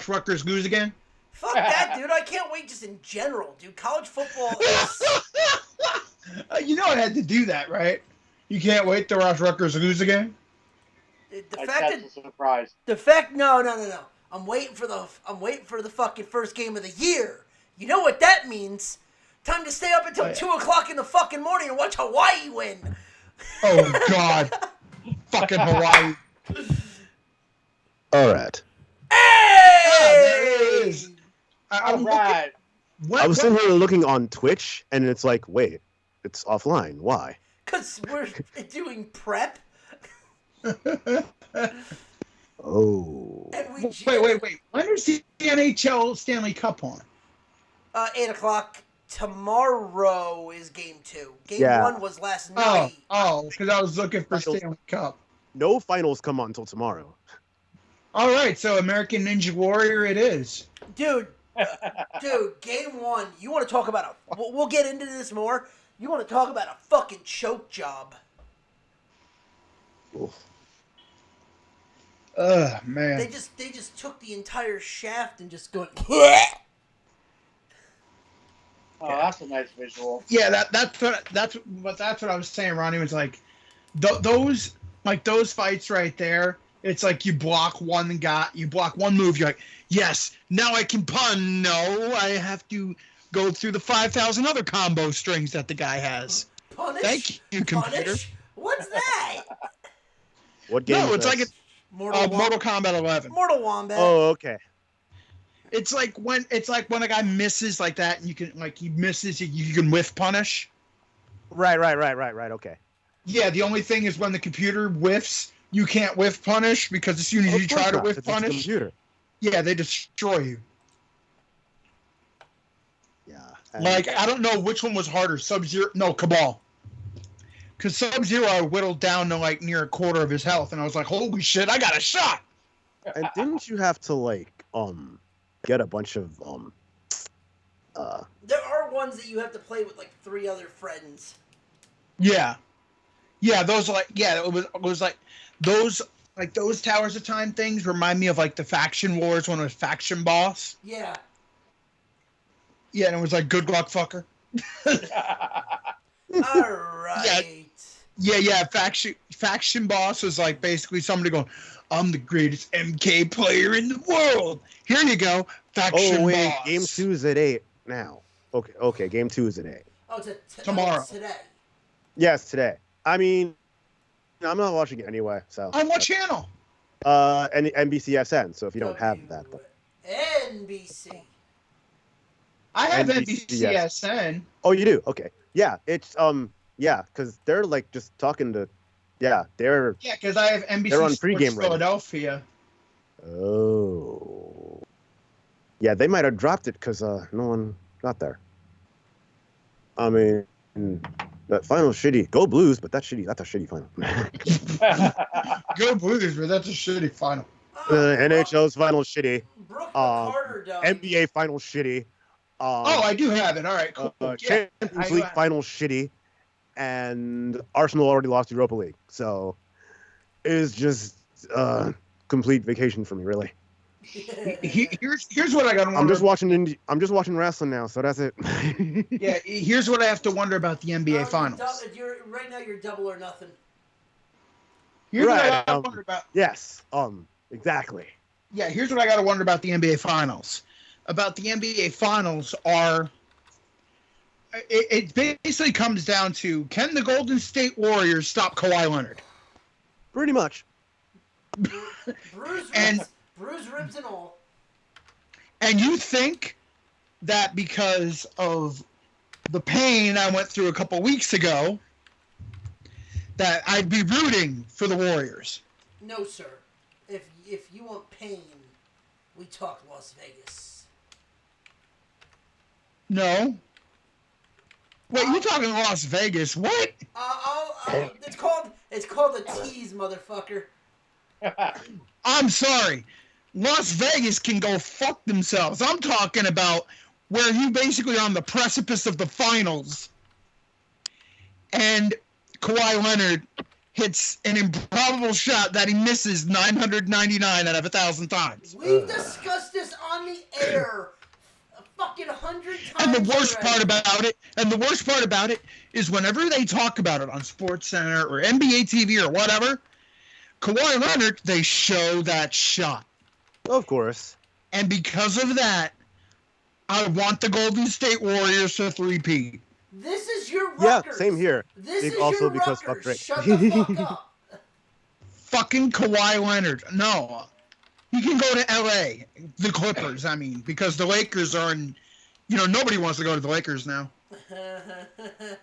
Rutgers lose again? Fuck that, dude. I can't wait just in general, dude. College football is... You know I had to do that, right? You can't wait to watch Rutgers lose again? That's a surprise. No. I'm waiting for the fucking first game of the year. You know what that means? Time to stay up until 2 o'clock in the fucking morning and watch Hawaii win. Oh, God. Fucking Hawaii. All right. Hey! There it is. All right. I was sitting here looking on Twitch, and it's like, wait, it's offline. Why? Because we're doing prep. Oh. And we Wait. When is the NHL Stanley Cup on? 8 o'clock tomorrow is game 2. Game 1 was last night. night. Because I was looking for Stanley Cup. No finals come on until tomorrow. All right, so American Ninja Warrior it is. Dude, game 1, you want to talk about we'll get into this more. You want to talk about a fucking choke job. Oof. Man. They just took the entire shaft and just going. Oh, that's a nice visual. Yeah, that's what I was saying. Ronnie was like, those fights right there. It's like you block one move. You're like, yes, now I can pun. No, I have to go through the 5,000 other combo strings that the guy has. Punish? Thank you, computer. Punish? What's that? What game? No, it's like Mortal Kombat 11. Mortal Wombat. Oh, okay. It's like when a guy misses like that, and you can he misses, you can whiff punish. Right. Okay. Yeah, the only thing is when the computer whiffs, you can't whiff punish because as soon as you try to whiff punish, computer. Yeah, they destroy you. Yeah. I don't know which one was harder, Sub-Zero. No, Cabal. Because Sub-Zero I whittled down to near a quarter of his health, and I was like, holy shit, I got a shot. And didn't you have to get a bunch of There are ones that you have to play with 3 other friends. Yeah, those it was like those Towers of Time things remind me of the Faction Wars when it was Faction Boss. Yeah. Yeah, and it was like good luck, fucker. All right. Yeah. Faction Boss was basically somebody going, I'm the greatest MK player in the world. Here you go, Faction Boss. Game 2 is at 8 now. Okay, Game 2 is at 8. Oh, it's tomorrow. It's today. Yes, today. I mean, I'm not watching it anyway. So on what channel? NBCSN. So if you don't have that, NBC. I have NBCSN. Oh, you do? Okay. Yeah, it's because they're just talking to, they're because I have NBC they're on Sports pregame Philadelphia. Oh. Yeah, they might have dropped it because no one got there. I mean, that final's shitty. Go Blues, but that's shitty. That's a shitty final. Go Blues, but that's a shitty final. NHL's final shitty. Brooke Carter died. NBA final shitty. I do have it. All right, cool. Champions League final shitty, and Arsenal already lost Europa League, so it's just complete vacation for me, really. Here's what I got to wonder. I'm just watching wrestling now, so that's it. Yeah, here's what I have to wonder about the NBA Finals. Right now, you're double or nothing. Here's what I got to wonder about. Yes, exactly. Yeah, here's what I got to wonder about the NBA Finals. About the NBA Finals it basically comes down to, can the Golden State Warriors stop Kawhi Leonard? Pretty much. Bruise ribs and all. And you think that because of the pain I went through a couple weeks ago, that I'd be rooting for the Warriors? No, sir. If you want pain, we talk Las Vegas. No. Wait, you're talking Las Vegas? What? It's called a tease, motherfucker. I'm sorry. Las Vegas can go fuck themselves. I'm talking about where you basically on the precipice of the finals, and Kawhi Leonard hits an improbable shot that he misses 999 out of 1,000 times. We've discussed this on the air a fucking 100 times. And the worst already. part about it is whenever they talk about it on SportsCenter or NBA TV or whatever, Kawhi Leonard, they show that shot. Of course. And because of that, I want the Golden State Warriors to three-peat. This is your Yeah, Rutgers. same here. This is Also your because fuck Rutgers. Drake. Shut the fuck up. Fucking Kawhi Leonard. No. He can go to L.A., the Clippers, I mean, because the Lakers are in... nobody wants to go to the Lakers now.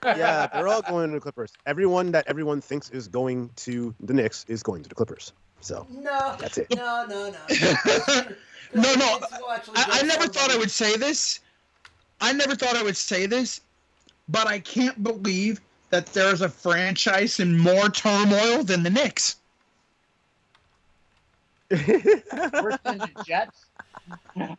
Yeah, they're all going to the Clippers. Everyone that everyone thinks is going to the Knicks is going to the Clippers. So No. that's it. No. No. I never thought I would say this. But I can't believe that there's a franchise in more turmoil than the Knicks. Worse than the Jets. No,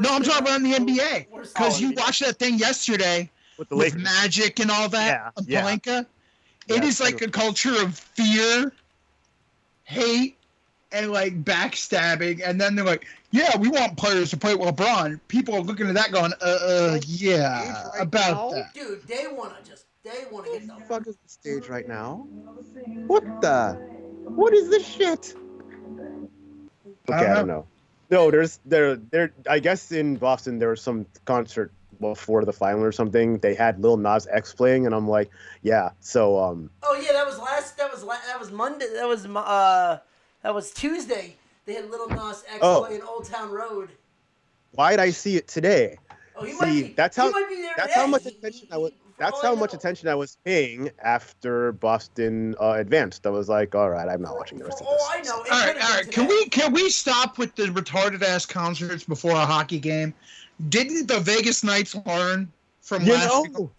I'm talking about in the NBA. Because you watched that thing yesterday With the with Lakers. Magic and all that, Yeah. Pelinka. Yeah, It is like a culture of fear, hate, and like backstabbing. And then they're like, yeah, we want players to play with LeBron. People are looking at that going, yeah, right about now? that. Dude, they want to get the Fuck is the stage right now? What is this shit? Okay, I don't know. No, there. I guess in Boston there was some concert before the final or something. They had Lil Nas X playing, and I'm like, yeah. So Oh yeah, that was Monday. That was Tuesday. They had Little Nas X playing Old Town Road. why'd I see it today? Oh, he See, might be. that's how- He might be there That's today. how much attention I was. That's how much attention I was paying after Boston advanced. I was like, all right, I'm not watching the rest of this. Oh, I know. All right. Can we stop with the retarded ass concerts before a hockey game? Didn't the Vegas Knights learn from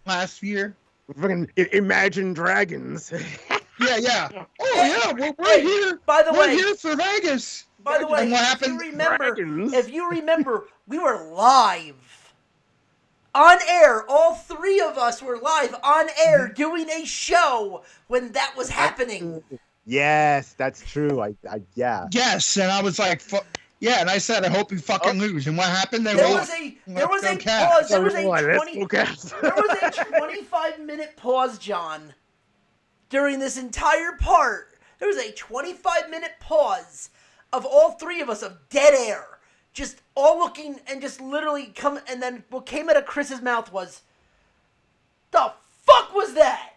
last year? Fucking Imagine Dragons. Yeah. Oh yeah, we're here. By the We're way, here for Vegas. By the way, And what if happened? you remember, we were live. On air, all three of us were live on air doing a show when that was happening. Yes, that's true. Yeah. Yes, and I was like, and I said, I hope you fucking lose. And what happened? There was a pause. There was a 25-minute pause, John. During this entire part, there was a 25-minute pause of all three of us of dead air. Just all looking and just literally come, and then what came out of Chris's mouth was, "The fuck was that?"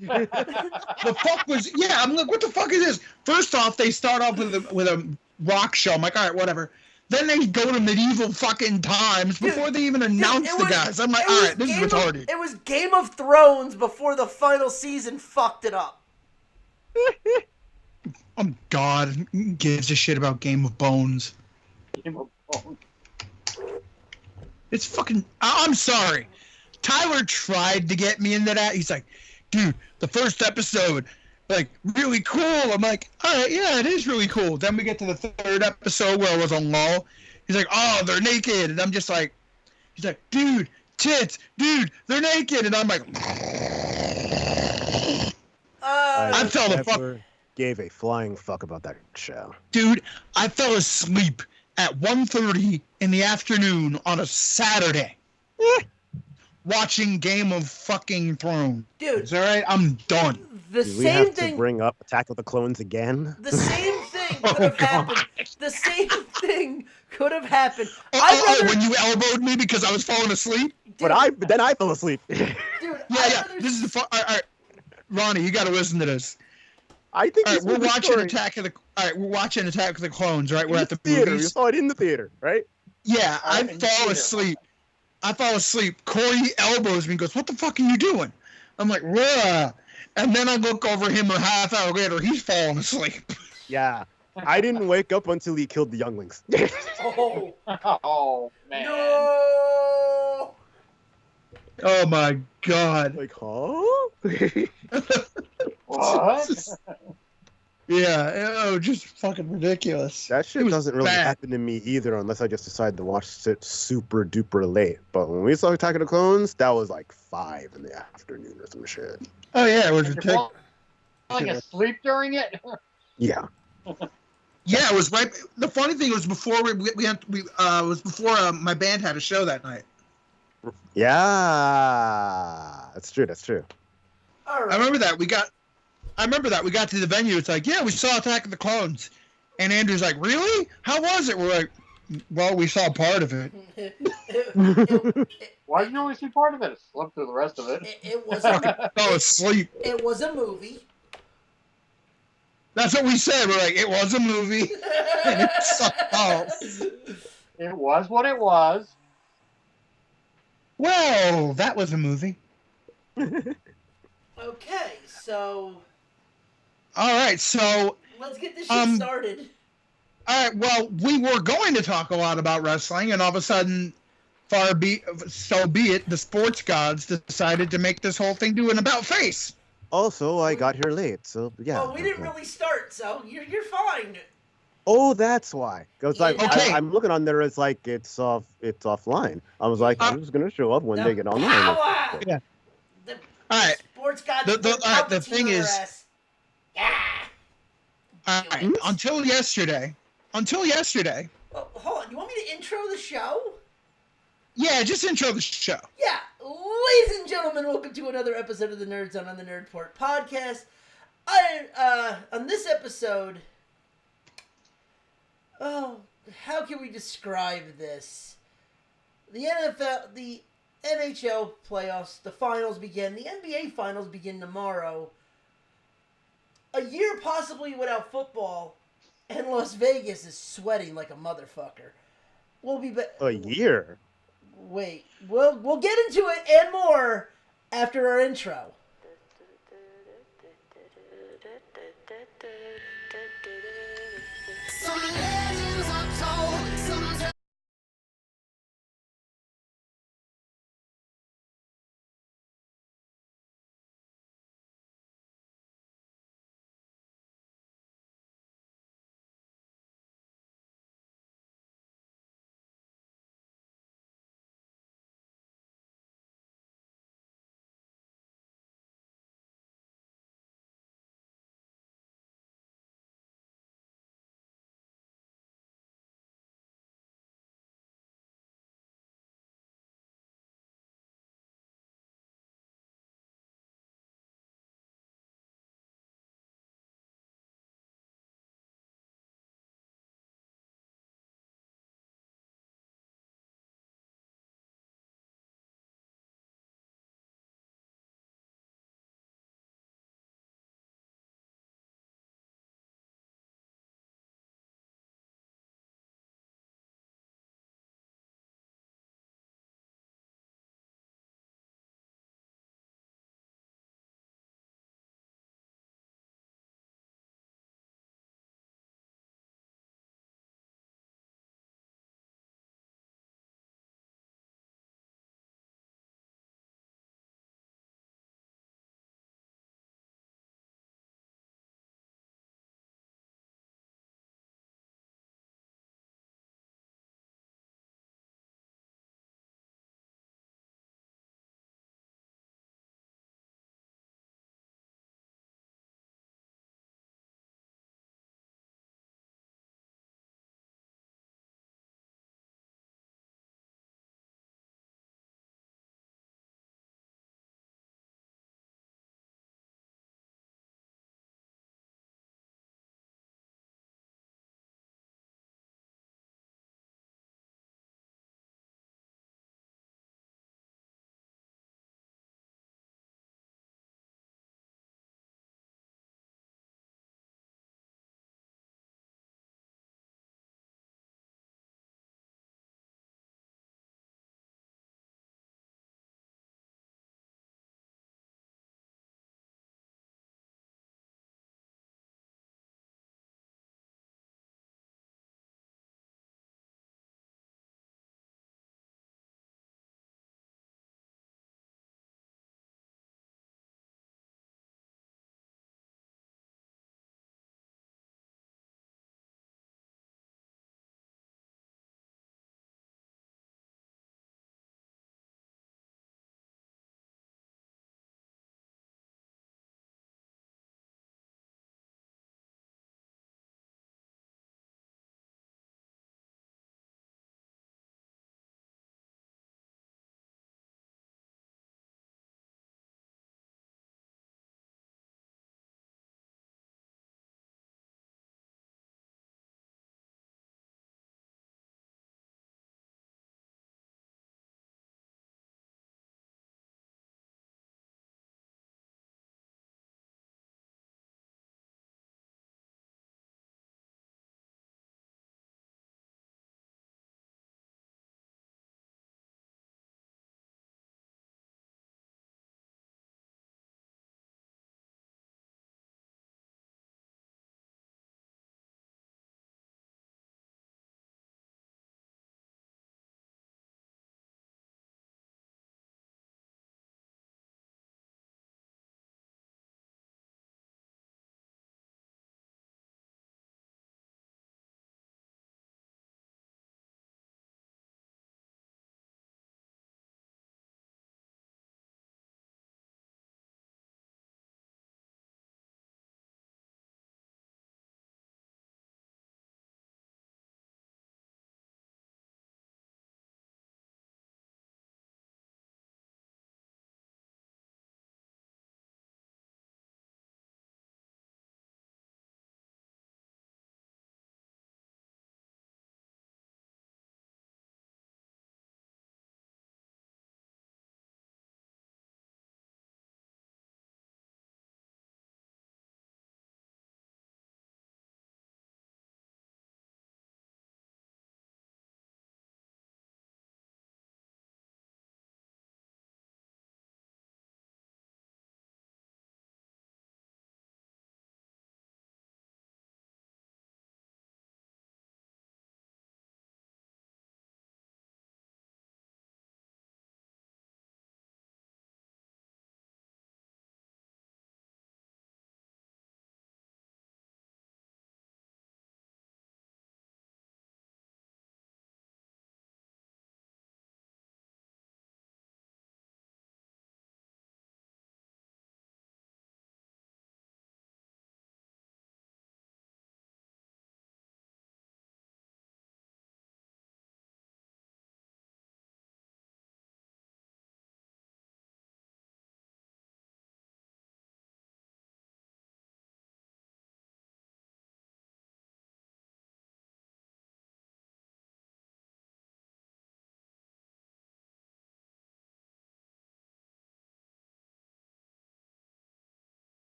The fuck was? Yeah, I'm like, what the fuck is this? First off, they start off with a rock show. I'm like, all right, whatever. Then they go to medieval fucking times before they even announce the guys. I'm like, all right, this is retarded. It was Game of Thrones before the final season fucked it up. Oh God, who gives a shit about Game of Bones? It's fucking. I'm sorry. Tyler tried to get me into that. He's like, dude, the first episode, like, really cool. I'm like, all right, yeah, it is really cool. Then we get to the third episode where I was on lull. He's like, oh, they're naked. And I'm just like, he's like, dude, tits, dude, they're naked. And I'm like, I fell the fuck. Gave a flying fuck about that show. Dude, I fell asleep at 1:30 in the afternoon on a Saturday watching Game of fucking Thrones. Dude. It's all right? I'm done. The Do we same have thing. to bring up Attack of the Clones again? The same thing could have happened. The same thing could have happened. When you elbowed me because I was falling asleep? Dude, But then I fell asleep. dude, Yeah. This is the all right. Ronnie, you got to listen to this. I think All right, this we're was the watching story. we're watching Attack of the Clones, right? We're In at the theater. movies. You saw it in the theater, right? Yeah, I in the fall theater. asleep. Corey elbows me and goes, what the fuck are you doing? I'm like, "Bruh." And then I look over him a half hour later, he's falling asleep. Yeah. I didn't wake up until he killed the younglings. Oh, Oh man. no! Oh my God. Like, huh? What? Yeah, just fucking ridiculous. That shit was doesn't really bad. happen to me either unless I just decide to watch it super duper late. But when we saw Attack of the Clones, that was like 5 in the afternoon or some shit. Oh yeah, it was You're ridiculous. Like asleep during it. Yeah. Yeah, it was right. The funny thing was before was before my band had a show that night. Yeah. That's true. That's true. All right. I remember that we got to the venue. It's like, yeah, we saw Attack of the Clones, and Andrew's like, really? How was it? We're like, well, we saw part of it. Why did you only see part of it? I slept through the rest of it. It was Fucking a, fell asleep. it was a movie. That's what we said. We're like, it was a movie, and it sucked balls. It was what it was. Well, that was a movie. Okay, so All right, so let's get this shit started. all right. Well, we were going to talk a lot about wrestling, and all of a sudden, so be it. The sports gods decided to make this whole thing do an about face. Also, I got here late, so yeah. Well, we didn't really start, so you're fine. Oh, that's why. Because Okay. I'm looking on there. It's like it's offline. I was like, I'm just gonna show up when they get online. Power! Yeah. The All right. sports gods. The thing is, yeah. all right, until yesterday. Oh, hold on. You want me to intro the show? Yeah, just intro the show. Yeah, ladies and gentlemen, welcome to another episode of the Nerd Zone on the Nerdport podcast. On this episode, oh, how can we describe this? The NHL playoffs, the finals begin. The NBA finals begin tomorrow. A year possibly without football, and Las Vegas is sweating like a motherfucker. We'll be back. A year. Wait, we'll get into it and more after our intro.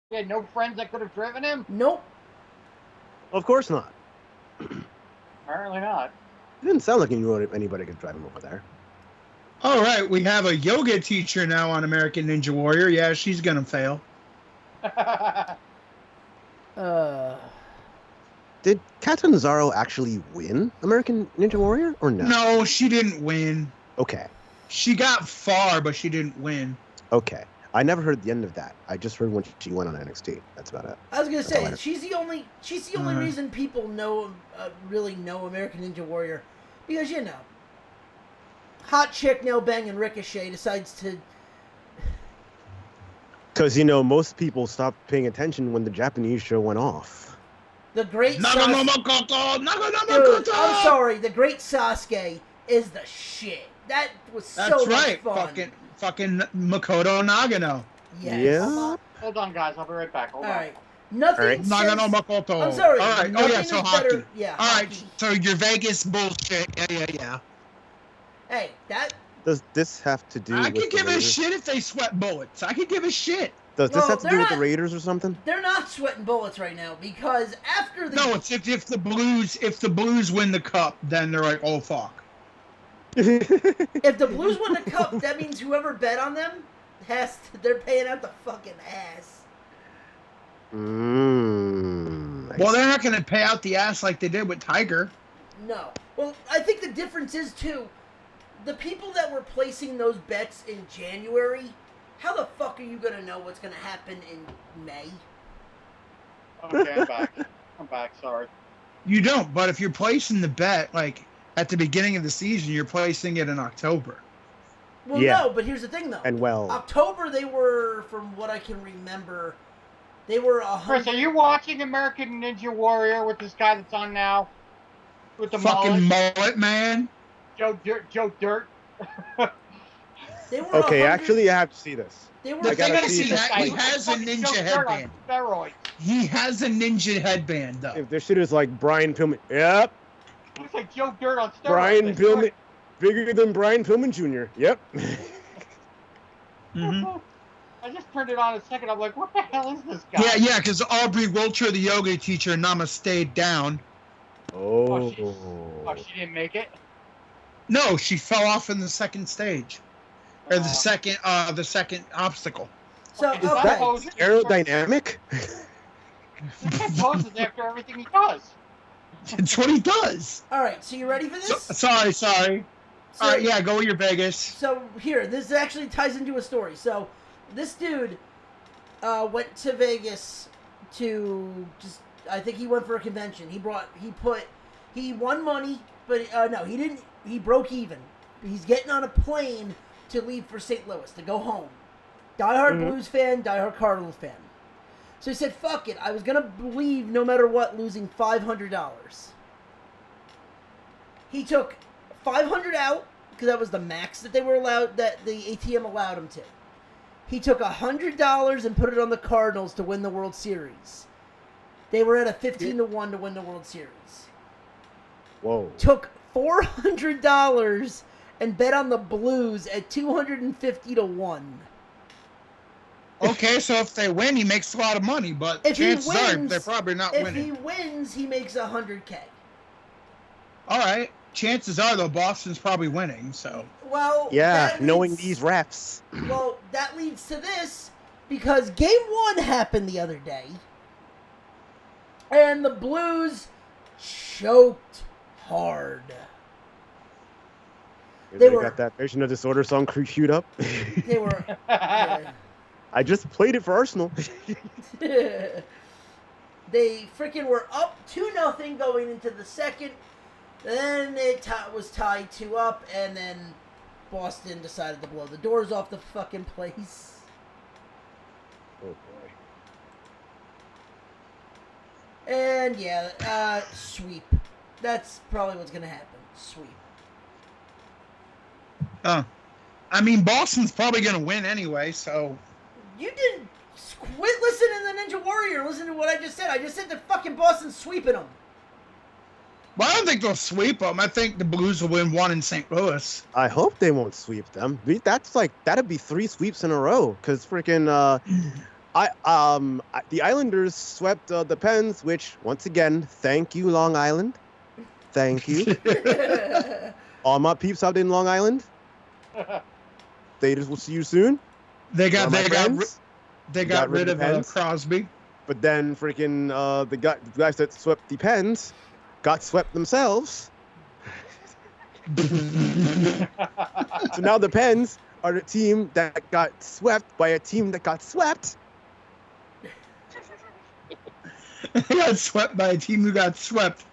He had no friends that could have driven him? Nope. Of course not. Apparently not. It didn't sound like you knew anybody could drive him over there. All right, we have a yoga teacher now on American Ninja Warrior. Yeah, she's gonna fail. Did Catanzaro actually win American Ninja Warrior or no? No, she didn't win. Okay. She got far, but she didn't win. Okay. I never heard the end of that. I just heard when she went on NXT. That's about it. I was gonna That's all I say heard. she's the only Uh-huh. reason people really know American Ninja Warrior, because hot chick now banging Ricochet decides to. Because, most people stopped paying attention when the Japanese show went off. The great Naganomakoto! Dude, Naganomakoto! I'm sorry. The great Sasuke is the shit. That was so That's much right. fun. Fucking Makoto Nagano. Yes. Yeah. Hold on, guys. I'll be right back. Hold All on. right. Nothing. All right. says- Nagano Makoto. I'm sorry. All right. Oh, nothing yeah, is so hockey. better- Yeah. All right, hockey. so your Vegas bullshit. Yeah. Hey, that. Does this have to do I with could the give a Raiders? shit if they sweat bullets. I could give a shit. Does this No, have to do they're with the not- Raiders or something? They're not sweating bullets right now because after the. No, it's if the Blues win the cup, then they're like, oh fuck. If the Blues win the cup, that means whoever bet on them they're paying out the fucking ass. Well, they're not going to pay out the ass like they did with Tiger. No. Well, I think the difference is too, the people that were placing those bets in January, how the fuck are you gonna know what's gonna happen in May? Okay, I'm back. I'm back. Sorry. You don't, but if you're placing the bet like at the beginning of the season, you're placing it in October. Well, Yeah. no, but here's the thing though. And well, October they were, from what I can remember, they were Chris, are you watching American Ninja Warrior with this guy that's on now? With the Fucking mullet? mullet man. Joe Dirt. They were okay, 100 actually, I have to see this. They were The I thing gotta is, see he, this. he has a Fucking ninja Joe Dirt on headband. steroids. He has a ninja headband, though. If this shit is like Brian Pillman, yep, Looks like Joe Dirt on steroids. Brian Pillman, bigger than Brian Pillman Jr. Yep. Mm-hmm. I just turned it on a second. I'm like, what the hell is this guy? Yeah, because Aubrey Wiltshire, the yoga teacher, Namaste down. Oh, Oh. she didn't make it. No, she fell off in the second stage, or the second obstacle. So Okay, Is okay. that poses- aerodynamic? That poses after everything he does. It's what he does. All right, so you ready for this? Sorry. So, All right, yeah, go with your Vegas. So here, this actually ties into a story. So this dude went to Vegas to just. I think he went for a convention. He won money, but no, he didn't. He broke even. He's getting on a plane to leave for St. Louis to go home. Diehard Blues fan, diehard Cardinals fan. So he said, "Fuck it, I was gonna leave no matter what, losing $500." He took 500 out because that was the max that they were allowed, that the ATM allowed him to. He took $100 and put it on the Cardinals to win the World Series. They were at a 15-1 to win the World Series. Whoa. Took $400 and bet on the Blues at 250-1. Okay, so if they win, he makes a lot of money, but If he chances are wins- they're probably not If winning. he wins, he makes $100K. All right, chances are though Boston's probably winning. So Well, Yeah, that knowing leads- these refs. Well, that leads to this, because Game 1 happened the other day, and the Blues choked hard. They were- got that Patient of Disorder song queued up. They were... I just played it for Arsenal. they freaking were up 2-0 going into the second. Then it was tied 2-2, and then Boston decided to blow the doors off the fucking place. Oh boy. And yeah, sweep. That's probably what's gonna happen. Sweep. I mean, Boston's probably going to win anyway. So You didn't quit listening to the Ninja Warrior. Listen to what I just said. I just said that fucking Boston's sweeping them. well, I don't think they'll sweep them. I think the Blues will win one in St. Louis. I hope they won't sweep them. That'd be 3 sweeps in a row. Cause freaking, The Islanders swept the Pens, which once again, thank you, Long Island. Thank you. All my peeps out in Long Island. Daters will see you soon. They got All my friends. got rid of Pens. Crosby. But then freaking the guys that swept the Pens got swept themselves. So now the Pens are the team that got swept by a team that got swept. They got swept by a team who got swept.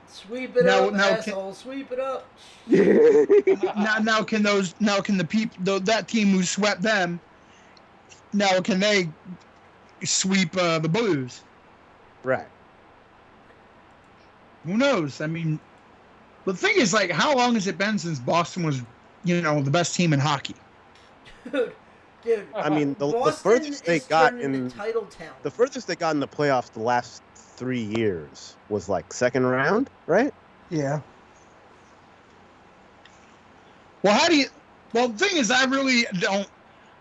Sweep it up, asshole. Sweep it up. Now can the people that team who swept them, now can they sweep the Blues? Right. Who knows? I mean, the thing is, like, how long has it been since Boston was, the best team in hockey? Dude. I mean, the Boston furthest they is got turning in into title town. the furthest they got in the playoffs the last 3 years was like second round, right? Yeah. Well, the thing is, I really don't.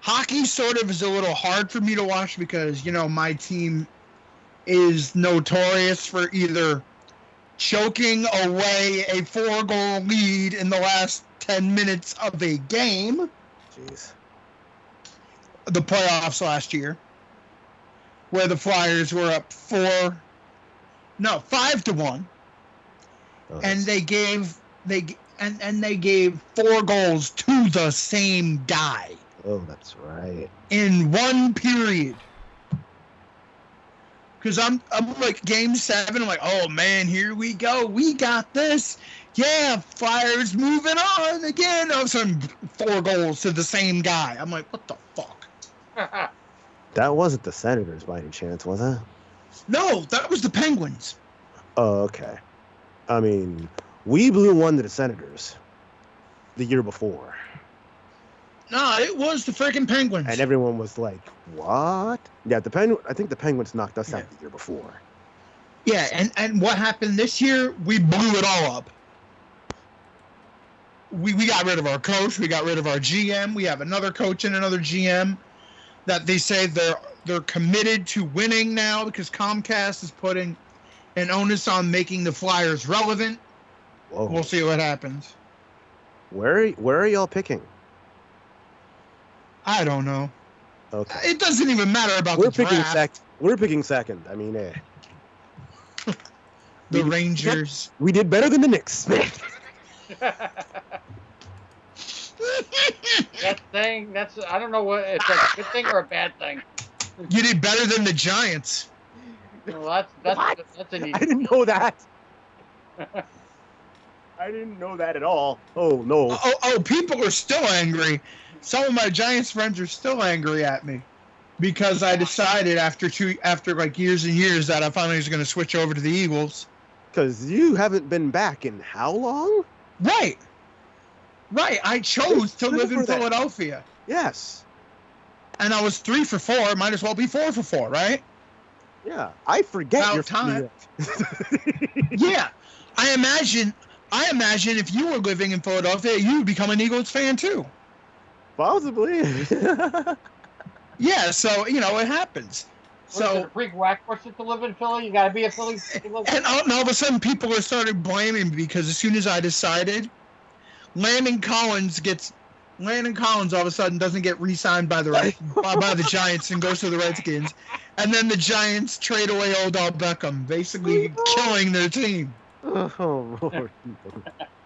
Hockey sort of is a little hard for me to watch because, my team is notorious for either choking away a 4-goal lead in the last 10 minutes of a game. Jeez. The playoffs last year, where the Flyers were up 5-1, and they gave 4 goals to the same guy. Oh, that's right. In one period. Because I'm like game 7, I'm like, oh man, here we go, we got this. Yeah, Flyers moving on again. All of a sudden, 4 goals to the same guy. I'm like, what the fuck? That wasn't the Senators by any chance, was it? No, that was the Penguins. Oh, okay. I mean, we blew one to the Senators the year before. No, it was the freaking Penguins. And everyone was like, what? Yeah, I think the Penguins knocked us out the year before. Yeah, and what happened this year, we blew it all up. We got rid of our coach, we got rid of our GM, we have another coach and another GM that they say they're committed to winning now because Comcast is putting an onus on making the Flyers relevant. Whoa. We'll see what happens. Where are y'all picking? I don't know. Okay. It doesn't even matter about the draft. We're picking second. I mean, The Rangers. We did better than the Knicks. I don't know what it's a good thing or a bad thing. You did better than the Giants. Well, that's an easy. I didn't know that. I didn't know that at all. Oh no. Oh, people are still angry. Some of my Giants friends are still angry at me because I decided after like years and years that I finally was going to switch over to the Eagles. Because you haven't been back in how long? Right. I chose to live in Philadelphia. Yes. And I was 3 for 4. Might as well be 4 for 4, right? Yeah. I forget About your time. Yeah. I imagine if you were living in Philadelphia, you would become an Eagles fan too. Possibly. Yeah, so, it happens. So, prerequisite to live in Philly? You got to be a Philly. And all of a sudden, people are started blaming me because as soon as I decided, Landon Collins all of a sudden doesn't get re-signed by the Giants and goes to the Redskins, and then the Giants trade away Odell Beckham, basically killing their team. Oh Lord.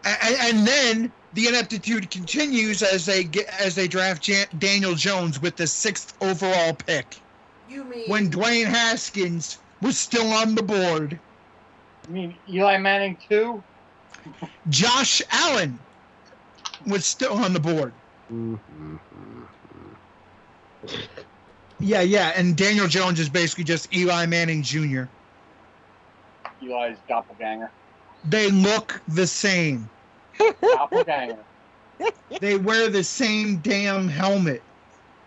And then the ineptitude continues as they draft Daniel Jones with the 6th overall pick. You mean When Dwayne Haskins was still on the board. You mean Eli Manning too? Josh Allen was still on the board. Yeah, and Daniel Jones is basically just Eli Manning Jr. Eli's doppelganger. They look the same. Doppelganger. They wear the same damn helmet.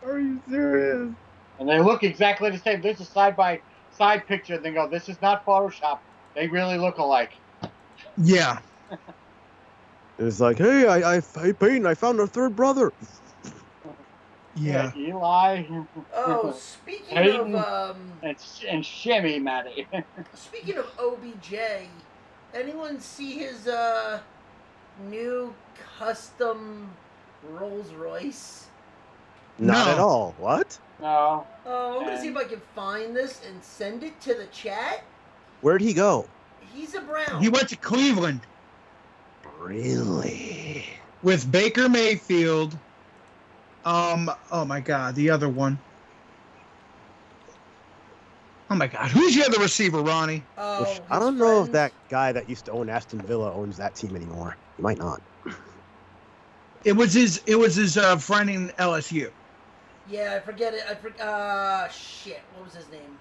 Are you serious? And they look exactly the same. There's a side-by-side picture, and they go, this is not Photoshop. They really look alike. Yeah. It's like, hey, Peyton, I found our third brother. Yeah. Eli. Oh, speaking Peyton. of And Shimmy, Matty. speaking of OBJ, anyone see his new custom Rolls Royce? Not at No. all. What? No. Oh, I'm gonna see if I can find this and send it to the chat. Where'd he go? He's a Brown. He went to Cleveland Really? with Baker Mayfield. Oh my God, the other one. Oh my God, who's the other receiver, Ronnie? Oh, I his don't know if friend- that guy that used to own Aston Villa owns that team anymore. He might not. It was his friend in LSU. Yeah, I forget it. Shit. What was his name?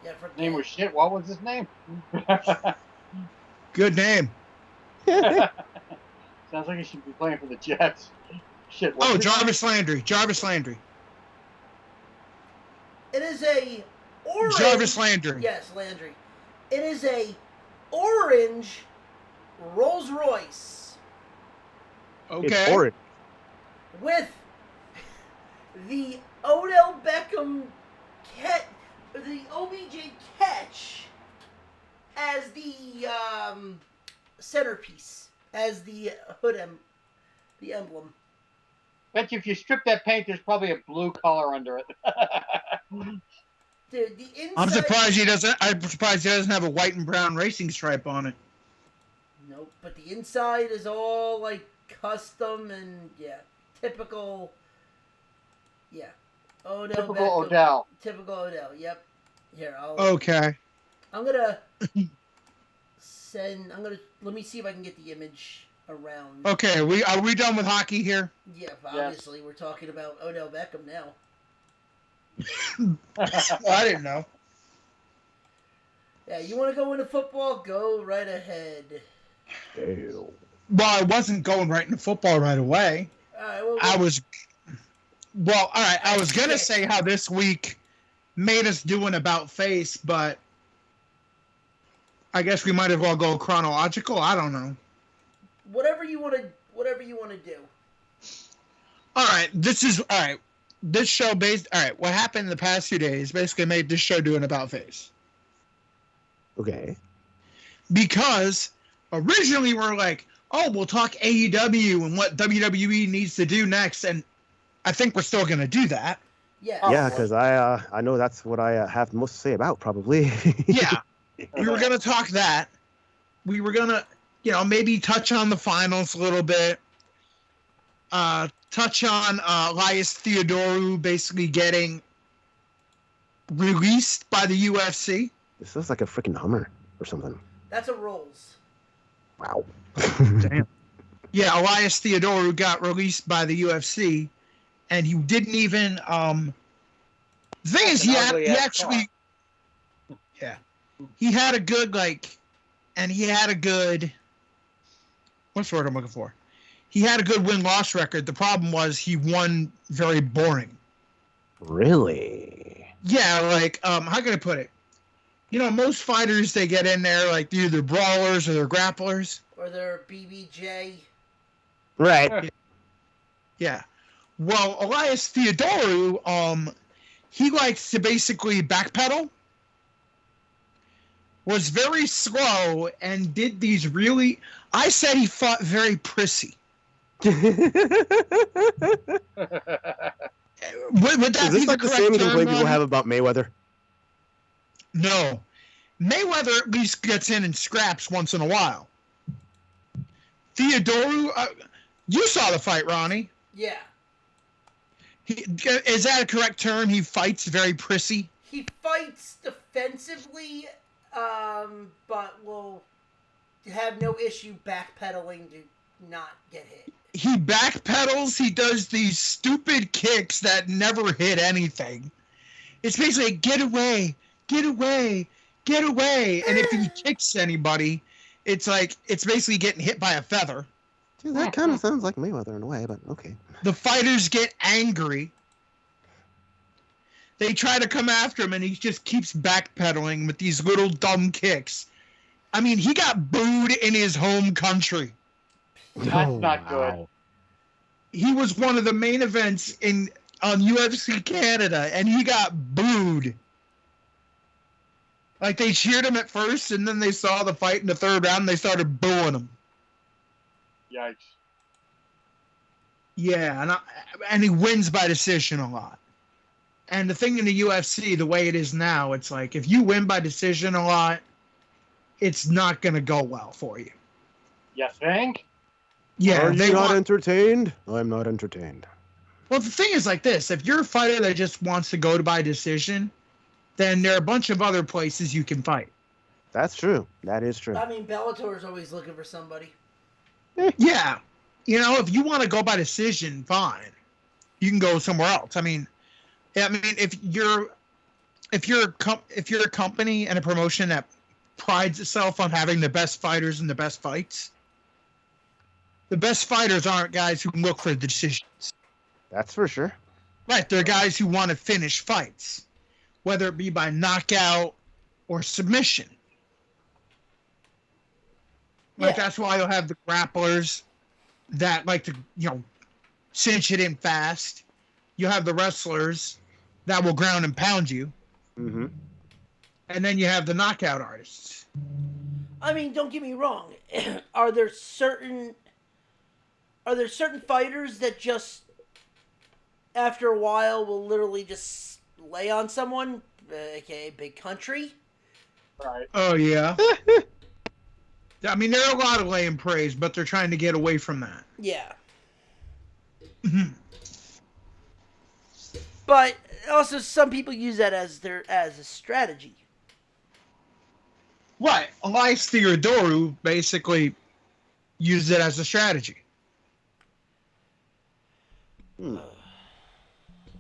Yeah, I forget. Name was shit. What was his name? Good name. Sounds like he should be playing for the Jets. Shit. what's Oh, his name? Jarvis Landry. Jarvis Landry. It is a orange. Jarvis Landry. Yes, Landry. It is a orange Rolls Royce Okay. It's orange. with the Odell Beckham the OBJ catch as the centerpiece, as the hood the emblem. Bet you if you strip that paint, there's probably a blue color under it. Dude, the inside. I'm surprised he doesn't have a white and brown racing stripe on it. Nope, but the inside is all like custom and typical. Yeah, Odell. Typical Beckham. Odell. Typical Odell. Yep. Here, Okay. I'm gonna send. Let me see if I can get the image around. Okay. Are we done with hockey here? Yeah, obviously we're talking about Odell Beckham now. Well, I didn't know. Yeah, you want to go into football? Go right ahead. Ew. Well, I wasn't going right into football right away. All right. Well, I was. Well, all right. I was gonna Shit. say how this week made us do an about face, but I guess we might as well go chronological. I don't know. whatever you want to do. All right. All right. This show all right. What happened in the past 2 days basically made this show do an about face. Okay. Because originally we're like, oh, we'll talk AEW and what WWE needs to do next, and I think we're still gonna do that. Yeah. Yeah, because I know that's what I have most to say about probably. Yeah, we were gonna talk that. We were gonna, maybe touch on the finals a little bit. Touch on Elias Theodorou basically getting released by the UFC. This looks like a freaking Hummer or something. That's a Rolls. Wow. Damn. Yeah, Elias Theodorou got released by the UFC, and he didn't even. The thing is, he actually. Yeah, he had a good What's the word I'm looking for? He had a good win-loss record. The problem was he won very boring. Really? Yeah, how can I put it? Most fighters, they get in there like they're either brawlers or they're grapplers. Or their BBJ. Right. Yeah. Well, Elias Theodorou, he likes to basically backpedal, was very slow, and did these really... I said he fought very prissy. Would that Is this be like the correct same term, complaint people Ronnie? have about Mayweather? No. Mayweather at least gets in and scraps once in a while. Theodorou, you saw the fight, Ronnie. Yeah. Is that a correct term? He fights very prissy? He fights defensively, but will have no issue backpedaling to not get hit. He backpedals. He does these stupid kicks that never hit anything. It's basically get away, get away, get away. And if he kicks anybody, it's basically getting hit by a feather. Dude, that kind of sounds like Mayweather in a way, but okay. The fighters get angry. They try to come after him, and he just keeps backpedaling with these little dumb kicks. I mean, he got booed in his home country. That's not good. he was one of the main events on UFC Canada, and he got booed. Like, they cheered him at first, and then they saw the fight in the third round, and they started booing him. Yikes. Yeah, and he wins by decision a lot. And the thing in the UFC, the way it is now, it's like, if you win by decision a lot, it's not going to go well for you. You think? Yeah, Are you not entertained? I'm not entertained. Well, the thing is like this. If you're a fighter that just wants to go by decision, then there are a bunch of other places you can fight. That's true. That is true. I mean, Bellator is always looking for somebody. Yeah. You know, if you want to go by decision, fine. You can go somewhere else. I mean, if you're a company and a promotion that prides itself on having the best fighters and the best fights, the best fighters aren't guys who look for the decisions. That's for sure. Right, they're guys who want to finish fights, whether it be by knockout or submission. Like, that's why you'll have the grapplers that like to, cinch it in fast. You'll have the wrestlers that will ground and pound you. Mm-hmm. And then you have the knockout artists. I mean, don't get me wrong. Are there certain fighters that just, after a while, will literally just lay on someone, aka Big Country? Right. Oh, yeah. I mean, there are a lot of laying praise, but they're trying to get away from that. Yeah. Mhm. But also, some people use that as a strategy. Right. Elias Theodoru basically used it as a strategy.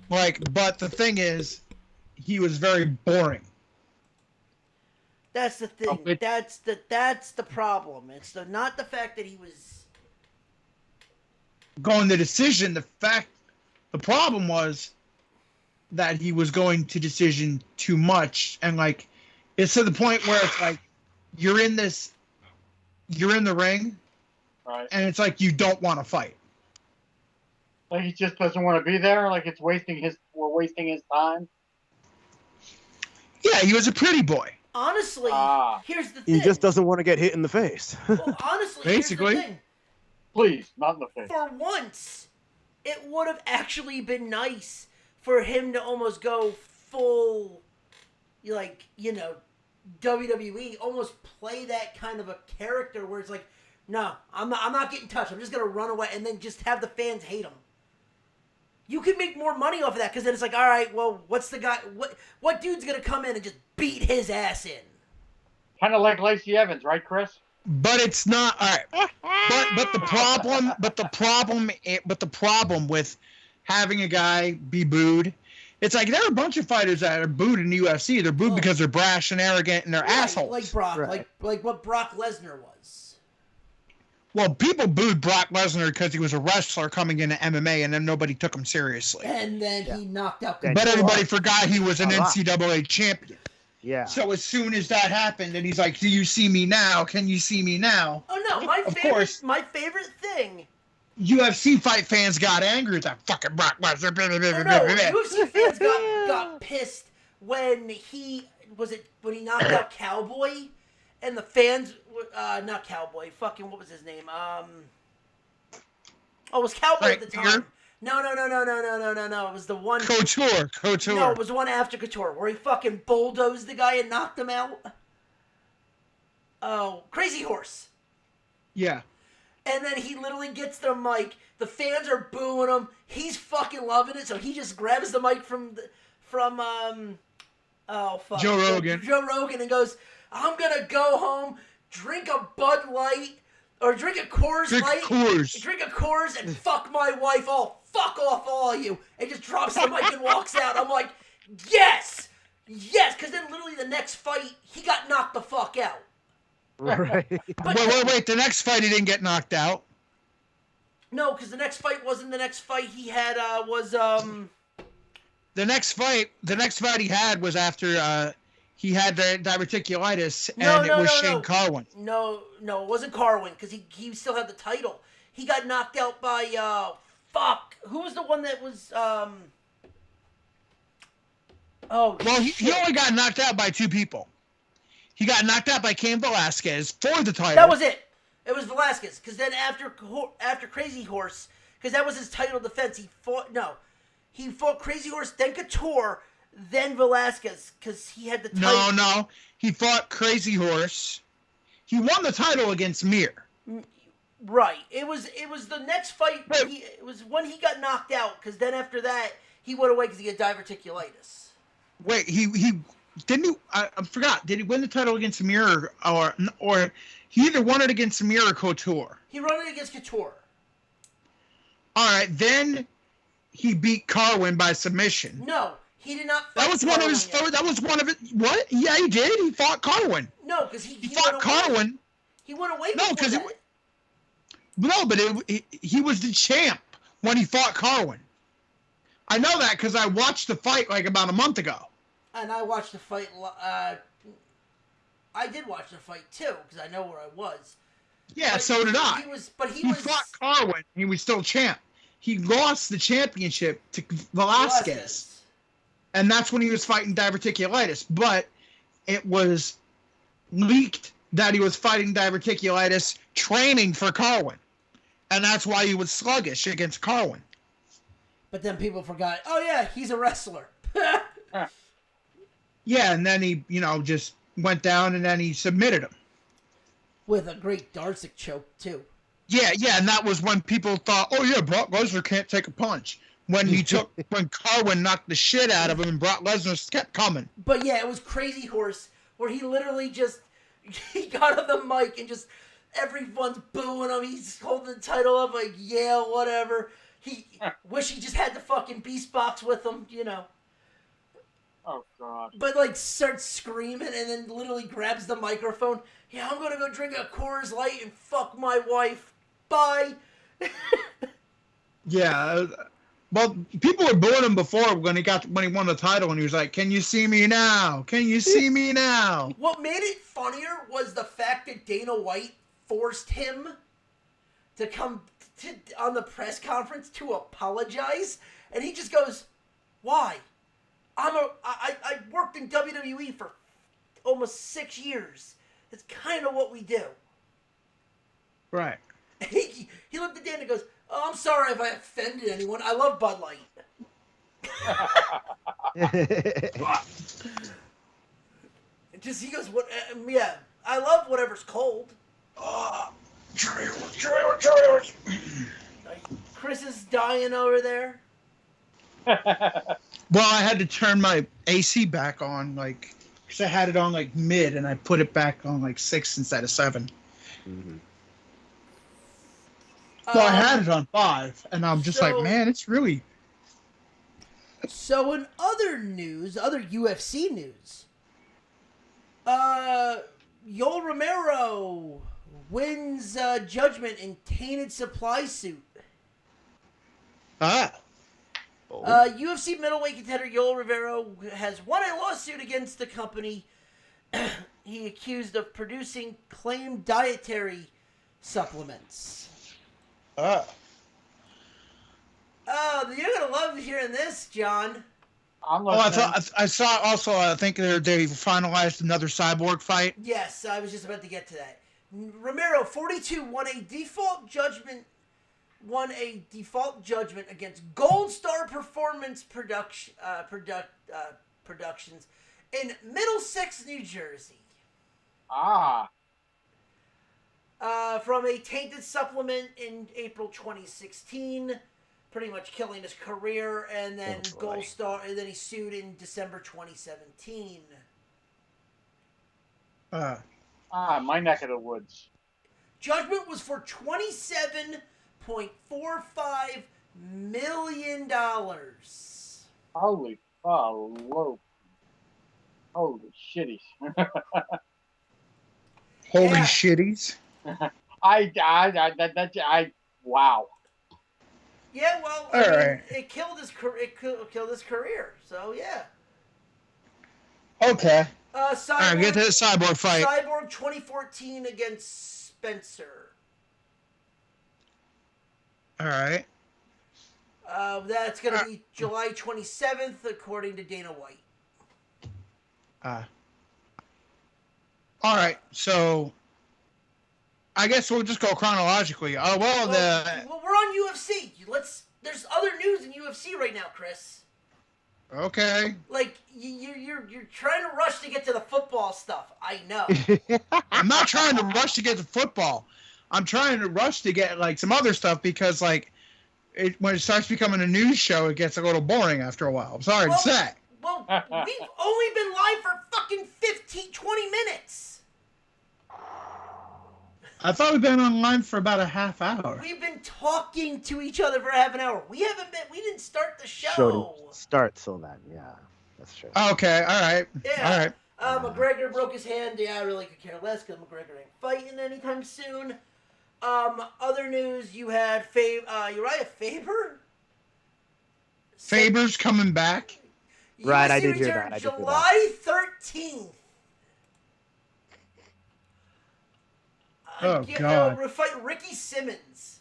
But the thing is, he was very boring. That's the thing. That's the problem. It's not the fact that he was going to decision. The problem was that he was going to decision too much, and like, it's to the point where it's like, you're in the ring, right, and it's like you don't want to fight. Like, he just doesn't want to be there. Like, we're wasting his time. Yeah, he was a pretty boy. Honestly, here's the thing. He just doesn't want to get hit in the face. Well, honestly, basically. Here's the thing. Please, not in the face. For once, it would have actually been nice for him to almost go full, WWE, almost play that kind of a character where it's like, no, I'm not getting touched. I'm just gonna run away, and then just have the fans hate him. You could make more money off of that, because then it's like, all right, well, what's the guy? What dude's gonna come in and just beat his ass in? Kind of like Lacey Evans, right, Chris? But it's not all right. But the problem with having a guy be booed, it's like there are a bunch of fighters that are booed in the UFC. They're booed because they're brash and arrogant and they're assholes. Like Brock, right. like what Brock Lesnar was. Well, people booed Brock Lesnar because he was a wrestler coming into MMA, and then nobody took him seriously. And then he knocked out. But everybody forgot he was an NCAA champion. Yeah. So as soon as that happened, and he's like, "Do you see me now? Can you see me now?" Oh no, my favorite thing. UFC fight fans got angry at that fucking Brock Lesnar. UFC fans got pissed when he knocked out Cowboy, and the fans, not Cowboy, fucking what was his name? It was Cowboy at the time. No. It was the one. Couture. No, it was the one after Couture where he fucking bulldozed the guy and knocked him out. Oh, Crazy Horse. Yeah. And then he literally gets the mic. The fans are booing him. He's fucking loving it. So he just grabs the mic from Joe Rogan. Joe Rogan, and goes, "I'm gonna go home, drink a Bud Light or drink a Coors Light, drink a Coors, and fuck my wife. Oh, fuck off, all of you!" And just drops the mic and walks out. I'm like, yes, because then literally the next fight he got knocked the fuck out. Right. Wait. The next fight he didn't get knocked out. No, because the next fight wasn't the next fight he had. The next fight he had was after he had that diverticulitis, and it was Shane Carwin. No, it wasn't Carwin, because he still had the title. He got knocked out by Fuck. Who was the one that was Oh. Well, he shit. only got knocked out by 2 people. He got knocked out by Cain Velasquez for the title. That was it. It was Velasquez. Because then after Crazy Horse, because that was his title defense, he fought Crazy Horse, then Couture, then Velasquez, because he had the title. No. He fought Crazy Horse. He won the title against Mir. Right. It was the next fight. It was when he got knocked out, because then after that, he went away because he had diverticulitis. Wait, he didn't he? I forgot. Did he win the title against Mir or he either won it against Mir or Couture? He won it against Couture. All right, then he beat Carwin by submission. No, he did not. Fight That was one of his Carwin yet. third. That was one of it. What? Yeah, he did. He fought Carwin. No, because he fought went Carwin. Away. He went away. No, because he was the champ when he fought Carwin. I know that because I watched the fight like about a month ago. And I watched the fight. I did watch the fight too because I know where I was. Yeah, but so did I. He fought Carwin. He was still champ. He lost the championship to Velasquez. And that's when he was fighting diverticulitis. But it was leaked that he was fighting diverticulitis training for Carwin. And that's why he was sluggish against Carwin. But then people forgot, oh yeah, he's a wrestler. Yeah, and then he, just went down and then he submitted him. With a great Darsic choke, too. Yeah, and that was when people thought, oh yeah, Brock Lesnar can't take a punch. When Carwin knocked the shit out of him and Brock Lesnar kept coming. But yeah, it was Crazy Horse, where he literally he got on the mic and just, everyone's booing him, he's holding the title up like, yeah, whatever. He wish he just had the fucking beast box with him, Oh, God. But, starts screaming and then literally grabs the microphone. Yeah, I'm gonna go drink a Coors Light and fuck my wife. Bye. Yeah. Well, people were booing him before when he won the title and he was like, can you see me now? Can you see me now? What made it funnier was the fact that Dana White forced him to come on the press conference to apologize. And he just goes, why? I worked in WWE for almost 6 years. It's kind of what we do. Right. He looked at Dan and goes, oh, I'm sorry if I offended anyone. I love Bud Light. He goes, what? Yeah, I love whatever's cold. Chris is dying over there. Well, I had to turn my AC back on, because I had it on, mid, and I put it back on, 6 instead of 7. Mm-hmm. Well, I had it on 5, and I'm just man, it's really... So in other UFC news, Yoel Romero wins judgment in tainted supply suit. UFC middleweight contender Yoel Romero has won a lawsuit against the company he accused of producing claimed dietary supplements. Oh, you're gonna love hearing this, John. I saw also. I think they finalized another Cyborg fight. Yes, I was just about to get to that. Romero, 42, won a default judgment against Gold Star Performance Productions in Middlesex, New Jersey. From a tainted supplement in April 2016, pretty much killing his career, and then Gold Star, and then he sued in December 2017. My neck of the woods. Judgment was for $27.45 million. Holy whoa. Holy shitties. Holy shitties. Wow. Yeah, well, it killed his career. It killed his career. So yeah. Okay. Cyborg, All right, get to the Cyborg fight. Cyborg 2014 against Spencer. All right. That's going to be July 27th, according to Dana White. All right, so I guess we'll just go chronologically. Well, we're on UFC. There's other news in UFC right now, Chris. Okay. Like you're trying to rush to get to the football stuff. I know. I'm not trying to rush to get to football. I'm trying to rush to get like some other stuff because like when it starts becoming a news show, it gets a little boring after a while. I'm sorry to say. Well, we've only been live for fucking 20 minutes. I thought we've been online for about a half hour. We've been talking to each other for half an hour. We didn't start the show. Shouldn't start till then. Yeah, that's true. Okay, all right. Yeah. All right. McGregor broke his hand. Yeah, I really could care less because McGregor ain't fighting anytime soon. Other news, you had Uriah Faber? Faber's coming back. Right, I did hear that. July 13th. Oh, God. We're fighting Ricky Simmons.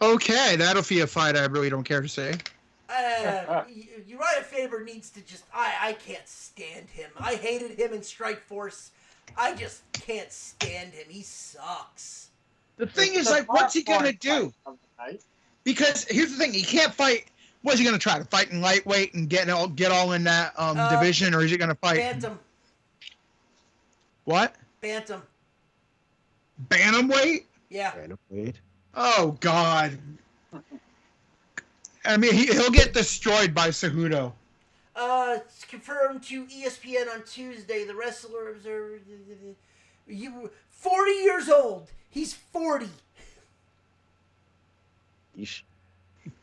Okay, that'll be a fight I really don't care to see. Uriah Faber needs to just... I can't stand him. I hated him in Strikeforce. I just can't stand him. He sucks. The thing is, like, what's he going to do? Because here's the thing. He can't fight... What's he going to try? To fight in lightweight and get all in that division? Or is he going to fight... Bantam. What? Bantam. Bantamweight? Yeah. Bantamweight. Oh, God. I mean, he'll get destroyed by Cejudo. It's confirmed to ESPN on Tuesday. The wrestler observed... 40 years old. He's 40. Yeesh.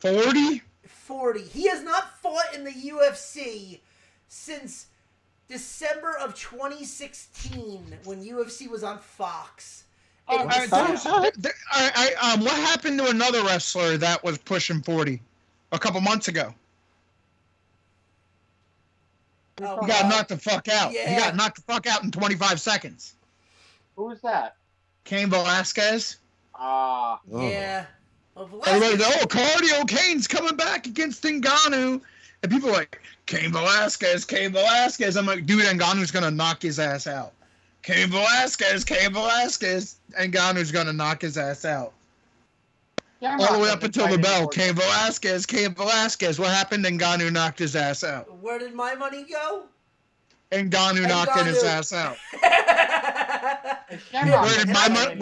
40? 40. He has not fought in the UFC since December of 2016 when UFC was on Fox. What happened to another wrestler that was pushing 40 a couple months ago? He got knocked the fuck out. Yeah. He got knocked the fuck out in 25 seconds. Who's that? Cain Velasquez. Yeah. Everybody's like, Cardio Kane's coming back against Ngannou. And people are like, Cain Velasquez. I'm like, dude, Ngannou's going to knock his ass out. Cain Velasquez. Ngannou's going to knock his ass out. Yeah, all the way up until the bell. Cain Velasquez. What happened? Ngannou knocked his ass out. Where did my money go? Ngannou knocking his ass out. Where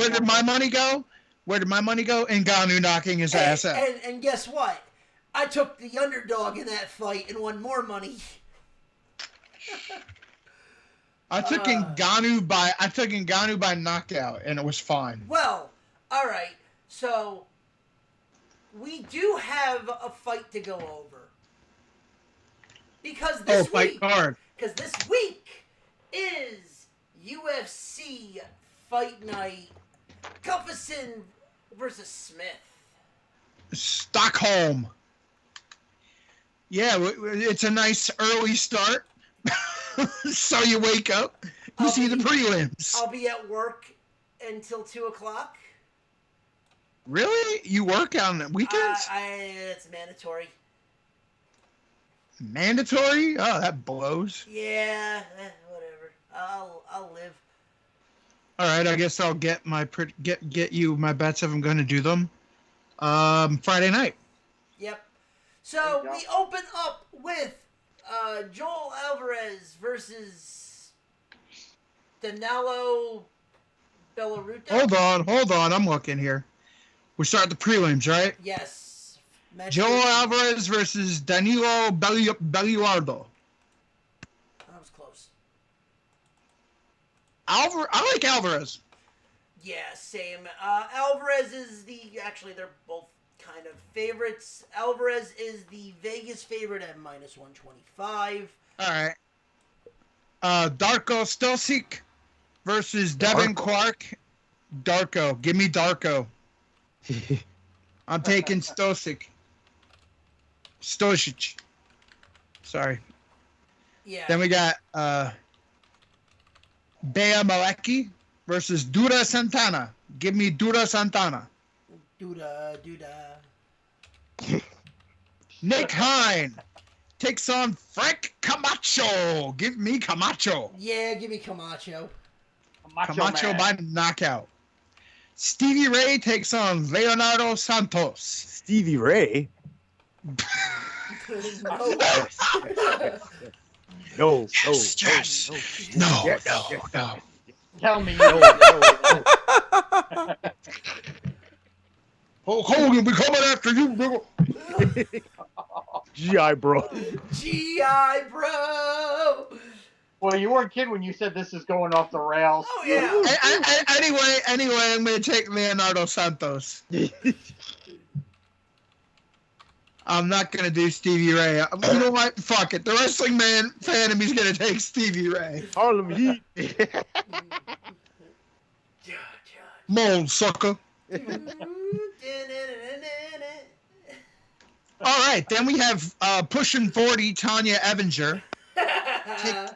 did my money go? Ngannou knocking his ass out. And guess what? I took the underdog in that fight and won more money. I took Ngannou by knockout, and it was fine. Well, all right. So we do have a fight to go over because this week is UFC Fight Night. Gustafsson versus Smith. Stockholm. Yeah, it's a nice early start. So you wake up, you see the prelims. I'll be at work until 2:00. Really? You work on weekends? It's mandatory. Mandatory? Oh, that blows. Yeah, whatever. I'll live. All right, I guess I'll get you my bets if I'm going to do them. Friday night. Yep. So we open up with Joel Alvarez versus Danilo Bellaruta. Hold on. I'm looking here. We start the prelims, right? Yes. Joel Alvarez versus Danilo Belluardo. That was close. I like Alvarez. Yeah, same. Alvarez is actually they're both kind of favorites. Alvarez is the Vegas favorite at -125. All right. Darko Stosic versus Devin Clark. Darko. Give me Darko. I'm taking Stosic. Sorry. Yeah. Then we got Bea Malecki versus Duda Santana. Give me Duda Santana. Duda. Nick Hine takes on Frank Camacho. Give me Camacho. Yeah, give me Camacho. Camacho Man. by knockout. Stevie Ray takes on Leonardo Santos. Stevie Ray. No. No. Yes. No. No. Tell me. No. Hulk Hogan, we coming after you, bro. GI bro. G.I. Bro. Well, you weren't kidding when you said this is going off the rails. Oh, yeah. Anyway, I'm gonna take Leonardo Santos. I'm not gonna do Stevie Ray. You know what? Fuck it. The wrestling man fan of me's gonna take Stevie Ray. Harlem Heat. Mold sucker. All right, then we have pushing 40 Tanya Evinger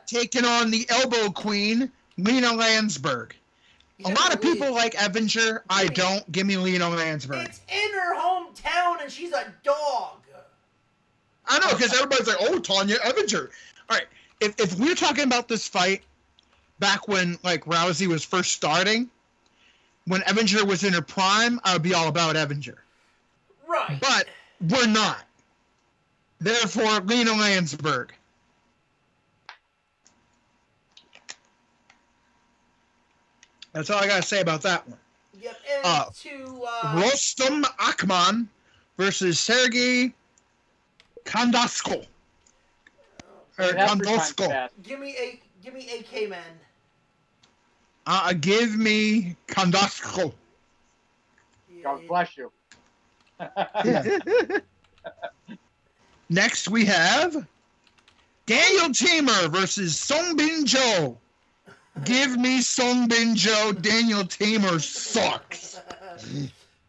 taking on the Elbow Queen Lena Landsberg. A lot of people like Evinger. I don't. Give me Lena Landsberg. It's in her hometown, and she's a dog. I know, because everybody's like, "Oh, Tanya Evinger." All right, if we're talking about this fight back when like Rousey was first starting, when Evinger was in her prime, I would be all about Evinger. Right. But we're not. Therefore, Lena Landsberg. That's all I gotta say about that one. Yep, and Rostam Akman versus Sergey Kondosko. Or That's your time Kondosko. fast. give me AK Man. Give me Kondosko. God bless you. Next we have Daniel Teemer versus Song Bin Jo. Give me Song Bin Jo. Daniel Teemer sucks.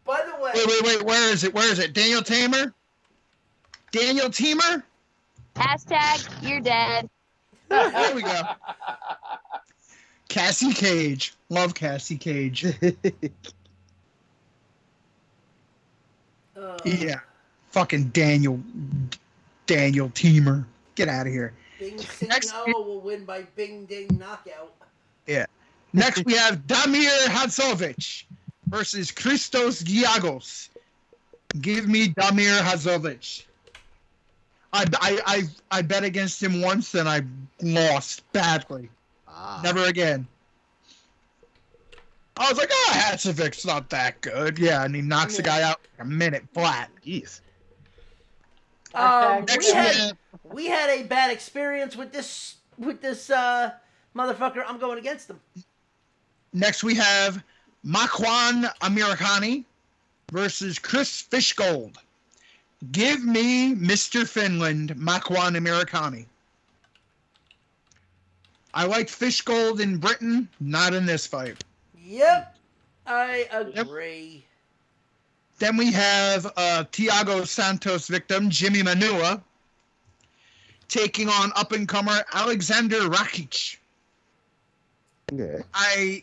By the way, Wait. Where is it? Daniel Teemer? Daniel Teemer? Hashtag, you're dead. There we go. Cassie Cage. Love Cassie Cage. Yeah. Fucking Daniel Teemer. Get out of here. Bing Sing Next- No will win by Bing Ding knockout. Yeah. Next we have Damir Hadzovic versus Christos Giagos. Give me Damir Hadzovic. I bet against him once and I lost badly. Never again. I was like, Hadsovic's not that good. Yeah, and he knocks the guy out in a minute flat. Jeez. We had a bad experience with this motherfucker. I'm going against him. Next we have Makwan Amirkhani versus Chris Fishgold. Give me Mr. Finland, Makwan Amirkhani. I liked Fishgold in Britain, not in this fight. Yep, I agree. Then we have Thiago Santos victim Jimmy Manua taking on up-and-comer Alexander Rakic. Yeah. I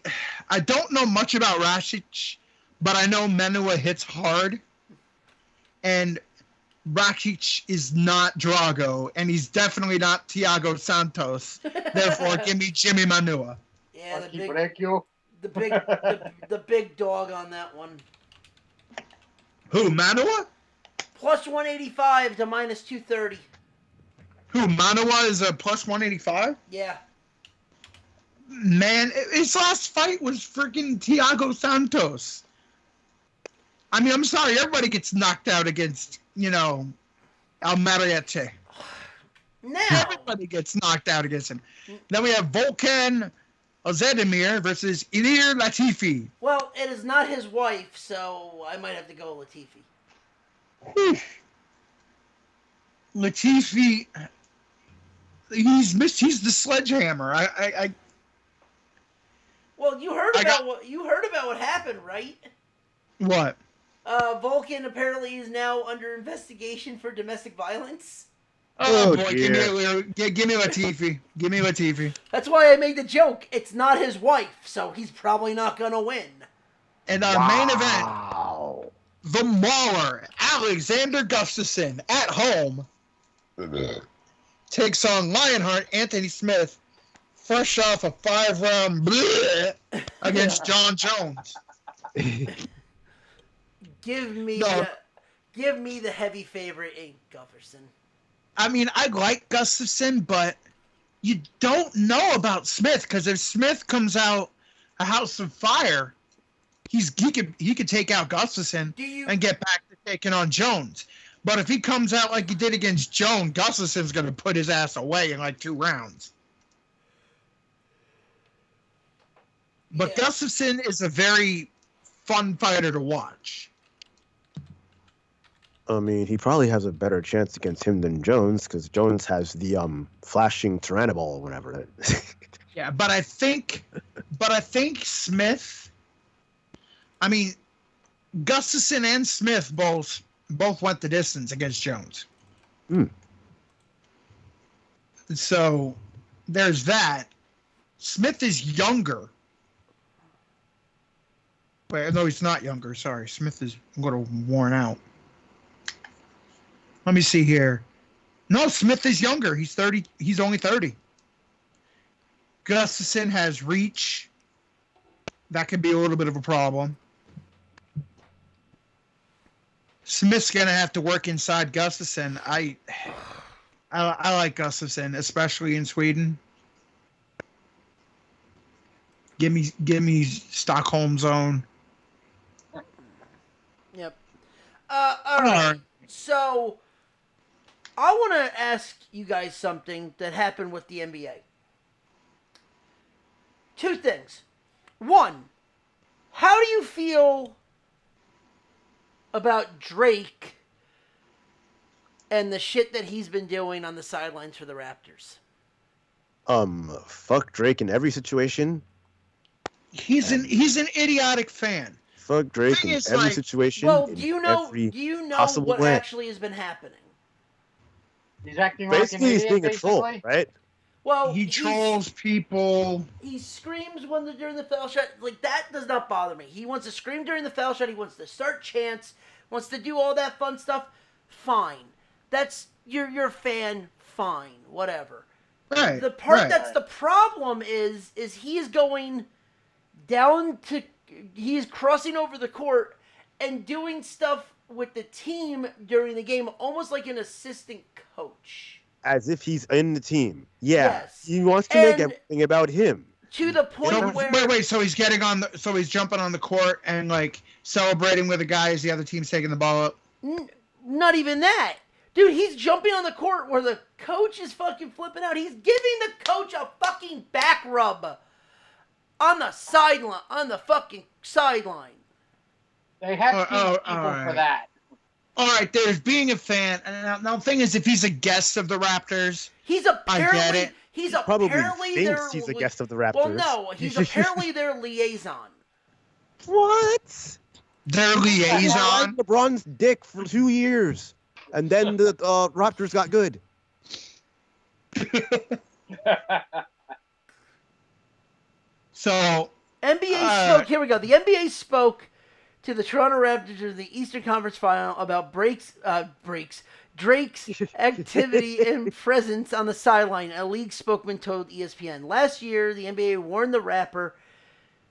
don't know much about Rakic, but I know Manua hits hard. And Rakic is not Drago, and he's definitely not Thiago Santos. Therefore, give me Jimmy Manua. Yeah, Thank you. the big dog on that one. Who, Manua? Plus 185 to minus 230. Who, Manua is a plus 185? Yeah. Man, his last fight was freaking Thiago Santos. I mean, I'm sorry, everybody gets knocked out against, Almariete. Now, Everybody gets knocked out against him. Then we have Volkan Ozdemir versus Ilir Latifi. well, it is not his wife, so I might have to go Latifi. Latifi, he's the sledgehammer. Well, you heard about what happened, right? What? Vulcan apparently is now under investigation for domestic violence. Oh boy, dear. give me Latifi. Give me Latifi. That's why I made the joke. It's not his wife, so he's probably not gonna win. And our main event, Wow. the Mauler, Alexander Gustafsson, at home, takes on Lionheart Anthony Smith, fresh off a 5-round against John Jones. Give me the heavy favorite in Gustafsson. I mean, I like Gustafsson, but you don't know about Smith, because if Smith comes out a house of fire, he could take out Gustafsson and get back to taking on Jones. But if he comes out like he did against Jones, Gustafsson's going to put his ass away in like 2 rounds. But Gustafsson is a very fun fighter to watch. I mean, he probably has a better chance against him than Jones, because Jones has the flashing Tyrannoball or whatever. Yeah, but I think Smith. I mean, Gustafsson and Smith both went the distance against Jones. So there's that. Smith is younger. Wait, no, he's not younger. Sorry, Smith is a little worn out. Let me see here. No, Smith is younger. He's 30. He's only 30. Gustafsson has reach. That could be a little bit of a problem. Smith's gonna have to work inside Gustafsson. I like Gustafsson, especially in Sweden. Give me Stockholm zone. Yep. All right. So I want to ask you guys something that happened with the NBA. 2 things. 1, how do you feel about Drake and the shit that he's been doing on the sidelines for the Raptors? Fuck Drake in every situation. He's an idiotic fan. Fuck Drake in every situation. Well, do you know what way. actually has been happening? He's acting Basically, like he's an being idiot, a troll, basically. right? Well, He trolls people. He screams when they're during the foul shot. Like, that does not bother me. He wants to scream during the foul shot. He wants to start chants. Wants to do all that fun stuff. Fine. That's you're a fan. Fine. Whatever. Right. The part that's the problem is he is going down to. He is crossing over the court and doing stuff with the team during the game, almost like an assistant coach. As if he's in the team. Yeah. Yes. He wants to make everything about him. To the point where... Wait, so he's he's jumping on the court and, like, celebrating with the guy as the other team's taking the ball up? Not even that. Dude, he's jumping on the court where the coach is fucking flipping out. He's giving the coach a fucking back rub on the sideline, on the fucking sideline. They have people for that. All right, there's being a fan. And now the thing is, if he's a guest of the Raptors, I get it. He apparently thinks he's a guest of the Raptors. Well, no, he's apparently their liaison. What? Their liaison? LeBron's dick for 2 years, and then the Raptors got good. So NBA spoke. Here we go. The NBA spoke to the Toronto Raptors in the Eastern Conference Final about Drake's activity and presence on the sideline. A league spokesman told ESPN last year the NBA warned the rapper,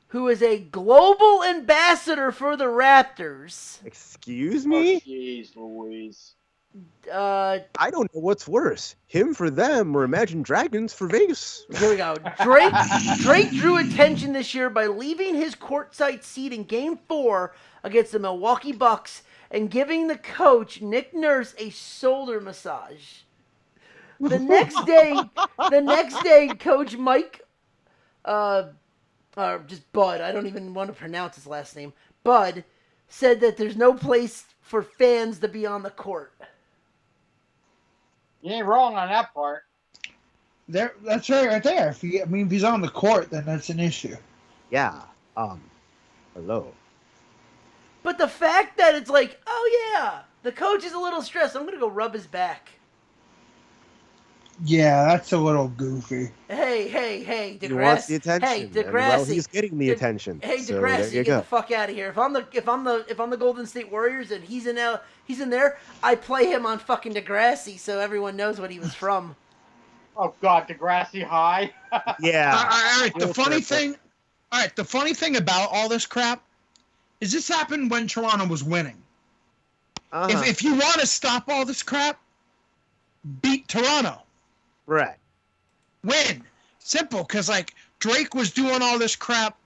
who is a global ambassador for the Raptors. Excuse me? Oh, jeez, Louise. I don't know what's worse, him for them or Imagine Dragons for Vegas. Here we go. Drake drew attention this year by leaving his courtside seat in Game 4 against the Milwaukee Bucks and giving the coach Nick Nurse a shoulder massage. The next day, Coach Mike, just Bud, I don't even want to pronounce his last name, Bud, said that there's no place for fans to be on the court. You ain't wrong on that part. That's right there. If he's on the court, then that's an issue. Yeah. Hello. But the fact that it's like, oh yeah, the coach is a little stressed. I'm gonna go rub his back. Yeah, that's a little goofy. Hey, Degrassi. He wants the attention. Hey, and, Degrassi. well, he's getting the attention. Hey, so Degrassi, there you get go. the fuck out of here. If I'm the Golden State Warriors and he's in there, I play him on fucking Degrassi so everyone knows what he was from. Oh God, Degrassi High. Yeah. All right. Real fair The funny thing about all this crap is this happened when Toronto was winning. Uh-huh. If you want to stop all this crap, beat Toronto. Right. Win. Simple, because like Drake was doing all this crap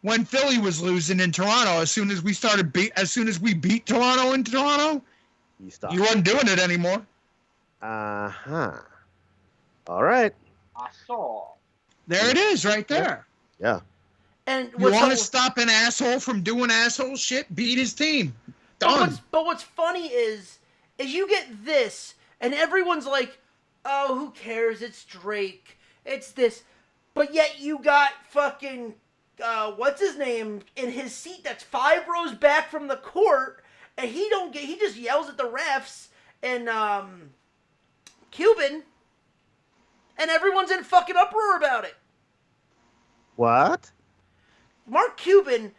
when Philly was losing in Toronto. As soon as we beat Toronto in Toronto, You stop. he wasn't doing it anymore. Uh-huh. All right. I saw. There it is, right there. Yeah. And You want to stop an asshole from doing asshole shit? Beat his team. Done. But what's funny is you get this, and everyone's like, "Oh, who cares? It's Drake. It's this." But yet you got fucking what's his name in his seat that's 5 rows back from the court, and he just yells at the refs and Cuban, and everyone's in fucking uproar about it. What? Mark Cuban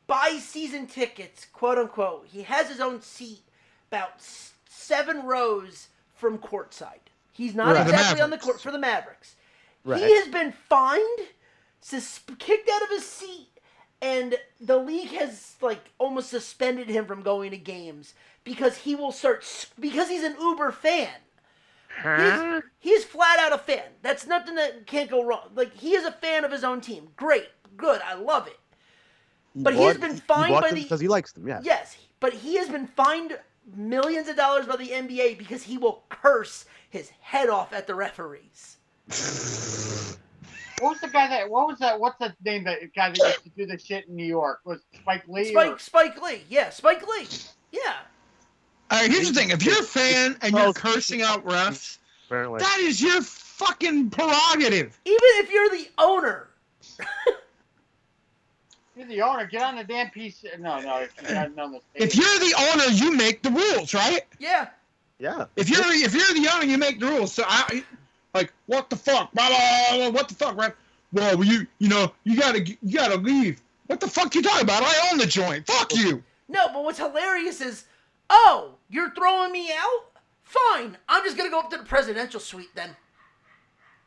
buys season tickets, quote unquote. He has his own seat about 7 rows from courtside. He's not Right. exactly on the court for the Mavericks. Right. He has been fined, kicked out of his seat, and the league has like almost suspended him from going to games because because he's an Uber fan. Huh? He's flat out a fan. That's nothing that can't go wrong. Like, he is a fan of his own team. Great. Good. I love it. But he has been fined by the... because he likes them, yeah. Yes, but he has been fined millions of dollars by the NBA because he will curse his head off at the referees. What's the name that guy that used to do the shit in New York? Was Spike Lee? Spike Lee. Yeah, Spike Lee. Yeah. All right, here's the thing. If you're a fan and you're cursing out refs, Apparently. that is your fucking prerogative. Even if you're the owner. You're the owner. Get on the damn piece. No. You're not on the If you're the owner, you make the rules, right? Yeah. Yeah. If you're the owner, you make the rules. So what the fuck? Blah, blah, blah, what the fuck, ref? Well, you gotta leave. What the fuck you talking about? I own the joint. Fuck you. No, but what's hilarious is, oh, you're throwing me out? Fine. I'm just going to go up to the presidential suite then.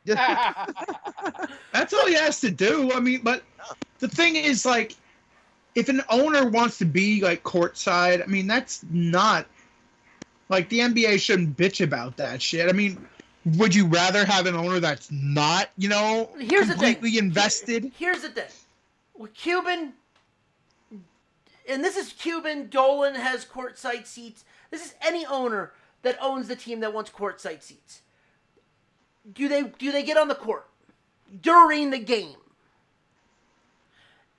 That's all he has to do. I mean, but the thing is, like, if an owner wants to be, like, courtside, I mean, that's not... Like, the NBA shouldn't bitch about that shit. I mean, would you rather have an owner that's not, Here's the thing. completely invested? Here's the thing. With Cuban, and this is Cuban, Dolan has courtside seats. This is any owner that owns the team that wants courtside seats. Do they get on the court during the game?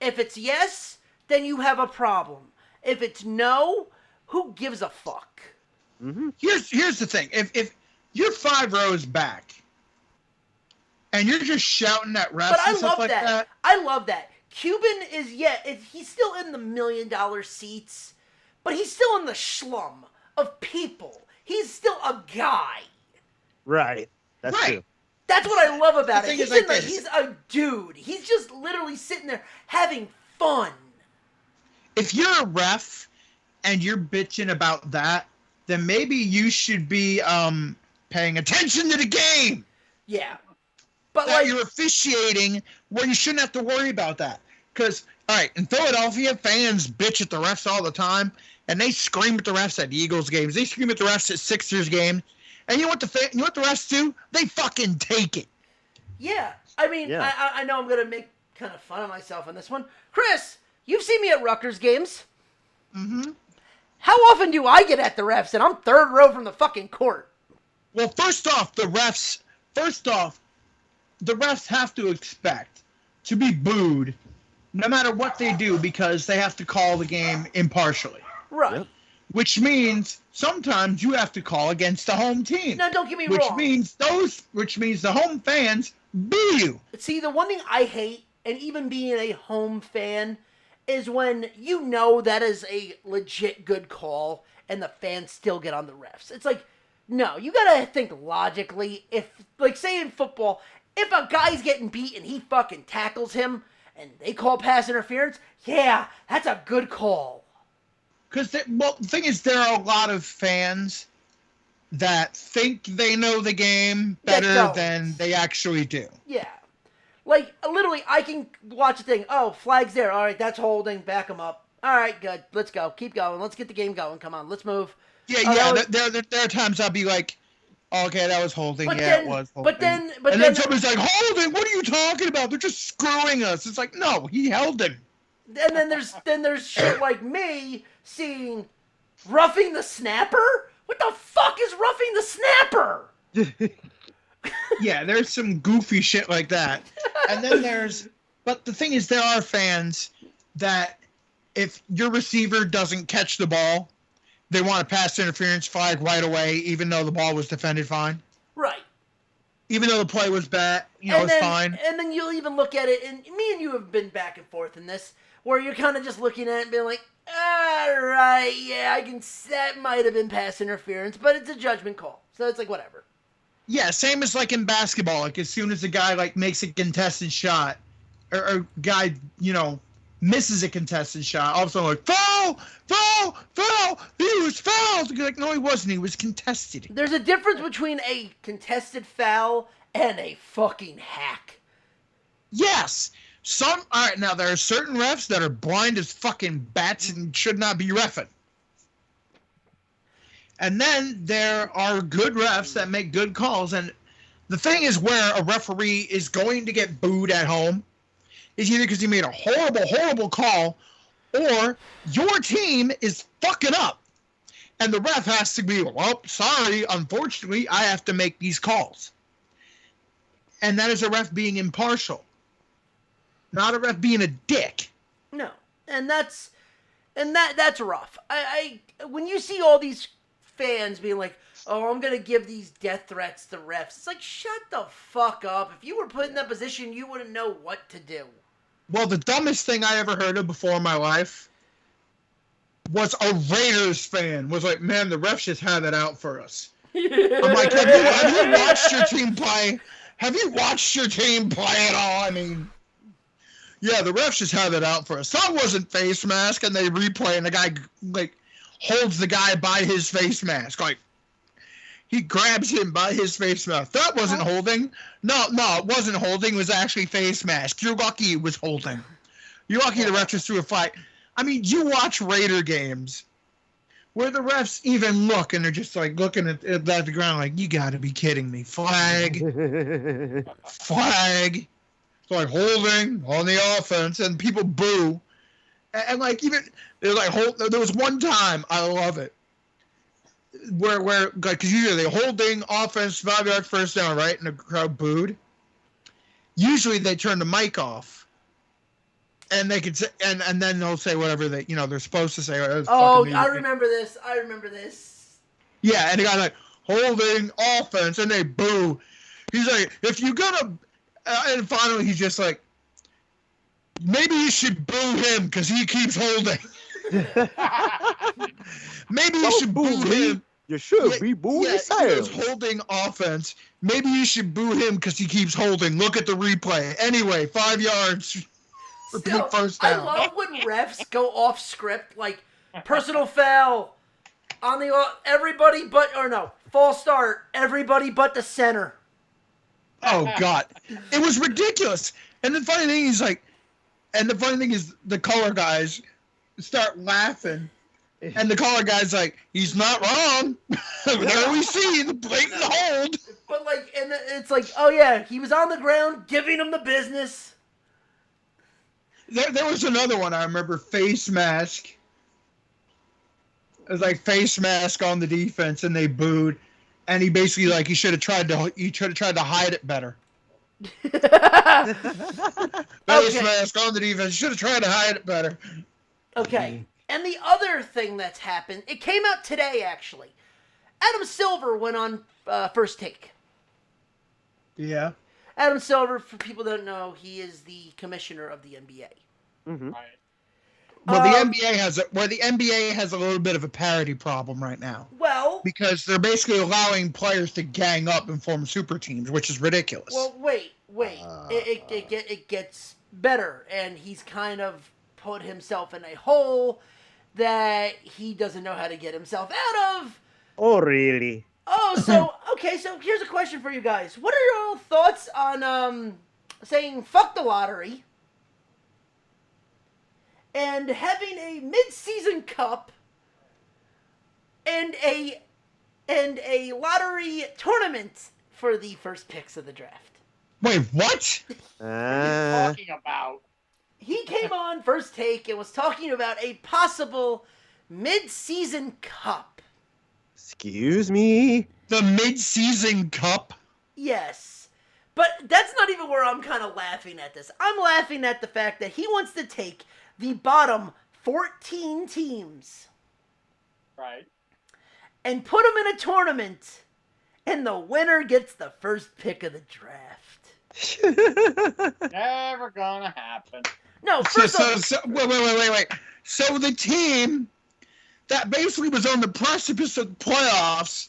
If it's yes, then you have a problem. If it's no, who gives a fuck? Mm-hmm. Here's the thing. If you're 5 rows back and you're just shouting at refs But I and stuff love like that. I love that. Cuban is, he's still in the $1 million seats, but he's still in the slum of people. He's still a guy. Right. That's Right. true. That's what I love about The it. thing is like this. He's a dude. He's just literally sitting there having fun. If you're a ref and you're bitching about that, then maybe you should be paying attention to the game. Yeah. But That you're officiating where you shouldn't have to worry about that. Because, all right, in Philadelphia, fans bitch at the refs all the time, and they scream at the refs at Eagles games. They scream at the refs at Sixers games. And you know what the refs do? They fucking take it. yeah. I mean, Yeah. I know I'm going to make kind of fun of myself on this one. Chris, you've seen me at Rutgers games. Mm-hmm. How often do I get at the refs and I'm 3rd row from the fucking court? Well, first off, the refs have to expect to be booed no matter what they do because they have to call the game impartially. Right. Yep. Which means sometimes you have to call against the home team. Now, don't get me which wrong. means the home fans boo you. See, the one thing I hate, and even being a home fan, is when you know that is a legit good call and the fans still get on the refs. It's like, No, you gotta think logically. If, like, say in football, if a guy's getting beat and he fucking tackles him and they call pass interference, yeah, that's a good call. Because, the thing is, there are a lot of fans that think they know the game better than they actually do. Yeah. Like, literally, I can watch a thing. Oh, flag's there. All right, that's holding. Back him up. All right, good. Let's go. Keep going. Let's get the game going. Come on, let's move. Yeah. There are times I'll be like, oh, okay, that was holding. It was holding. But then somebody's like, holding? What are you talking about? They're just screwing us. It's like, no, he held him. And then there's shit like me seeing roughing the snapper. What the fuck is roughing the snapper? Yeah, there's some goofy shit like that. And then but the thing is, there are fans that if your receiver doesn't catch the ball, they want a pass interference flag right away, even though the ball was defended fine. Right. Even though the play was bad, it's fine. And then you'll even look at it, and me and you have been back and forth in this, where you're kind of just looking at it and being like, all right, yeah, that might have been pass interference, but it's a judgment call. So it's like, whatever. Yeah, same as like in basketball. Like as soon as a guy like makes a contested shot, or guy, misses a contested shot, all of a sudden like, foul! He was fouled! You're like, no, he wasn't. He was contested. There's a difference between a contested foul and a fucking hack. Yes. All right, now there are certain refs that are blind as fucking bats and should not be reffing. And then there are good refs that make good calls. And the thing is, where a referee is going to get booed at home is either because he made a horrible, horrible call, or your team is fucking up. And the ref has to be, well, sorry, unfortunately, I have to make these calls. And that is a ref being impartial. Not a ref being a dick. No. And that's rough. I when you see all these fans being like, oh, I'm going to give these death threats to refs. It's like, shut the fuck up. If you were put in that position, you wouldn't know what to do. Well, the dumbest thing I ever heard of before in my life was a Raiders fan was like, man, the refs just had it out for us. I'm like, have you watched your team play? Have you watched your team play at all? I mean, yeah, the refs just had it out for us. That wasn't face mask, and they replay, and the guy, like, holds the guy by his face mask. Like, he grabs him by his face mask. That wasn't holding. No, it wasn't holding. It was actually face mask. You're lucky it was holding. You're lucky the refs just threw a flag. I mean, you watch Raider games where the refs even look, and they're just, like, looking at the ground like, you got to be kidding me. Flag. Flag. It's like holding on the offense, and people boo. And like, even, they're like, there was one time, I love it, where like, because usually they're holding offense, 5 yards first down, right? And the crowd booed. Usually they turn the mic off. And they could say, and then they'll say whatever they're supposed to say. I remember this. Yeah, and the guy's like, holding offense, and they boo. He's like, if you're gonna, and finally he's just like, maybe you should boo him because he keeps holding. Maybe you should boo him. You should be booing yourself. He's holding offense. Maybe you should boo him because he keeps holding. Look at the replay. Anyway, 5 yards. Still, first down. I love when refs go off script, like personal foul on the everybody but, or no, false start, everybody but the center. Oh God, it was ridiculous. And the funny thing is the color guys start laughing, and the color guy's like, he's not wrong. There we see the blatant hold. But like, and it's like, oh yeah, he was on the ground giving him the business. There was another one I remember, face mask. It was like face mask on the defense, and they booed, and he basically like he should have tried to hide it better. Face mask on the defense. Should have tried to hide it better. Okay. And the other thing that's happened, it came out today actually. Adam Silver went on First Take. Yeah. Adam Silver, for people that don't know, he is the commissioner of the NBA. Mm-hmm. Right. Well, the NBA has a little bit of a parity problem right now Well, because they're basically allowing players to gang up and form super teams, which is ridiculous. well, wait. It gets better, and he's kind of put himself in a hole that he doesn't know how to get himself out of. Oh, really? Oh, so okay. So here's a question for you guys. What are your thoughts on saying fuck the lottery and having a mid-season cup and a lottery tournament for the first picks of the draft? Wait, what? Talking about. He came on First Take and was talking about a possible mid-season cup. Excuse me? The mid-season cup? Yes. But that's not even where I'm kind of laughing at this. I'm laughing at the fact that he wants to take the bottom 14 teams Right. and put them in a tournament, and the winner gets the first pick of the draft. Never gonna happen. No, first off, Wait. So the team that basically was on the precipice of the playoffs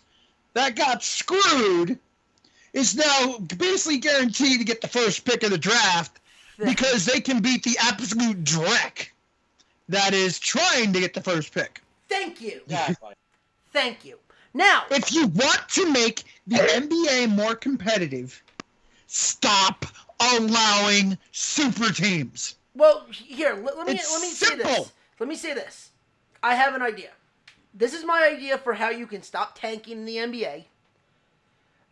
that got screwed is now basically guaranteed to get the first pick of the draft because they can beat the absolute dreck that is trying to get the first pick. thank you. Exactly. Thank you. Now, If you want to make the NBA more competitive, stop allowing super teams. well, here, let me It's say simple. this. Let me say this. I have an idea. This is my idea for how you can stop tanking in the NBA,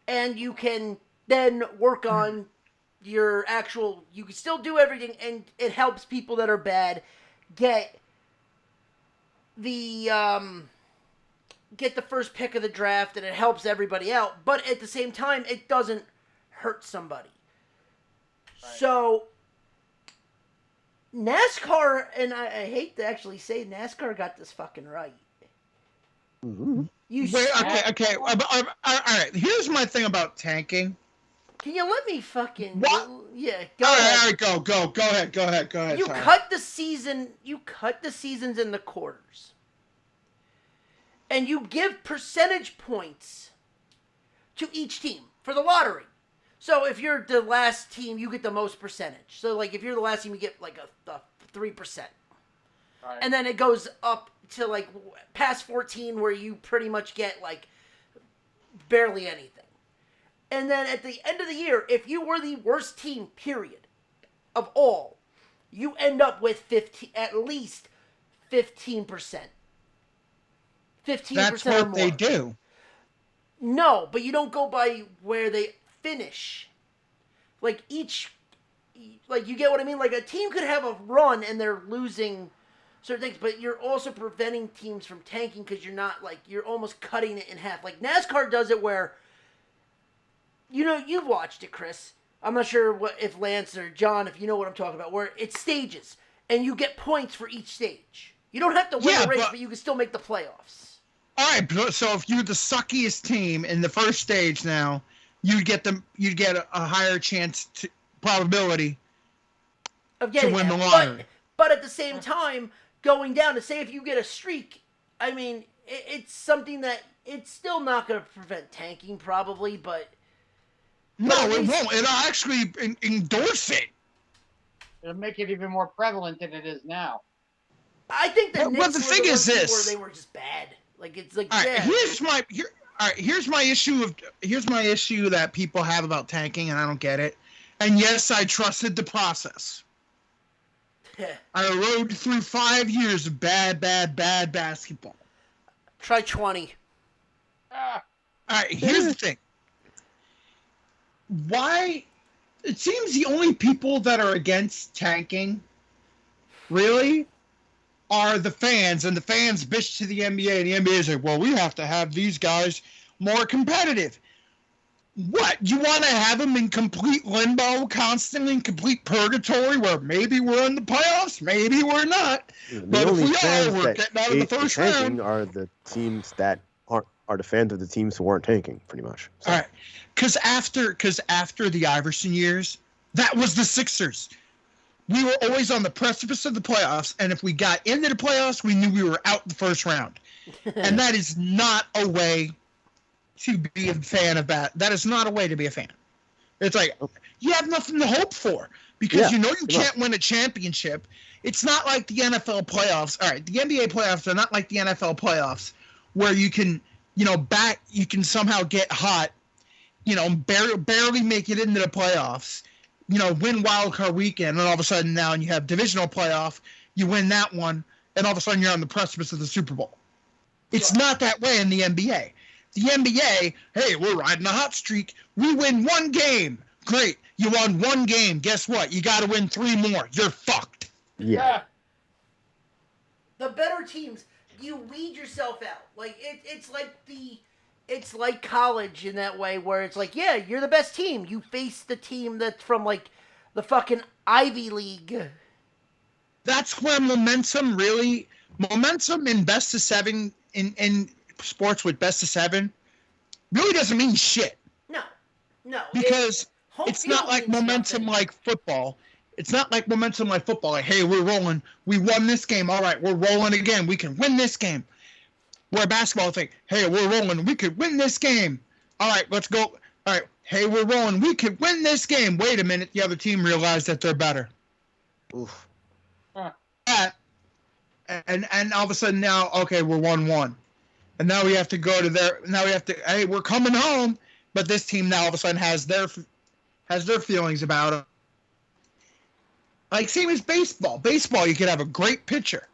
and you can then work on your actual. You can still do everything, and it helps people that are bad get the first pick of the draft, and it helps everybody out. But at the same time, it doesn't hurt somebody. Right. So NASCAR, and I hate to actually say NASCAR got this fucking right. Mhm. You Wait, s- okay. All right. Here's my thing about tanking. Can you let me fucking... What? Yeah, go All ahead. right, go ahead. You Tyler. cut the seasons in the quarters. And you give percentage points to each team for the lottery. So if you're the last team, you get the most percentage. So like if you're the last team, you get like a 3%. Right. And then it goes up to like past 14 where you pretty much get like barely anything. And then at the end of the year, if you were the worst team, period, of all, you end up with at least 15%. 15% That's or what more. they do. No, but you don't go by where they finish. Like you get what I mean? Like a team could have a run and they're losing certain things, but you're also preventing teams from tanking because you're almost cutting it in half. Like NASCAR does it where, you've watched it, Chris. I'm not sure if Lance or John, if you know what I'm talking about, where it's stages and you get points for each stage. You don't have to win Yeah, the race, but but you can still make the playoffs. All right, so if you're the suckiest team in the first stage now, you'd get a higher probability Of getting win there. the lottery. But at the same time, going down to say if you get a streak, I mean, it's something that it's still not going to prevent tanking, probably, but No, at it least- won't. It'll actually endorse it. It'll make it even more prevalent than it is now. I think the Well, Knicks the were thing the is one team this. where they were just bad. Like it's like All right, yeah. here's my issue that people have about tanking, and I don't get it. And yes, I trusted the process. I rode through 5 years of bad basketball. Try 20. Ah, All right, here's the thing. Why? It seems the only people that are against tanking, really, are the fans, and the fans bitch to the NBA, and the NBA is like, well, we have to have these guys more competitive. What? You want to have them in complete limbo, constantly in complete purgatory, where maybe we're in the playoffs, maybe we're not. The But if only we are, fans we're that getting out of the hate first tanking round. are the teams that are the fans of the teams who aren't tanking, pretty much. So, All right, because after the Iverson years, that was the Sixers. we were always on the precipice of the playoffs, and if we got into the playoffs, we knew we were out the first round. And that is not a way to be a fan of that. That is not a way to be a fan. It's like, you have nothing to hope for because you know you can't win a championship. It's not like the NFL playoffs. All right, the NBA playoffs are not like the NFL playoffs where you can, you can somehow get hot, barely make it into the playoffs, win wild card weekend, and all of a sudden now you have divisional playoff, you win that one, and all of a sudden you're on the precipice of the Super Bowl. It's not that way in the NBA. The NBA, hey, we're riding a hot streak. We win one game. Great. You won one game. Guess what? You got to win 3 more. You're fucked. Yeah. The better teams, you weed yourself out. Like it's like college in that way where it's like, yeah, you're the best team. You face the team that's from like the fucking Ivy League. That's where momentum in best of 7 in sports with best of 7 really doesn't mean shit. No. Because it's not like momentum like football. It's not like momentum like football. Like, hey, we're rolling. We won this game. All right, we're rolling again. We can win this game. Where basketball, it's like, hey, we're rolling. We could win this game. All right, let's go. All right, hey, we're rolling. We could win this game. Wait a minute. The other team realized that they're better. Oof. And all of a sudden now, okay, we're 1-1. And now we have to go to hey, we're coming home. But this team now all of a sudden has their feelings about it. Like, same as baseball. Baseball, you could have a great pitcher.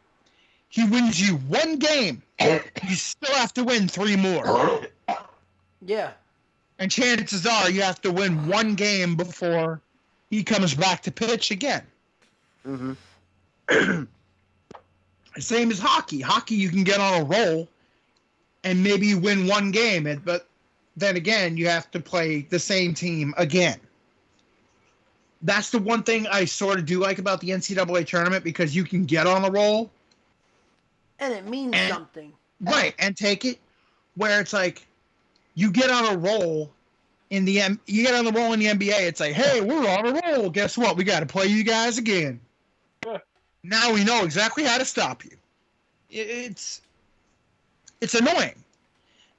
He wins you 1 game. You still have to win 3 more. Yeah. And chances are you have to win 1 game before he comes back to pitch again. Mm-hmm. Same as hockey. Hockey, you can get on a roll, and maybe you win 1 game, but then again, you have to play the same team again. That's the one thing I sort of do like about the NCAA tournament, because you can get on a roll. And it means something. Right, and take it where it's like you get on a roll in the NBA. It's like, hey, we're on a roll. Guess what? We got to play you guys again. Now we know exactly how to stop you. It's annoying.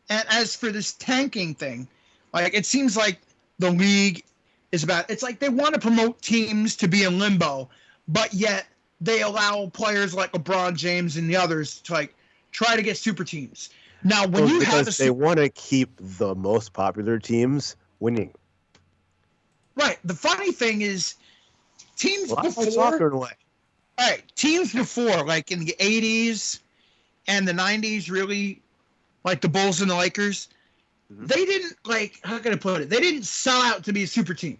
And as for this tanking thing, like, it seems like the league is it's like they want to promote teams to be in limbo, but yet they allow players like LeBron James and the others to like try to get super teams. Now, when you have they want to keep the most popular teams winning. Right. The funny thing is, teams before soccer in a way. All right, teams before, like in the 80s and the 90s, really, like the Bulls and the Lakers, they didn't, like, how can I put it? They didn't sell out to be a super team.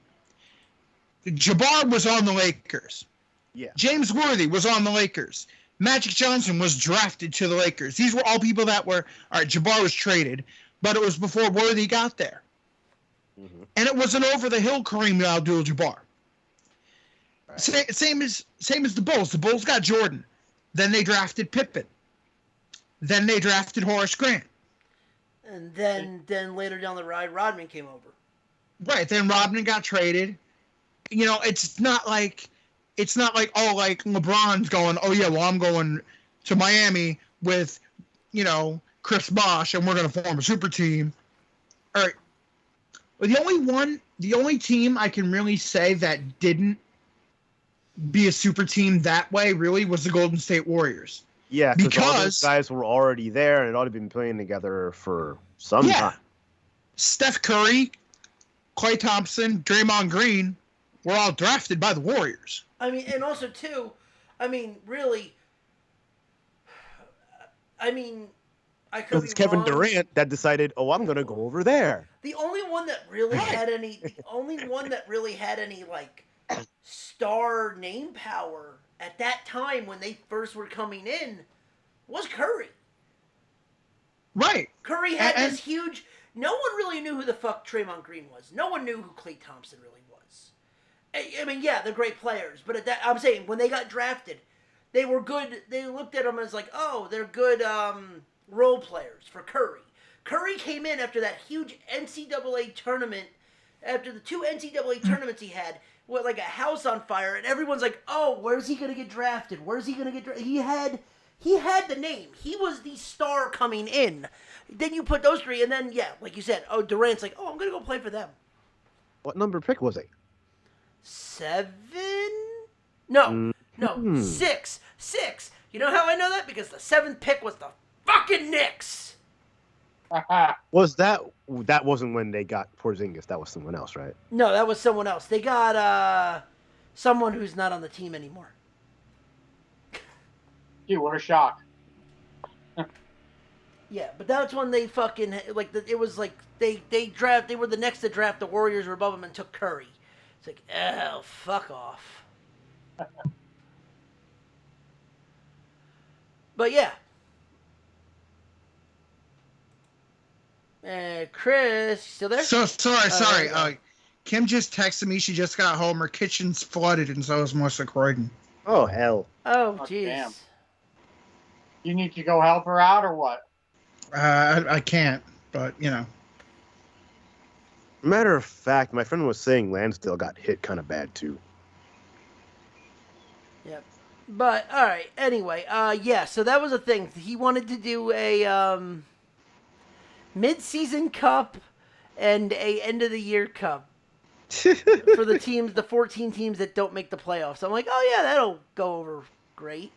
Jabbar was on the Lakers. Yeah. James Worthy was on the Lakers. Magic Johnson was drafted to the Lakers. These were all people that were, all right, Jabbar was traded, but it was before Worthy got there. Mm-hmm. And it was an over-the-hill Kareem Abdul-Jabbar. Right. Same as the Bulls. The Bulls got Jordan. Then they drafted Pippen. Then they drafted Horace Grant. And then later down the ride, Rodman came over. Right. Then Rodman got traded. You know, it's not like LeBron's going, oh yeah, well, I'm going to Miami with, Chris Bosh, and we're going to form a super team. All right. Well, the only team I can really say that didn't be a super team that way really was the Golden State Warriors. Yeah, because all those guys were already there and had already been playing together for some time. Steph Curry, Klay Thompson, Draymond Green were all drafted by the Warriors. I mean, and also, too, really, I could be It's Kevin wrong. Durant that decided, I'm going to go over there. The only one that really had any, like, star name power at that time when they first were coming in was Curry. Right. Curry had this huge... No one really knew who the fuck Draymond Green was. No one knew who Klay Thompson really was. I mean, yeah, they're great players, but I'm saying, when they got drafted, they were good. They looked at them as like, oh, they're good role players for Curry. Curry came in after that huge NCAA tournament, after the 2 NCAA tournaments he had, with like a house on fire, and everyone's like, "Oh, where's he gonna get drafted? Where's he gonna get drafted?" He had the name. He was the star coming in. Then you put those three, and then like you said, Durant's like, "Oh, I'm gonna go play for them." What number pick was he? 7? No, 6. 6. You know how I know that? Because the 7th pick was the fucking Knicks. Was that wasn't when they got Porzingis? That was someone else, right? No, that was someone else. They got someone who's not on the team anymore. Gee, what a shock. Yeah, but that's when they fucking it was like they were the next to draft. The Warriors were above them and took Curry. It's like, oh, fuck off. But yeah. Chris, you still there? So sorry. Kim just texted me. She just got home. Her kitchen's flooded, and so is Melissa Croydon. Oh hell. Oh, Oh, jeez. damn. You need to go help her out or what? I can't, but you know. Matter of fact, my friend was saying Lansdale got hit kind of bad too. Yep. But all right. Anyway, so that was a thing. He wanted to do a mid-season cup and a end-of-the-year cup for the teams, the 14 teams that don't make the playoffs. I'm like, oh yeah, that'll go over great.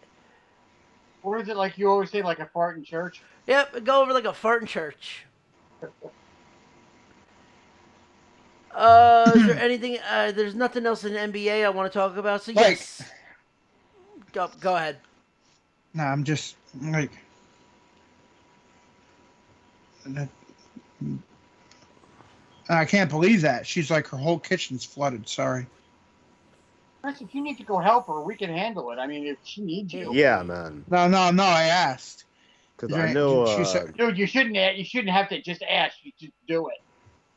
Or is it like you always say, like a fart in church? Yep, go over like a fart in church. Is there anything? There's nothing else in NBA I want to talk about. So yes, go ahead. No, I'm just like. I can't believe that. She's like, her whole kitchen's flooded. Sorry. Chris, if you need to go help her, we can handle it. I mean, if she needs you. Yeah, man. No, I asked. Because I know. She said, Dude, you shouldn't have to just ask. You just do it.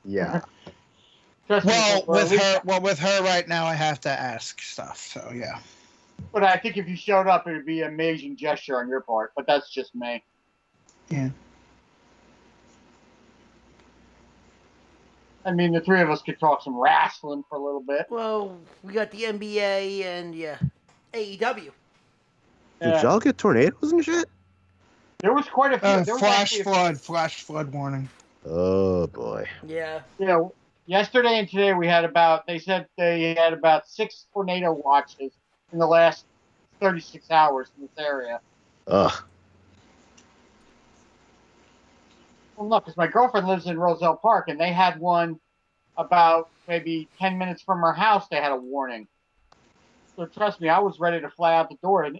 Yeah. Trust me, with her right now, I have to ask stuff. So yeah. But I think if you showed up, it would be an amazing gesture on your part. But that's just me. Yeah. I mean, the three of us could talk some wrestling for a little bit. Well, we got the NBA and AEW. Did y'all get tornadoes and shit? There was quite a few. There was Flash flood warning. Oh boy. Yeah. You know, yesterday and today they said they had about 6 tornado watches in the last 36 hours in this area. Ugh. Well, no, because my girlfriend lives in Roselle Park, and they had one about maybe 10 minutes from her house. They had a warning. So trust me, I was ready to fly out the door if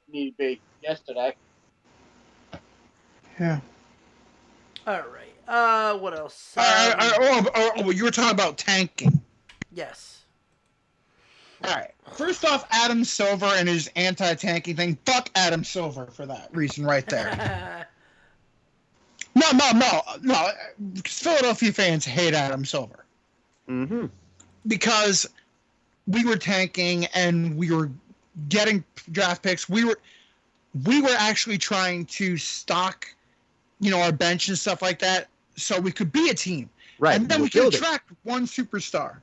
need be yesterday. Yeah. All right. What else? You were talking about tanking. Yes. All right. First off, Adam Silver and his anti-tanking thing. Fuck Adam Silver for that reason right there. No. Philadelphia fans hate Adam Silver. Mm-hmm. Because we were tanking and we were getting draft picks. We were actually trying to stock, our bench and stuff like that, so we could be a team. Right. And then we could attract one superstar.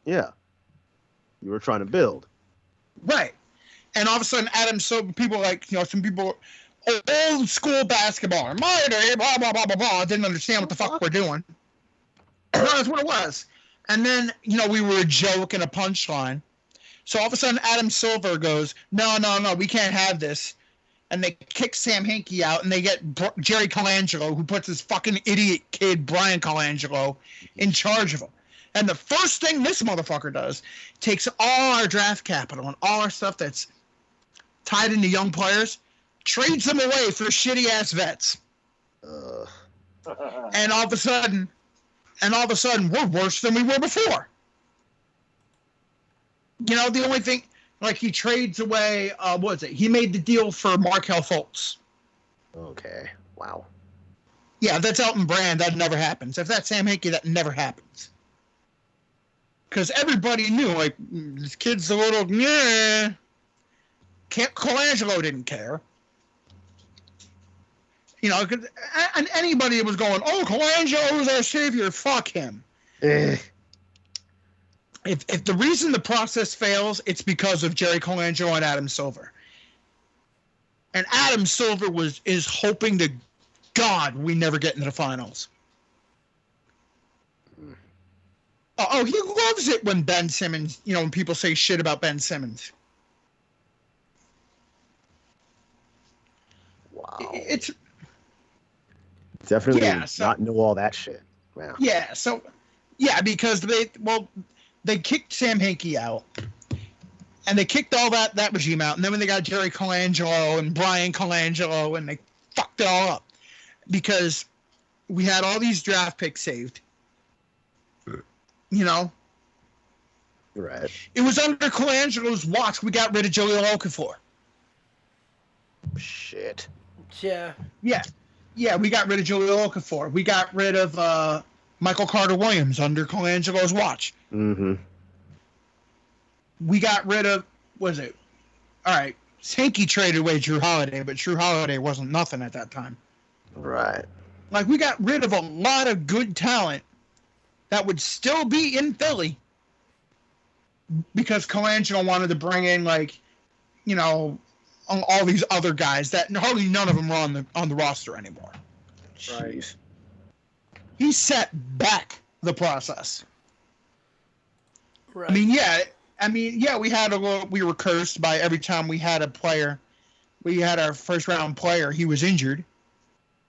Yeah. You were trying to build. Right. And all of a sudden, Adam Silver, people like, some people, old school basketball, my day, blah, blah, blah, blah, blah, didn't understand what the fuck we're doing. No, that's what it was. And then, we were a joke and a punchline. So all of a sudden, Adam Silver goes, no, we can't have this. And they kick Sam Hinkie out, and they get Jerry Colangelo, who puts his fucking idiot kid, Brian Colangelo, in charge of him. And the first thing this motherfucker does, takes all our draft capital and all our stuff that's tied into young players, trades them away for shitty-ass vets. And all of a sudden, we're worse than we were before. The only thing, like, he trades away, what was it? He made the deal for Markelle Fultz. Okay. Wow. Yeah, that's Elton Brand. That never happens. If that's Sam Hinkie, that never happens. Because everybody knew, like, this kid's a little, Colangelo didn't care. And anybody was going, oh, Colangelo is our savior. Fuck him. if the reason the process fails, it's because of Jerry Colangelo and Adam Silver. And Adam Silver is hoping to God we never get into the finals. Oh, he loves it when Ben Simmons, when people say shit about Ben Simmons. Wow. It's definitely so, not know all that shit. Wow. Because they kicked Sam Hinkie out. And they kicked all that regime out. And then when they got Jerry Colangelo and Brian Colangelo, and they fucked it all up. Because we had all these draft picks saved. Right. It was under Colangelo's watch we got rid of Joey Okafor. Shit. Yeah. Yeah, we got rid of Joey Okafor. We got rid of Michael Carter-Williams under Colangelo's watch. Mm-hmm. We got rid of, all right, Sankey traded away Drew Holiday, but Drew Holiday wasn't nothing at that time. Right. Like, we got rid of a lot of good talent that would still be in Philly because Colangelo wanted to bring in, all these other guys that hardly none of them are on the roster anymore. Right. He set back the process. Right. We were cursed by every time we had our first round player, he was injured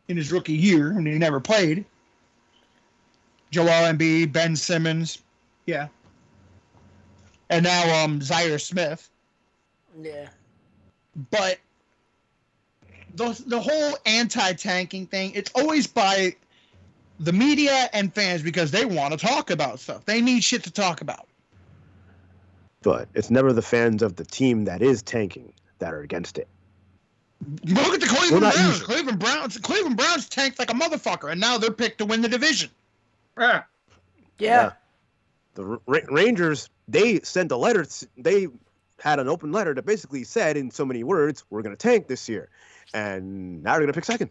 in his rookie year and he never played. Joel Embiid, Ben Simmons, yeah. And now Zaire Smith. Yeah. But the whole anti-tanking thing, it's always by the media and fans because they want to talk about stuff. They need shit to talk about. But it's never the fans of the team that is tanking that are against it. Look at the Cleveland Browns. Cleveland Browns tanked like a motherfucker, and now they're picked to win the division. Yeah. The Rangers, they sent a letter. They had an open letter that basically said in so many words, we're going to tank this year. And now they're going to pick second.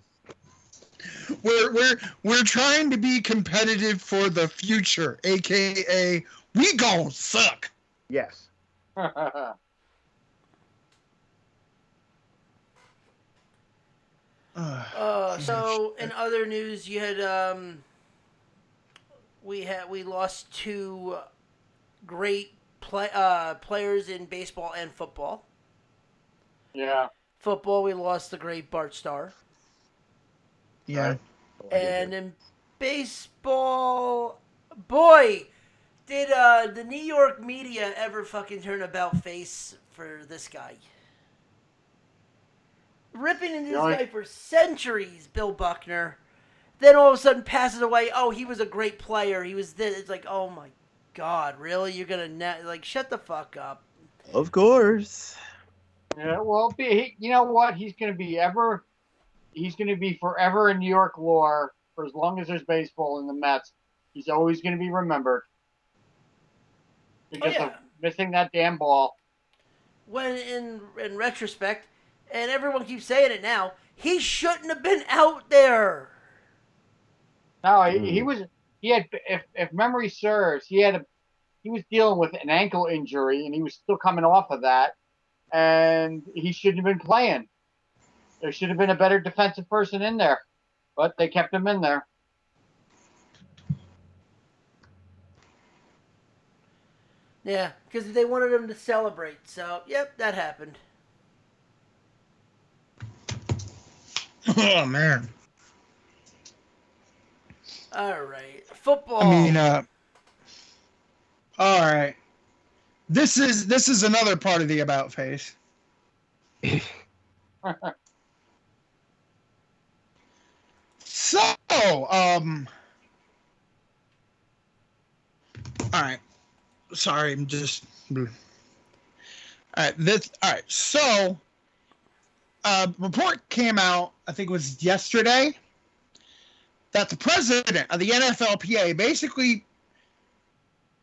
We're trying to be competitive for the future, a.k.a. we gon' suck. Yes. So in other news, you had we lost two great players in baseball and football. Yeah. Football, we lost the great Bart Starr. Yeah. And in baseball, boy, did the New York media ever fucking turn about face for this guy. Ripping into this guy for centuries, Bill Buckner. Then all of a sudden passes away. Oh, he was a great player. He was this. It's like, oh my God, really? You're going to, shut the fuck up. Of course. Yeah, well, you know what? He's going to be forever in New York lore for as long as there's baseball in the Mets. He's always going to be remembered because of missing that damn ball. When in retrospect, and everyone keeps saying it now, he shouldn't have been out there. No, he had, if memory serves, he was dealing with an ankle injury and he was still coming off of that, and he shouldn't have been playing. There should have been a better defensive person in there, but they kept him in there. Yeah, because they wanted him to celebrate. So, yep, that happened. Oh, man. All right. Football. All right. This is another part of the about face. So, all right. Sorry, I'm just. All right. So, report came out, I think it was yesterday, that the president of the NFLPA basically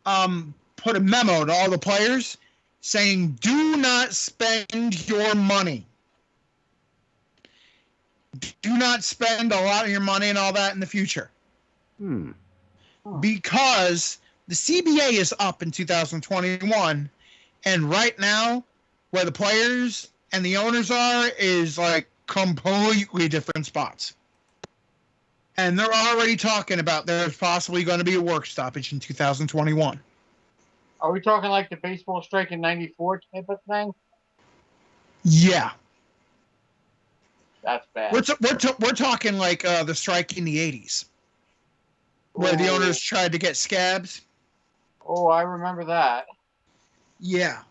put a memo to all the players saying, do not spend your money. Do not spend a lot of your money and all that in the future. Because the CBA is up in 2021, and right now, where the players and the owners are is like completely different spots. And they're already talking about there's possibly going to be a work stoppage in 2021. Are we talking like the baseball strike in '94 type of thing? Yeah. That's bad. We're talking like the strike in the 80s, where the owners tried to get scabs. Oh, I remember that. Yeah.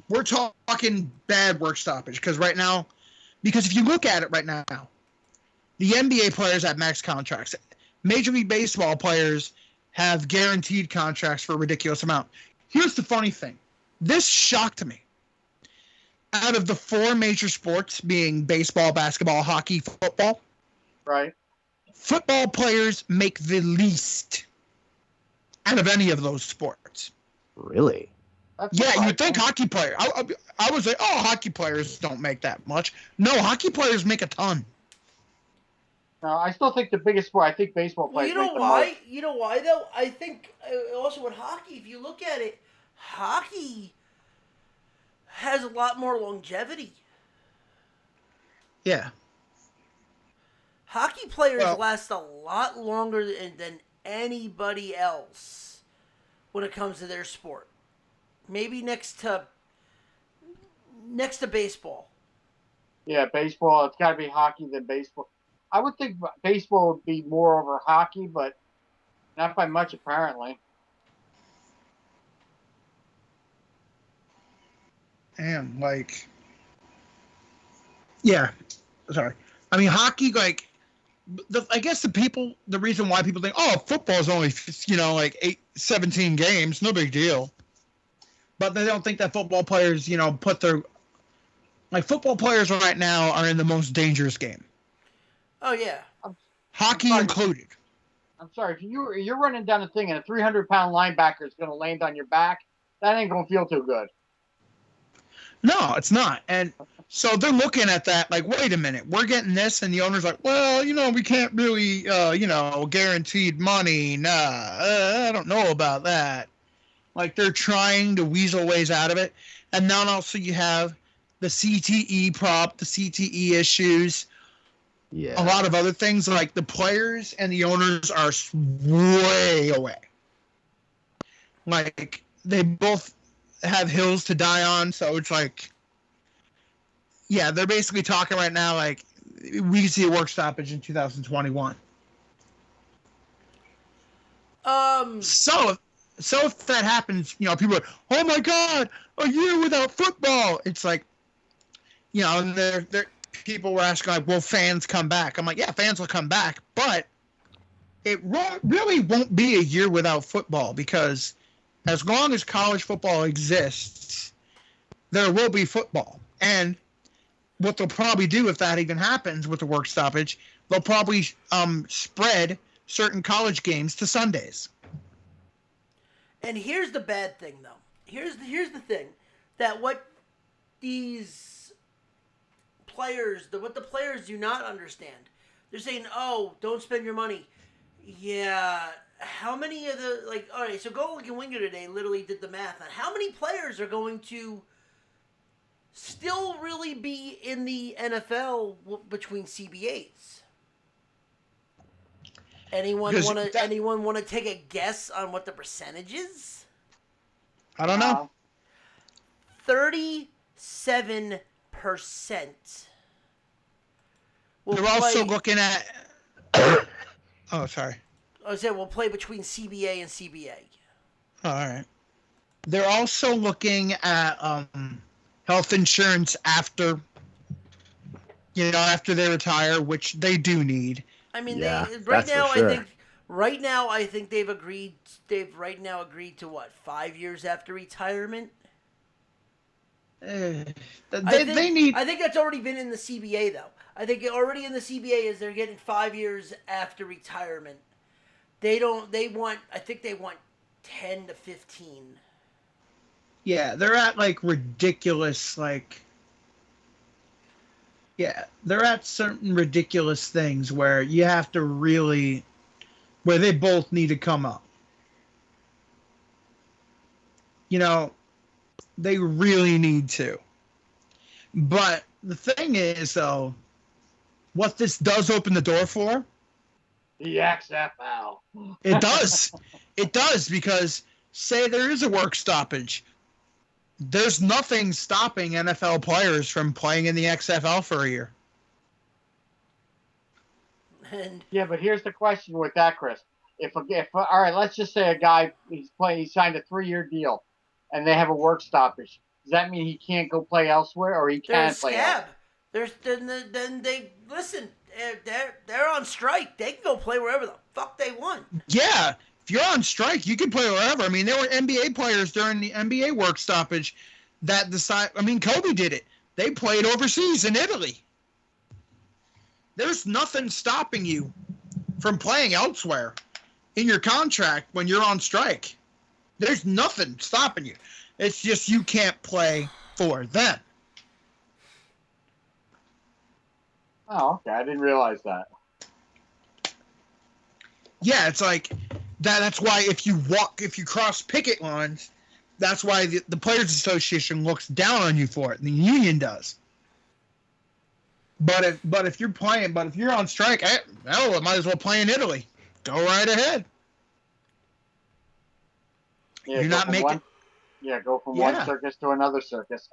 We're talking bad work stoppage because right now, because if you look at it right now, the NBA players have max contracts. Major League Baseball players have guaranteed contracts for a ridiculous amount. Here's the funny thing. This shocked me. Out of the 4 major sports, being baseball, basketball, hockey, football, right? Football players make the least out of any of those sports. Really? That's Yeah, you'd think hockey players. I was like, oh, hockey players don't make that much. No, hockey players make a ton. No, I still think the biggest sport. I think baseball Well, players. you know make the why? most. You know why though? I think also with hockey, if you look at it, hockey has a lot more longevity. Yeah. Hockey players Well- last a lot longer than anybody else when it comes to their sport. Maybe next to baseball. Yeah, baseball. It's got to be hockey than baseball. I would think baseball would be more over hockey, but not by much apparently. And like, yeah, sorry. I mean, hockey, like, I guess the reason why people think, oh, football's only, like 17 games, no big deal. But they don't think that football players, football players right now are in the most dangerous game. Oh yeah. Hockey sorry. included. I'm sorry, if you're running down the thing and a 300-pound linebacker is going to land on your back, that ain't going to feel too good. No, it's not. And so they're looking at that like, wait a minute, we're getting this, and the owner's like, well, we can't really, guaranteed money. Nah, I don't know about that. Like, they're trying to weasel ways out of it. And now also you have the CTE the CTE issues, Yeah. a lot of other things. Like, the players and the owners are way away. Like, they both have hills to die on, so it's like, yeah, they're basically talking right now like we see a work stoppage in 2021. So if that happens, people are, oh my god, a year without football. It's like, and they're people were asking like, will fans come back? I'm like, yeah, fans will come back, but it really won't be a year without football, because as long as college football exists, there will be football. And what they'll probably do, if that even happens with the work stoppage, they'll probably spread certain college games to Sundays. And here's the bad thing, though. Here's the thing, that what these players, what the players do not understand, they're saying, oh, don't spend your money. Yeah, how many of the, like, all right, so Golik and Winger today literally did the math on how many players are going to still really be in the NFL between CBAs. Anyone want to take a guess on what the percentage is? I don't know. 37%. They're also looking at. Oh, sorry. I said we'll play between CBA and CBA. All right. They're also looking at health insurance after they retire, which they do need. I mean, Yeah, right that's now for sure. I think they've agreed to what, 5 years after retirement? They need. I think that's already been in the CBA though. I think already in the CBA is they're getting 5 years after retirement. I think they want 10 to 15. Yeah, they're at like ridiculous, like. Yeah, they're at certain ridiculous things where you have to really, where they both need to come up. you know, they really need to. But the thing is, though, what this does open the door for, The XFL. it does. It does, because say there is a work stoppage, there's nothing stopping NFL players from playing in the XFL for a year. And Yeah, but here's the question with that, Chris. If all right, let's just say a guy he signed a 3-year deal, and they have a work stoppage. Does that mean he can't go play elsewhere, or he can there's play scab. elsewhere? Then they listen. They're on strike. They can go play wherever the fuck they want. Yeah, if you're on strike, you can play wherever. I mean, there were NBA players during the NBA work stoppage that decide. I mean, Kobe did it. They played overseas in Italy. There's nothing stopping you from playing elsewhere in your contract when you're on strike. There's nothing stopping you. It's just you can't play for them. Oh, okay. I didn't realize that. Yeah, it's like that's why if you cross picket lines, that's why the Players Association looks down on you for it. The union does. But if you're on strike, I might as well play in Italy. Go right ahead. Yeah, You're not making. go from one circus to another circus.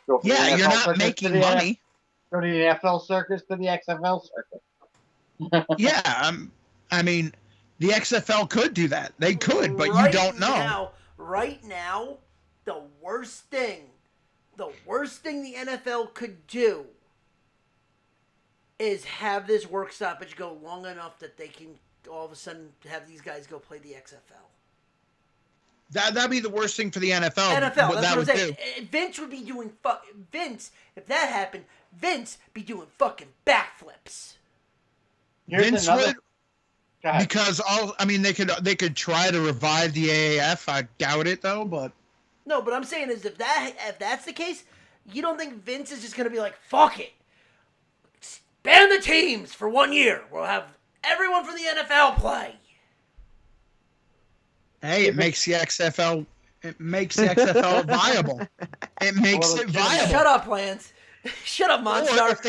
Go from the Yeah, you're NFL not circus to making the money. Go to the NFL circus to the XFL circus. Yeah, I mean, the XFL could do that. They could, but Right you don't know. Right now, the worst thing the NFL could do is have this work stoppage go long enough that they can all of a sudden have these guys go play the XFL. That'd be the worst thing for the NFL. NFL, what that's that what would I'm saying. do. Vince would be doing Vince, if that happened, Vince be doing fucking backflips. Vince another- would, Go ahead. because they could try to revive the AAF. I doubt it though, but No, but I'm saying is if that's the case, you don't think Vince is just gonna be like, fuck it, ban the teams for 1 year. We'll have everyone from the NFL play. hey, it makes the XFL. It makes the XFL viable. It makes it viable. Shut up, Lance. Shut up, Or Monstar. if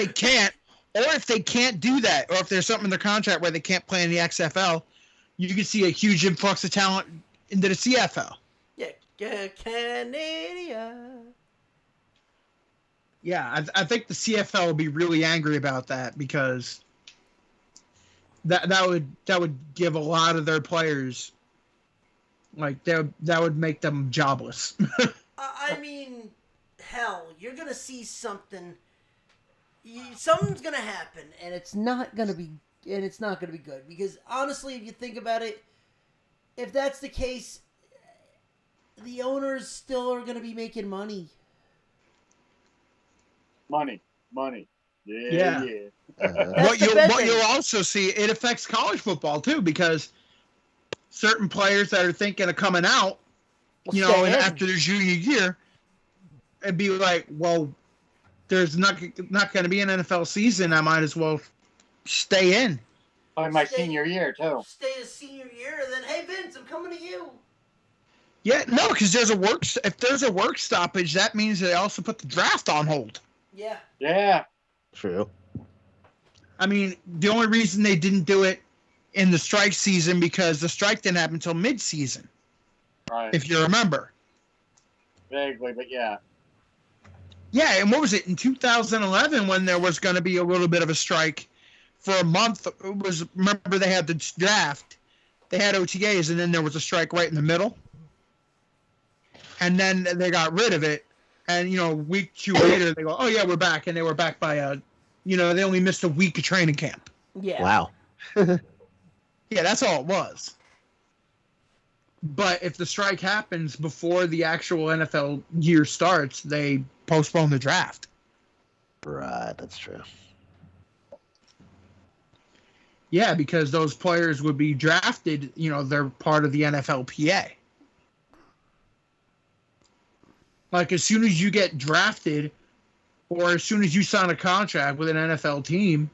they can't do that, or if there's something in their contract where they can't play in the XFL, you can see a huge influx of talent into the CFL. Yeah, Canada. Yeah, I think the CFL would be really angry about that, because that would give a lot of their players, like, that would make them jobless. I mean, hell, you're gonna see something. Something's gonna happen, and it's not gonna be good. Because honestly, if you think about it, if that's the case, the owners still are gonna be making money. Money. Yeah. Yeah. What the bad you'll thing. also see, it affects college football too, because certain players that are thinking of coming out, Well, stay in. after their junior year, it'd be like, well, there's not going to be an NFL season. I might as well stay in. By my senior year too. Stay a senior year, and then hey Vince, I'm coming to you. Yeah, no, because if there's a work stoppage, that means they also put the draft on hold. Yeah. Yeah. True. I mean, the only reason they didn't do it in the strike season, because the strike didn't happen until mid-season, Right. if you remember. Vaguely, but yeah. Yeah, and what was it, in 2011 when there was going to be a little bit of a strike for a month? Remember they had the draft, they had OTAs, and then there was a strike right in the middle. And then they got rid of it, and a week 2 later they go, oh yeah, we're back, and they were back by they only missed a week of training camp. Yeah. Wow. Yeah, that's all it was. But if the strike happens before the actual NFL year starts, they postpone the draft. Right, that's true. Yeah, because those players would be drafted, they're part of the NFLPA. Like, as soon as you get drafted, or as soon as you sign a contract with an NFL team,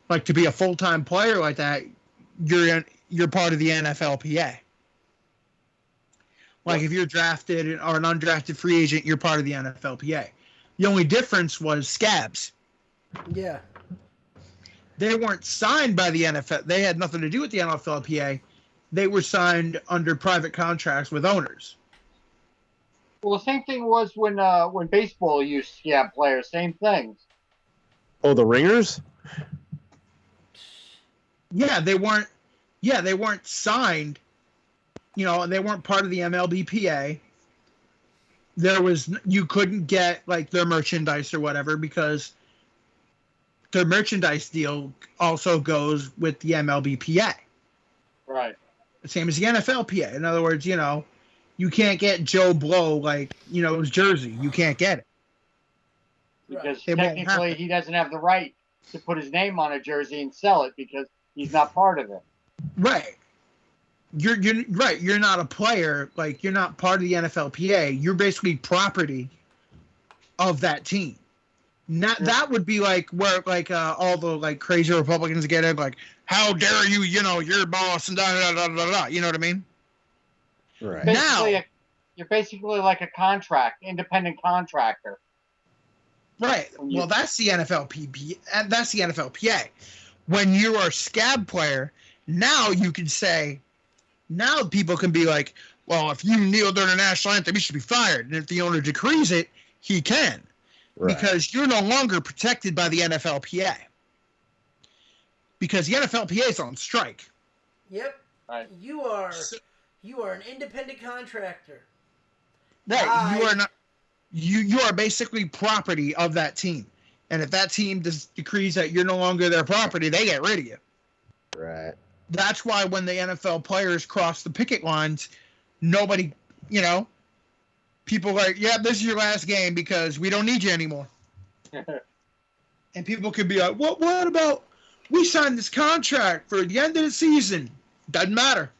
like to be a full-time player like that, you're part of the NFLPA. Like if you're drafted or an undrafted free agent, you're part of the NFLPA. The only difference was scabs. Yeah. They weren't signed by the NFL. They had nothing to do with the NFLPA. They were signed under private contracts with owners. Well, the same thing was when baseball used scab players. Same things. Oh, the ringers? Yeah, they weren't. Yeah, they weren't signed. You know, they weren't part of the MLBPA. You couldn't get like their merchandise or whatever because their merchandise deal also goes with the MLBPA. Right. The same as the NFLPA. In other words, you know, you can't get Joe Blow like, you know, his jersey. You can't get it. Because It won't technically happen. he doesn't have the right to put his name on a jersey and sell it because he's not part of it. Right. You're right. You're not a player. Like you're not part of the NFLPA. You're basically property of that team. Not that would be like where like all the like crazy Republicans get it. Like, how dare you? You know, your boss and da da da da da. You know what I mean? Right. You're basically like a independent contractor. Right. Well, that's the NFLPA. That's the NFLPA. When you are a scab player, now you can say. Now people can be like, well, if you kneel during the national anthem, you should be fired. And if the owner decrees it, he can. Right. Because you're no longer protected by the NFLPA. Because the NFLPA is on strike. Yep. Right. You are an independent contractor. Right. You are not. You are basically property of that team. And if that team decrees that you're no longer their property, they get rid of you. Right. That's why when the NFL players cross the picket lines, nobody, you know, people are like, yeah, this is your last game because we don't need you anymore. And people could be like, what about, we signed this contract for the end of the season. Doesn't matter.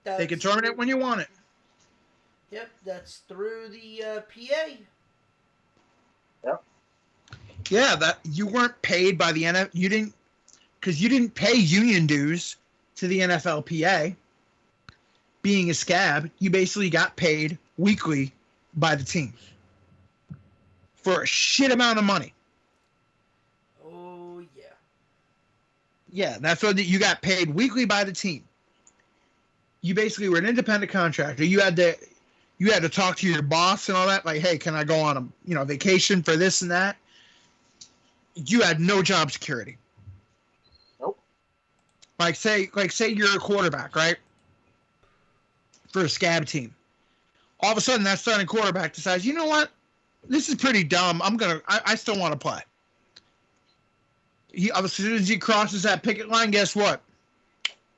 They can terminate when you want it. Yep, that's through the PA. Yep. Yeah, that you weren't paid by the NFL. You didn't pay union dues to the NFLPA. Being a scab, you basically got paid weekly by the team for a shit amount of money. Oh yeah. Yeah, that's what you got paid weekly by the team. You basically were an independent contractor. You had to talk to your boss and all that. Like, hey, can I go on a vacation for this and that? You had no job security. Like say you're a quarterback, right? For a scab team. All of a sudden that starting quarterback decides, you know what? This is pretty dumb. I still want to play. As soon as he crosses that picket line, guess what?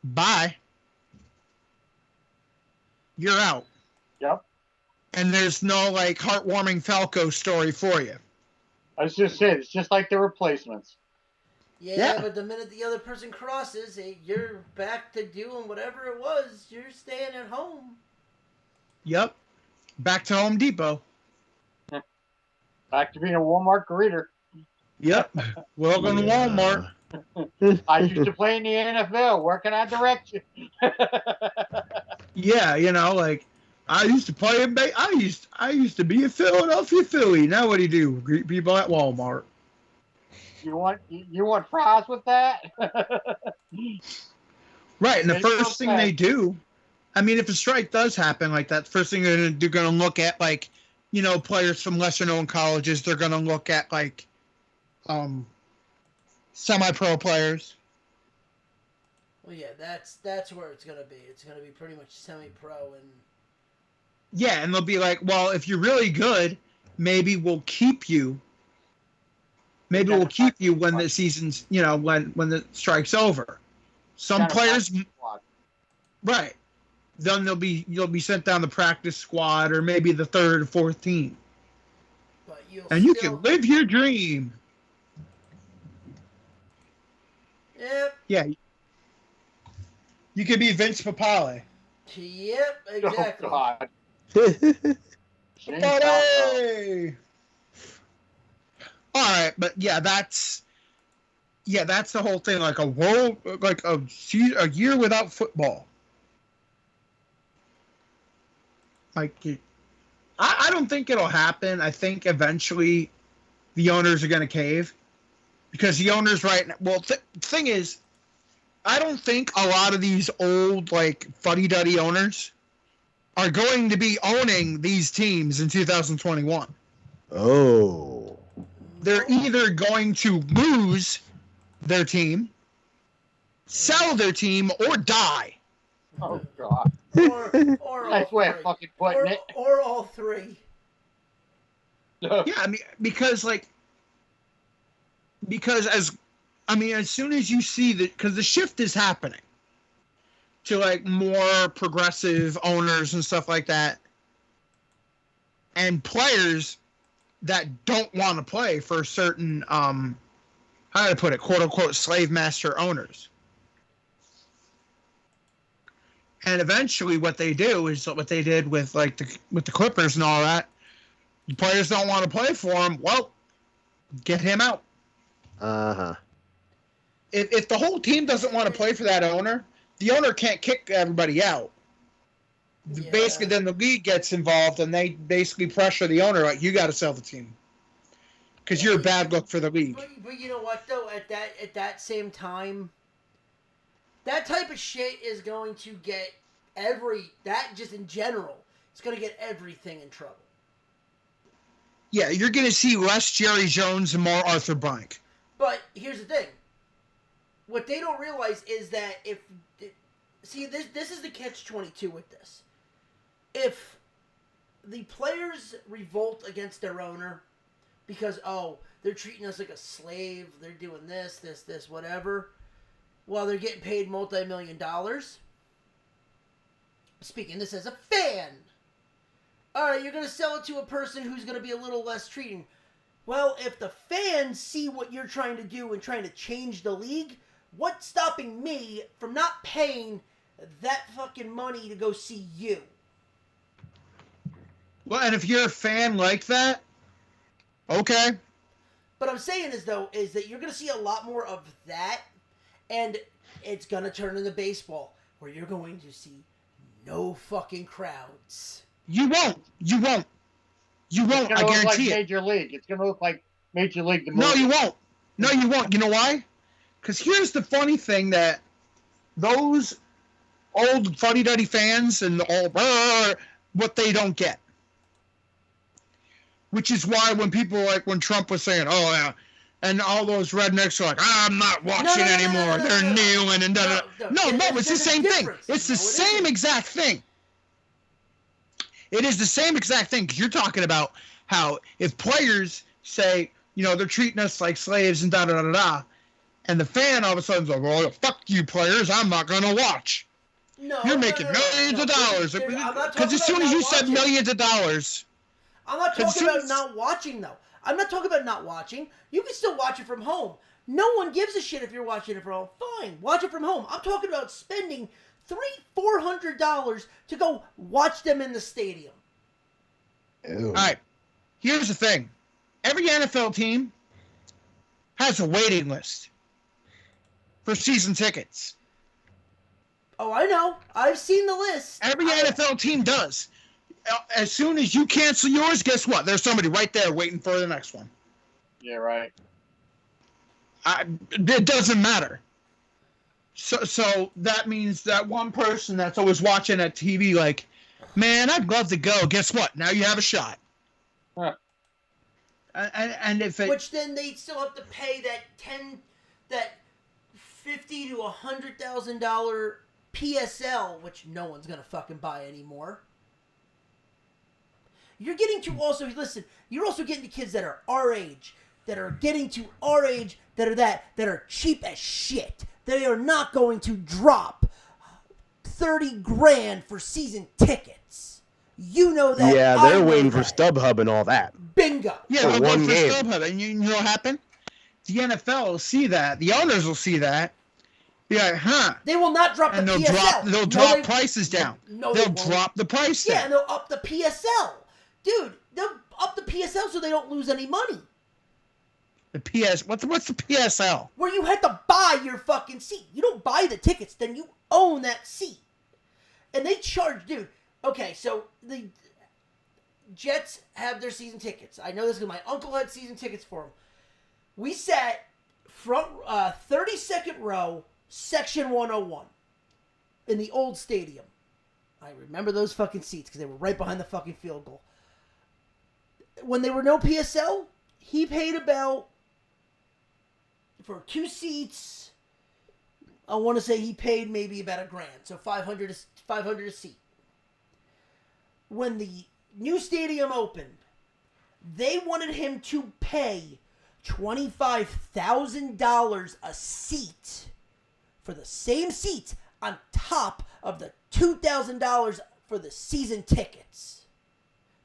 Bye. You're out. Yep. And there's no like heartwarming Falco story for you. I was just saying, it's just like the replacements. Yeah, but the minute the other person crosses, you're back to doing whatever it was. You're staying at home. Yep. Back to Home Depot. Back to being a Walmart greeter. Yep. Welcome to Walmart. I used to play in the NFL. Where can I direct you? Yeah, like I used to play in I used to be a Philadelphia Philly. Now what do you do? Greet people at Walmart. You want fries with that? Right, and the first thing they do, I mean, if a strike does happen like that, first thing they're going to look at, like, players from lesser-known colleges. They're going to look at, like, semi-pro players. Well, yeah, that's where it's going to be. It's going to be pretty much semi-pro. And yeah, and they'll be like, well, if you're really good, maybe we'll keep you. Maybe we'll keep you when the season's, when the strike's over. Some players, right? Then you'll be sent down the practice squad or maybe the third or fourth team. But you can live your dream. Yep. Yeah. You could be Vince Papale. Yep, exactly. Oh, God. Papale! All right, but that's the whole thing. Like a year without football. Like, I don't think it'll happen. I think eventually the owners are going to cave because the owners right now. Well, thing is, I don't think a lot of these old like fuddy-duddy owners are going to be owning these teams in 2021. Oh. They're either going to lose their team, sell their team, or die. Oh God. Or That's all way of three. fucking putting it. Or all three. Yeah, I mean, because as soon as you see that, because the shift is happening to like more progressive owners and stuff like that, and players that don't want to play for certain, how do I put it, quote unquote, slave master owners. And eventually, what they do is what they did with like with the Clippers and all that. The players don't want to play for him. Well, get him out. Uh-huh. If the whole team doesn't want to play for that owner, the owner can't kick everybody out. Yeah. Basically, then the league gets involved and they basically pressure the owner like, you got to sell the team because you're a bad look for the league. But you know what though? At that same time, that type of shit is going to get just in general, it's going to get everything in trouble. Yeah, you're going to see less Jerry Jones and more Arthur Blank. But here's the thing. What they don't realize is that this is the catch-22 with this. If the players revolt against their owner because, they're treating us like a slave, they're doing this, whatever, while they're getting paid multi-million dollars. Speaking this as a fan. All right, you're going to sell it to a person who's going to be a little less treating. Well, if the fans see what you're trying to do and trying to change the league, what's stopping me from not paying that fucking money to go see you? Well, and if you're a fan like that, okay. But I'm saying is that you're going to see a lot more of that, and it's going to turn into baseball, where you're going to see no fucking crowds. You won't. I It's gonna look like guarantee it. Major League. It's going to look like Major League the movie. No, you won't. You know why? Because here's the funny thing that those old fuddy-duddy fans and all what they don't get. Which is why when people when Trump was saying, oh, yeah, and all those rednecks are like, I'm not watching anymore. They're kneeling and da-da. No, it's the same thing. It's the same exact thing. It is the same exact thing because you're talking about how if players say, they're treating us like slaves and da-da-da-da-da, and the fan all of a sudden is like, well, fuck you players, I'm not going to watch. You're making millions of dollars. Because as soon as you said millions of dollars... I'm not talking about not watching, though. I'm not talking about not watching. You can still watch it from home. No one gives a shit if you're watching it from home. Fine, watch it from home. I'm talking about spending $300-400 to go watch them in the stadium. Ew. All right, here's the thing. Every NFL team has a waiting list for season tickets. Oh, I know. I've seen the list. Every NFL team does. As soon as you cancel yours, guess what? There's somebody right there waiting for the next one. Yeah, right. It doesn't matter. So that means that one person that's always watching at TV like, man, I'd love to go. Guess what? Now you have a shot. Huh. And if which then they still have to pay that $50,000 to $100,000 PSL, which no one's gonna fucking buy anymore. You're getting to also listen. You're also getting to kids that are our age, that are cheap as shit. They are not going to drop $30,000 for season tickets. You know that. Yeah, they're waiting for StubHub and all that. Bingo. Yeah, they'll go for StubHub, and you know what happened? The NFL will see that. The owners will see that. Be like, huh? They will not drop the PSL. They'll drop prices down. No, they'll drop the price down. Yeah, and they'll up the PSL. Dude, they'll up the PSL so they don't lose any money. What's the PSL? Where you had to buy your fucking seat. You don't buy the tickets, then you own that seat. And they charge, dude, Okay, so the Jets have their season tickets. I know this because my uncle had season tickets for them. We sat front 32nd row, section 101 in the old stadium. I remember those fucking seats because they were right behind the fucking field goal. When there were no PSL, he paid about, for 2 seats, I want to say he paid maybe about $1,000, so $500 a seat. When the new stadium opened, they wanted him to pay $25,000 a seat for the same seats on top of the $2,000 for the season tickets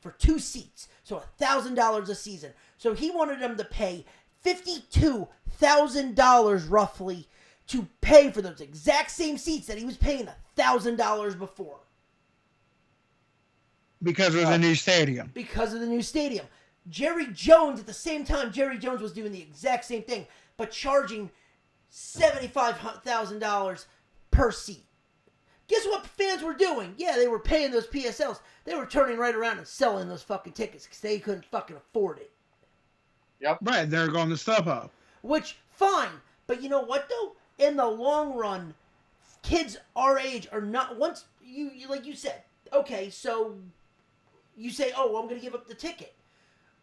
for 2 seats. So $1,000 a season. So he wanted them to pay $52,000 roughly to pay for those exact same seats that he was paying $1,000 before. Because it was a new stadium. Because of the new stadium. Jerry Jones, at the same time, Jerry Jones was doing the exact same thing, but charging $75,000 per seat. Guess what fans were doing? Yeah, they were paying those PSLs. They were turning right around and selling those fucking tickets because they couldn't fucking afford it. Yep. Right, they're going to StubHub. Which, fine. But you know what, though? In the long run, kids our age are not... Once, you like you said, okay, so you say, oh, well, I'm going to give up the ticket.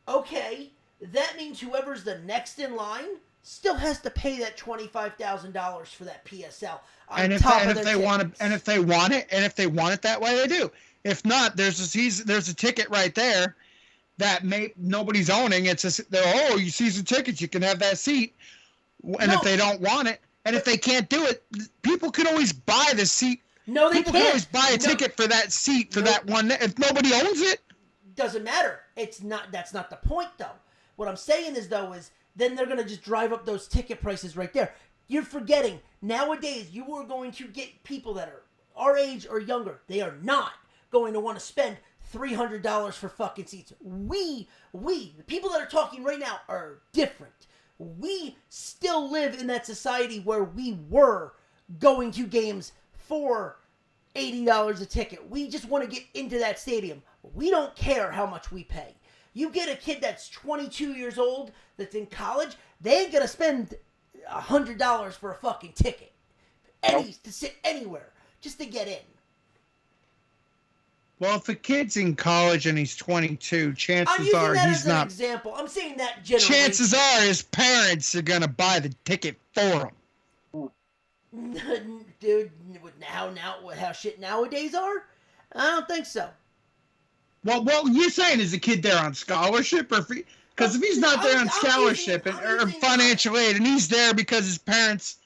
Okay, that means whoever's the next in line still has to pay that $25,000 for that PSL. And if they want it that way, they do. If not, there's a ticket right there that nobody's owning. It's you season tickets, you can have that seat. And if they don't want it, and if they can't do it, people can always buy the seat. No, they people can't. Can always buy a ticket for that seat for that one. If nobody owns it, doesn't matter. That's not the point, though. What I'm saying is then they're gonna just drive up those ticket prices right there. You're forgetting nowadays you are going to get people that are our age or younger. They are not going to want to spend $300 for fucking seats. We, the people that are talking right now are different. We still live in that society where we were going to games for $80 a ticket. We just want to get into that stadium. We don't care how much we pay. You get a kid that's 22 years old that's in college, they ain't gonna spend $100 for a fucking ticket. To sit anywhere just to get in. Well, if the kid's in college and he's 22, chances are he's not. An example. I'm saying that generation. Chances are his parents are gonna buy the ticket for him. Dude, how shit nowadays are? I don't think so. Well, you're saying is the kid there on scholarship or because if he's not there on scholarship or financial aid and he's there because his parents,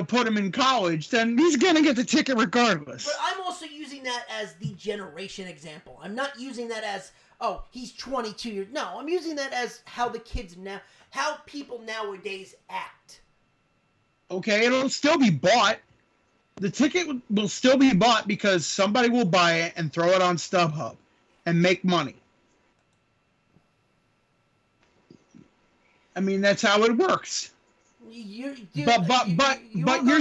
put him in college, then he's gonna get the ticket regardless. But I'm also using that as the generation example. I'm not using that as he's 22 years. No, I'm using that as how people nowadays act. Okay, it'll still be bought. The ticket will still be bought because somebody will buy it and throw it on StubHub and make money. I mean, that's how it works. But you're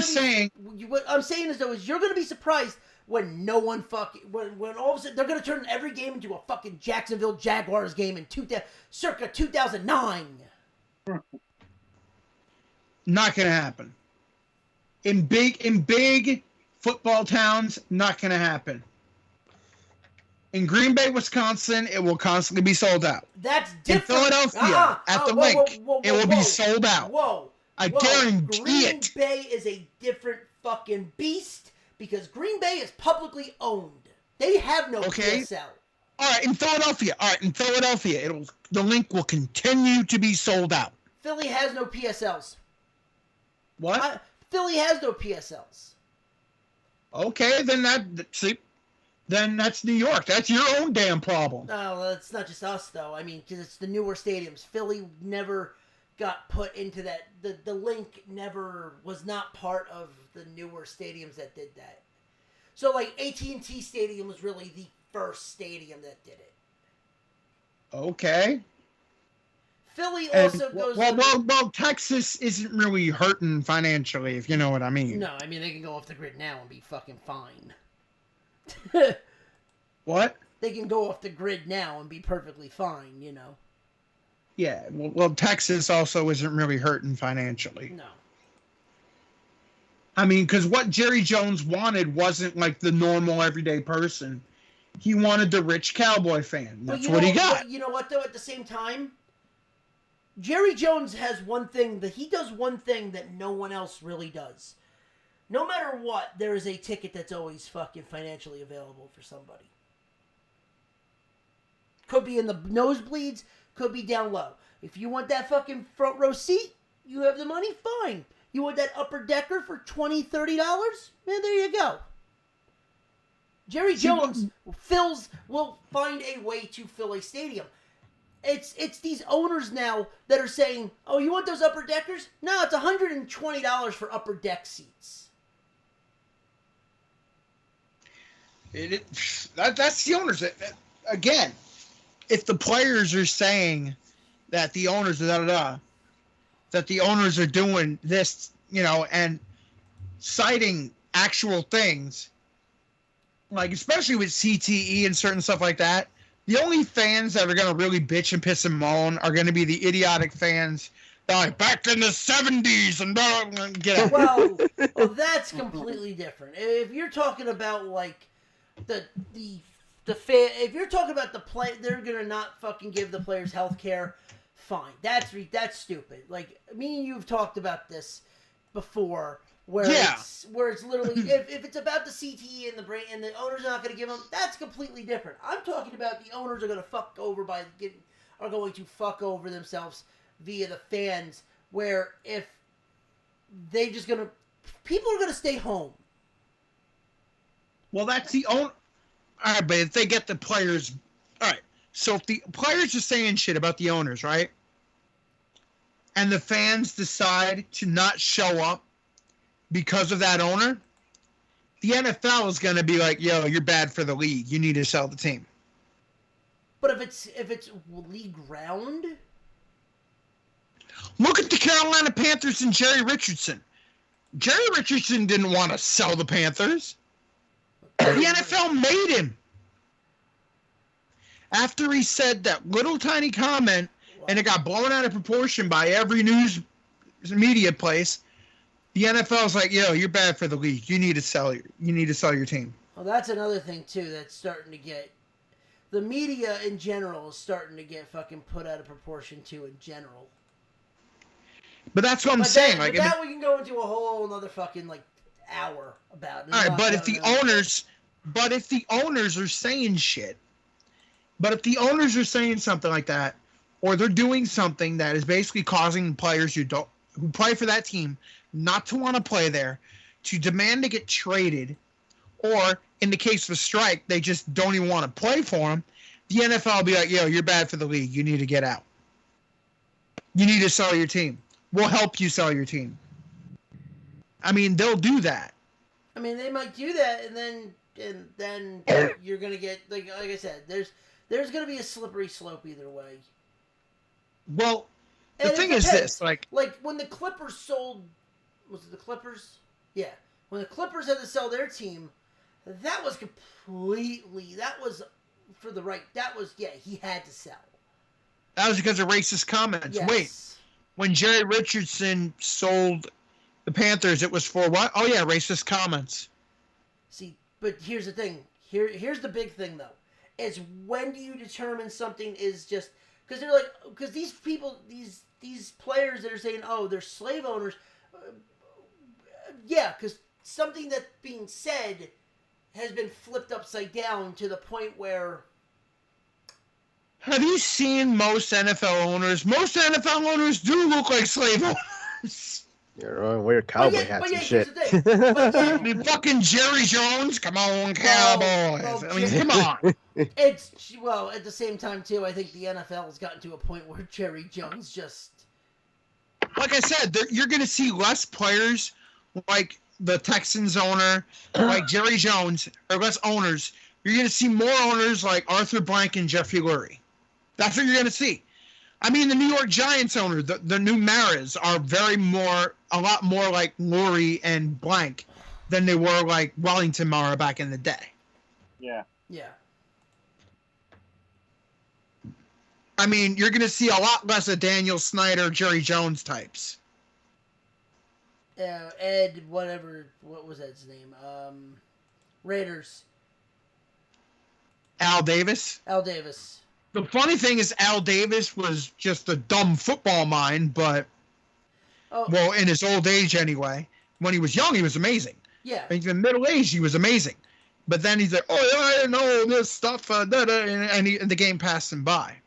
saying... What I'm saying is you're going to be surprised when no one when all of a sudden they're going to turn every game into a fucking Jacksonville Jaguars game in circa 2009. Not going to happen. In big football towns, not going to happen. In Green Bay, Wisconsin, it will constantly be sold out. That's different. In Philadelphia, at the link, it will be sold out. I guarantee it. Green Bay is a different fucking beast because Green Bay is publicly owned. They have no PSL. All right, in Philadelphia, the link will continue to be sold out. Philly has no PSLs. What? Philly has no PSLs. Okay, then that's New York. That's your own damn problem. No, it's not just us, though. I mean, because it's the newer stadiums. Philly never got put into that. The link never was not part of the newer stadiums that did that. So, like, AT&T Stadium was really the first stadium that did it. Okay. Philly also goes... Well, Texas isn't really hurting financially, if you know what I mean. No, I mean, they can go off the grid now and be fucking fine. What? They can go off the grid now and be perfectly fine, you know. Yeah. Well, Texas also isn't really hurting financially. No. I mean, because what Jerry Jones wanted wasn't like the normal everyday person. He wanted the rich cowboy fan. That's what he got. But you know what, though? At the same time, Jerry Jones has one thing that he does one thing that no one else really does. No matter what, there is a ticket that's always fucking financially available for somebody. Could be in the nosebleeds, could be down low. If you want that fucking front row seat, you have the money, fine. You want that upper decker for $20, $30? Man, there you go. Jerry Jones will find a way to fill a stadium. It's these owners now that are saying, "Oh, you want those upper deckers? No, it's $120 for upper deck seats." That's the owners. Again, if the players are saying that the owners that the owners are doing this, you know, and citing actual things, like especially with CTE and certain stuff like that, the only fans that are going to really bitch and piss and moan are going to be the idiotic fans that are like, back in the 70s and blah, blah, get out. Well, that's completely different. If you're talking about like the fan, if you're talking about the play, they're going to not fucking give the players health care. Fine, that's stupid. Like me and you've talked about this before, where it's literally if it's about the CTE and the brain and the owners are not going to give them, that's completely different. I'm talking about the owners are going to fuck over themselves via the fans, where if they just gonna people are going to stay home. Well, that's the own. All right, but if they get the players, all right. So if the players are saying shit about the owners, right? And the fans decide to not show up because of that owner, the NFL is going to be like, yo, you're bad for the league. You need to sell the team. But if it's league round, look at the Carolina Panthers and Jerry Richardson. Jerry Richardson didn't want to sell the Panthers. The NFL made him. After he said that little tiny comment, and it got blown out of proportion by every news media place, the NFL's like, yo, you're bad for the league. You need to sell your team. Well, that's another thing too that's starting to get the media in general is starting to get fucking put out of proportion too in general. But that's what I'm saying. We can go into a whole another fucking like hour about. All right, but if the owners are saying shit. But if the owners are saying something like that, or they're doing something that is basically causing players who play for that team not to want to play there, to demand to get traded, or in the case of a strike, they just don't even want to play for them, the NFL will be like, yo, you're bad for the league. You need to get out. You need to sell your team. We'll help you sell your team. I mean, they'll do that. I mean, they might do that, and then you're gonna get like I said, there's gonna be a slippery slope either way. Well, the thing is this, like when the Clippers sold, was it the Clippers? Yeah, when the Clippers had to sell their team, that was for the right. He had to sell. That was because of racist comments. Yes. Wait, when Jerry Richardson sold the Panthers, it was for what? Oh yeah, racist comments. See, but here's the thing. Here's the big thing though. Is when do you determine something is just because these people, these players that are saying, oh, they're slave owners, because something that's being said has been flipped upside down to the point where. Have you seen most NFL owners? Most NFL owners do look like slave owners. You're wearing cowboy hats and shit. I mean, fucking Jerry Jones, come on, Cowboys. I mean, come on. At the same time too, I think the NFL has gotten to a point where Jerry Jones just. Like I said, you're going to see less players like the Texans owner, like Jerry Jones, or less owners. You're going to see more owners like Arthur Blank and Jeffrey Lurie. That's what you're going to see. I mean, the New York Giants owner, the new Maras, are a lot more like Lurie and Blank than they were like Wellington Mara back in the day. Yeah. Yeah. I mean, you're going to see a lot less of Daniel Snyder, Jerry Jones types. Ed, whatever. What was Ed's name? Raiders. Al Davis. Al Davis. The funny thing is, Al Davis was just a dumb football mind, but well, in his old age anyway. When he was young, he was amazing. Yeah. In middle age, he was amazing. But then he's like, oh, I didn't know this stuff, and the game passed him by.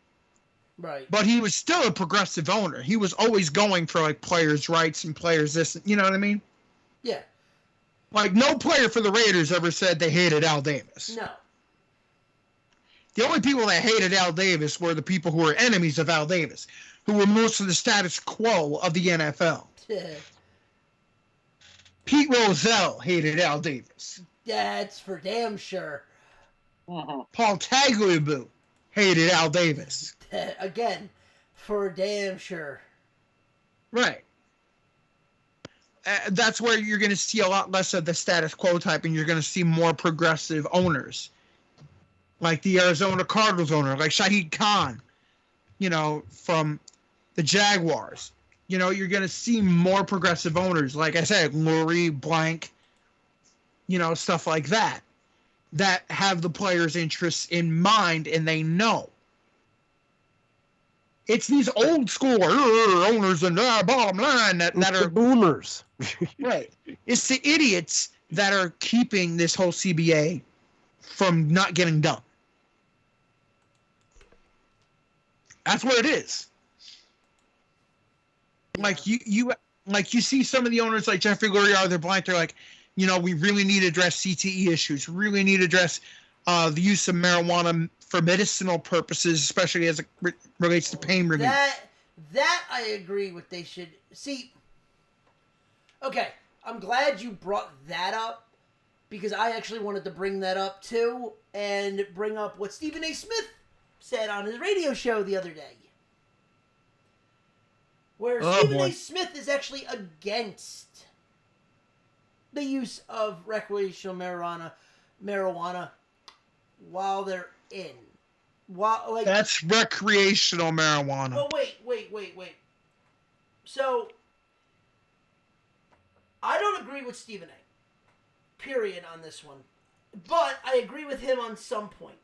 Right. But he was still a progressive owner. He was always going for like players' rights and players this. You know what I mean? Yeah. Like no player for the Raiders ever said they hated Al Davis. No. The only people that hated Al Davis were the people who were enemies of Al Davis, who were most of the status quo of the NFL. Pete Rozelle hated Al Davis. That's for damn sure. Mhm. Paul Tagliabue hated Al Davis. Again, for damn sure. Right. That's where you're going to see a lot less of the status quo type, and you're going to see more progressive owners. Like the Arizona Cardinals owner, like Shahid Khan, from the Jaguars. You're going to see more progressive owners, like I said, Lurie, Blank, stuff like that have the players' interests in mind, and they know. It's these old school owners and bottom line that are boomers. Right. It's the idiots that are keeping this whole CBA from not getting done. That's what it is. Like you see some of the owners like Jeffrey Lurie, they're blank. They're like, we really need to address CTE issues. Really need to address the use of marijuana for medicinal purposes, especially as it relates to pain relief. That I agree with. They should see. Okay, I'm glad you brought that up because I actually wanted to bring that up too and bring up what Stephen A. Smith said on his radio show the other day. Where Stephen A. Smith is actually against the use of recreational marijuana while they're in. That's recreational marijuana. Oh, wait. So, I don't agree with Stephen A. Period on this one. But I agree with him on some point.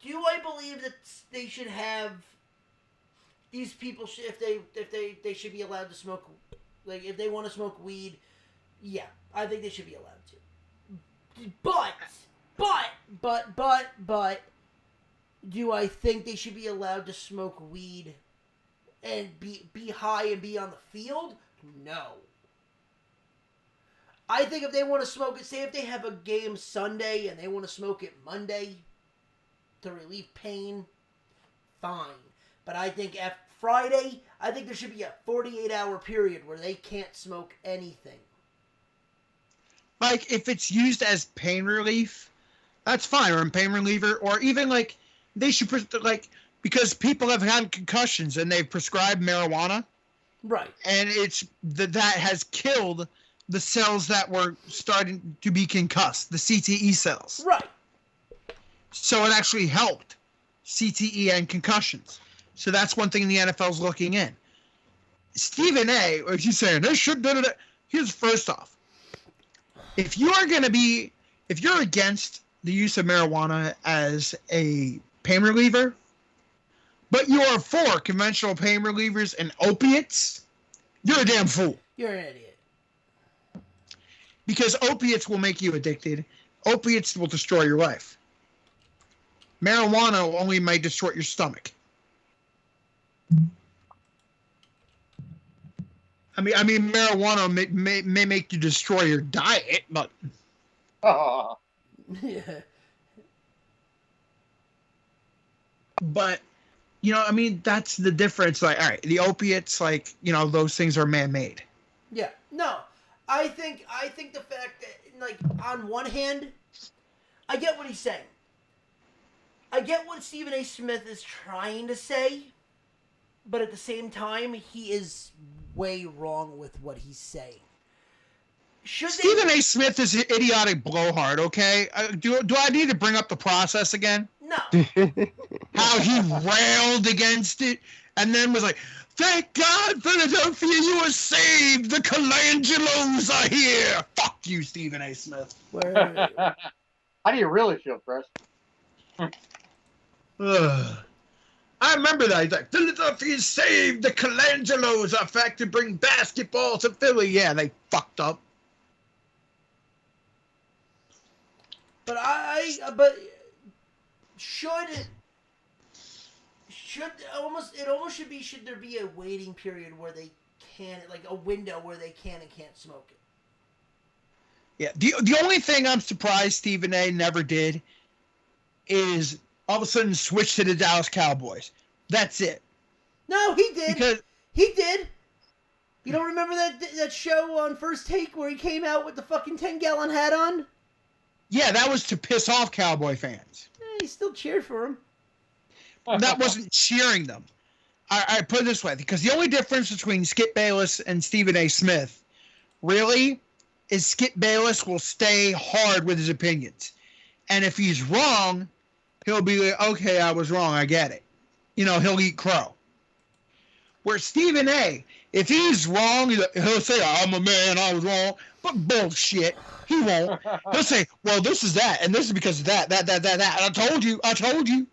Do I believe that they should have these people if they should be allowed to smoke, like if they want to smoke weed? Yeah, I think they should be allowed to. But do I think they should be allowed to smoke weed and be high and be on the field? No. I think if they want to smoke it, say if they have a game Sunday and they want to smoke it Monday to relieve pain, fine. But I think at Friday, I think there should be a 48-hour period where they can't smoke anything. Like, if it's used as pain relief, that's fine, or a pain reliever, or even, like, they should, because people have had concussions and they've prescribed marijuana. Right. And that has killed the cells that were starting to be concussed, the CTE cells. Right. So it actually helped CTE and concussions. So that's one thing the NFL's looking in. Stephen A., as you saying, they should do it. Here's first off. If you're against the use of marijuana as a pain reliever, but you are for conventional pain relievers and opiates, you're a damn fool. You're an idiot. Because opiates will make you addicted. Opiates will destroy your life. Marijuana only may destroy your stomach. I mean, marijuana may make you destroy your diet, but... Yeah. But, that's the difference. Like, all right, the opiates, those things are man-made. Yeah. No. I think the fact that, on one hand, I get what he's saying. I get what Stephen A. Smith is trying to say, but at the same time, he is way wrong with what he's saying. Stephen A. Smith is an idiotic blowhard, okay? Do I need to bring up the process again? No. How he railed against it, and then was like, "Thank God, Philadelphia, you are saved. The Colangelos are here." Fuck you, Stephen A. Smith. Where? How do you really feel, Chris? Ugh. I remember that. He's like, "Philadelphia is saved. The Colangelos are back to bring basketball to Philly." Yeah, they fucked up. But it almost should be, should there be a waiting period where they can, like a window where they can and can't smoke it? Yeah, the only thing I'm surprised Stephen A. never did is all of a sudden switch to the Dallas Cowboys. That's it. No, he did. Because He did. You don't remember that show on First Take where he came out with the fucking 10-gallon hat on? yeah, that was to piss off Cowboy fans. He still cheered for him. That wasn't cheering them. I put it this way, because the only difference between Skip Bayless and Stephen A. Smith really is Skip Bayless will stay hard with his opinions. And if he's wrong, he'll be like, "Okay, I was wrong, I get it." You know, he'll eat crow. Where Stephen A., if he's wrong, he'll say, "I'm a man, I was wrong." But bullshit. He won't. He'll say, "Well, this is that, and this is because of that. I told you.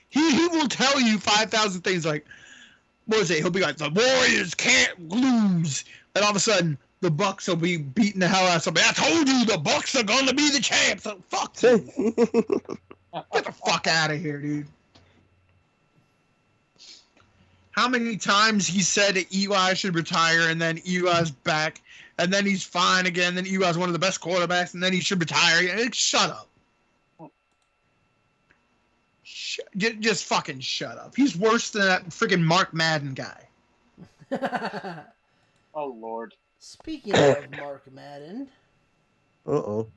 He will tell you 5,000 things like, what is it? He'll be like, "The Warriors can't lose." And all of a sudden, the Bucks will be beating the hell out of somebody. "I told you the Bucks are going to be the champs." So, fuck you. Get the fuck out of here, dude. How many times he said that Eli should retire, and then Eli's back, and then he's fine again, then Eli's one of the best quarterbacks, and then he should retire. Shut up. Just fucking shut up. He's worse than that freaking Mark Madden guy. Oh, Lord. Speaking of Mark Madden. Uh-oh.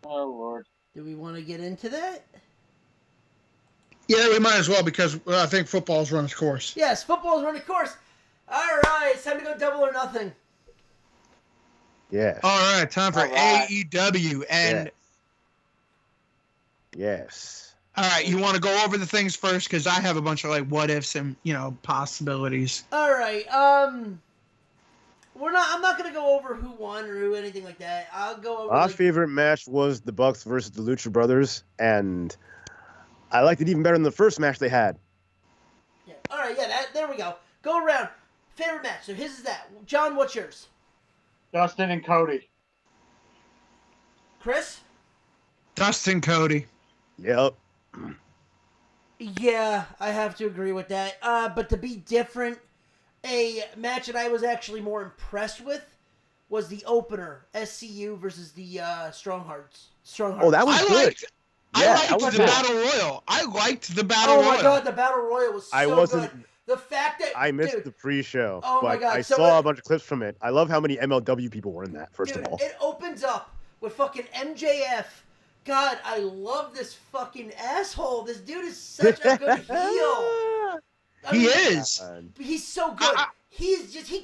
Oh, Lord. Do we want to get into that? Yeah, we might as well, because I think football's run its course. Yes, football's running course. All right, it's time to go double or nothing. Yes. All right, time for AEW. And Yes. all right, you want to go over the things first, because I have a bunch of like what ifs and possibilities. All right. I'm not gonna go over who won or who anything like that. I'll go over. My favorite match was the Bucks versus the Lucha Brothers, and I liked it even better than the first match they had. Yeah. All right. Yeah. There we go. Go around. Favorite match. So his is that. John, what's yours? Dustin and Cody. Chris? Dustin Cody. Yep. Yeah, I have to agree with that. But to be different, a match that I was actually more impressed with was the opener, SCU versus the Stronghearts. Oh, that was good. I liked the Battle Royal. I liked the Battle Royal. Oh my god, the Battle Royal was so good. The fact that I missed the pre-show, oh my but god, I saw a bunch of clips from it. I love how many MLW people were in that, first of all. It opens up with fucking MJF. God, I love this fucking asshole. This dude is such a good heel. He is. He's so good. He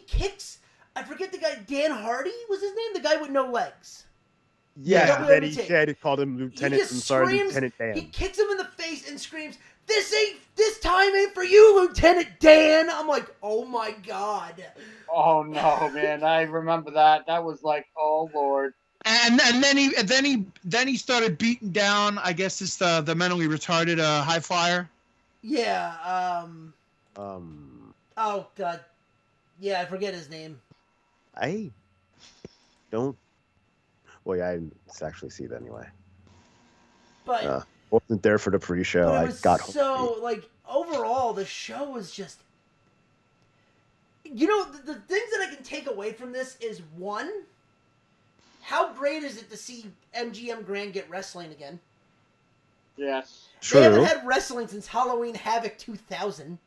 kicks. I forget the guy. Dan Hardy was his name. The guy with no legs. Yeah, then he called him Lieutenant. Lieutenant Dan. He kicks him in the face and screams, "This time ain't for you, Lieutenant Dan." I'm like, oh my god. Oh no, man! I remember that. That was like, oh Lord. And then he started beating down. I guess it's the mentally retarded high flyer. Yeah. Oh god. Yeah, I forget his name. I don't. Well, yeah, I didn't actually see it anyway. But wasn't there for the pre-show. I got so like overall, the show was just. You know, the things that I can take away from this is one. How great is it to see MGM Grand get wrestling again? Yes. True. They haven't had wrestling since Halloween Havoc 2000.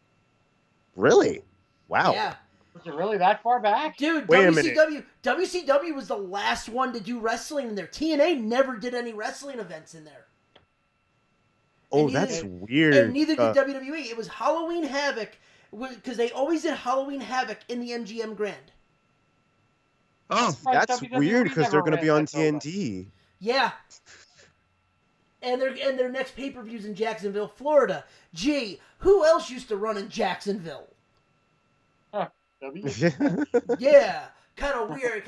Really? Wow. Yeah. Was it really that far back? Dude, Wait a minute. WCW was the last one to do wrestling in there. TNA never did any wrestling events in there. Oh, that's weird. And neither did WWE. It was Halloween Havoc, because they always did Halloween Havoc in the MGM Grand. Oh, that's weird because they're going to be on TNT. Yeah. And their next pay-per-view's in Jacksonville, Florida. Gee, who else used to run in Jacksonville? W. Yeah, kind of weird,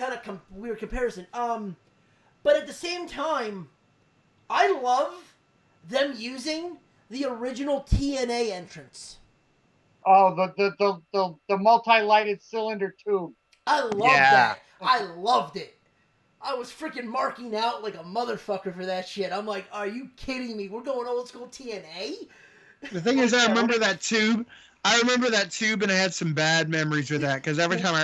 weird comparison. But at the same time, I love them using the original TNA entrance. Oh, the multi-lighted cylinder tube. I loved that. I loved it. I was freaking marking out like a motherfucker for that shit. I'm like, are you kidding me? We're going old school TNA? The thing is, I remember that tube. And I had some bad memories with that because every time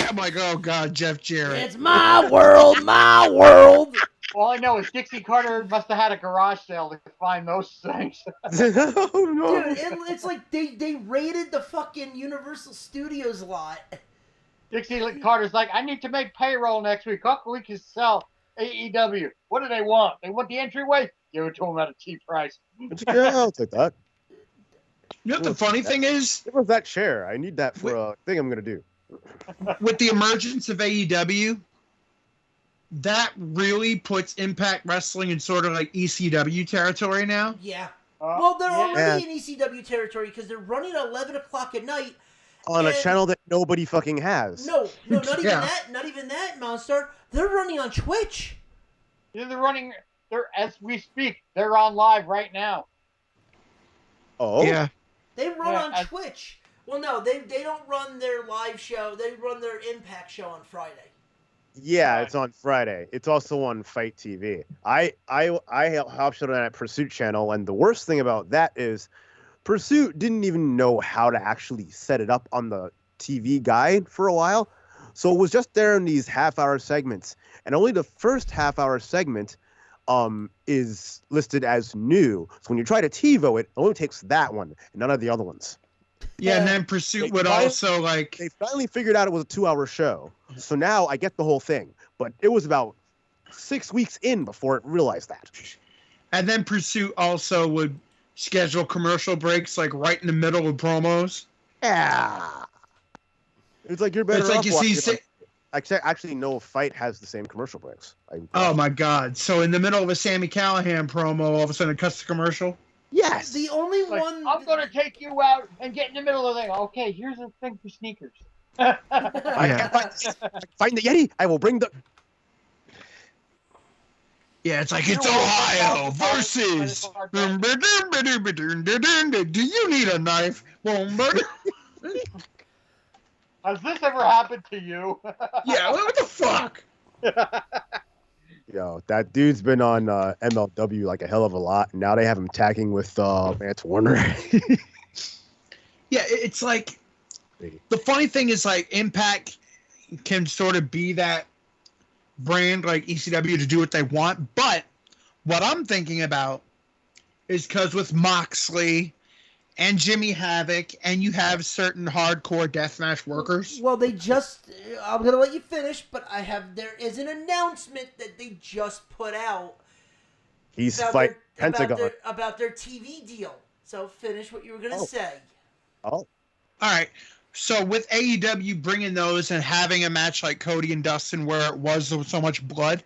I'm like, oh god, Jeff Jarrett. It's my world, my world. All I know is Dixie Carter must have had a garage sale to find those things. Oh, no. Dude, it's like they raided the fucking Universal Studios lot. Dixie Carter's like, I need to make payroll next week. How can we can sell AEW? What do they want? They want the entryway? Give it to them at a cheap price. Yeah, I'll take that. You know what the funny thing is? What was that chair? I need that for a thing I'm going to do. With the emergence of AEW, that really puts Impact Wrestling in sort of like ECW territory now. Yeah. Well, they're yeah. already in ECW territory because they're running at 11 o'clock at night. On a channel that nobody fucking has. No, not even Yeah. that. Not even that, Monster. They're running on Twitch. Yeah, they're as we speak, they're on live right now. Oh? Yeah. They run on Twitch. Well, no, they don't run their live show. They run their Impact show on Friday. Yeah, it's on Friday. It's also on Fight TV. I helped on that Pursuit channel, and the worst thing about that is Pursuit didn't even know how to actually set it up on the TV guide for a while. So it was just there in these half-hour segments, and only the first half-hour segment is listed as new. So when you try to TiVo it only takes that one and none of the other ones. Yeah, and then Pursuit would also like... They finally figured out it was a 2-hour show. So now I get the whole thing. But it was about 6 weeks in before it realized that. And then Pursuit also would schedule commercial breaks like right in the middle of promos. Yeah. It's like you're better It's like off you watching see... it. Actually, no fight has the same commercial breaks. Oh my god. So in the middle of a Sami Callihan promo, all of a sudden it cuts to commercial? Yes. The only Like, one... I'm going to take you out and get in the middle of the thing. Okay, here's a thing for sneakers. I can find the Yeti. I will bring the... Yeah, it's like, it's Ohio versus... Do you need a knife? Has this ever happened to you? Yeah, what the fuck? Yo, that dude's been on MLW like a hell of a lot. And now they have him tagging with Vance Warner. Yeah, it's like... The funny thing is, like, Impact can sort of be that brand like ECW to do what they want. But what I'm thinking about is because with Moxley and Jimmy Havoc, and you have certain hardcore deathmatch workers. Well, they just... I'm going to let you finish, but there is an announcement that they just put out. He's fighting Pentagon. About their TV deal. So finish what you were going to say. Oh. All right. So with AEW bringing those and having a match like Cody and Dustin where it was so much blood,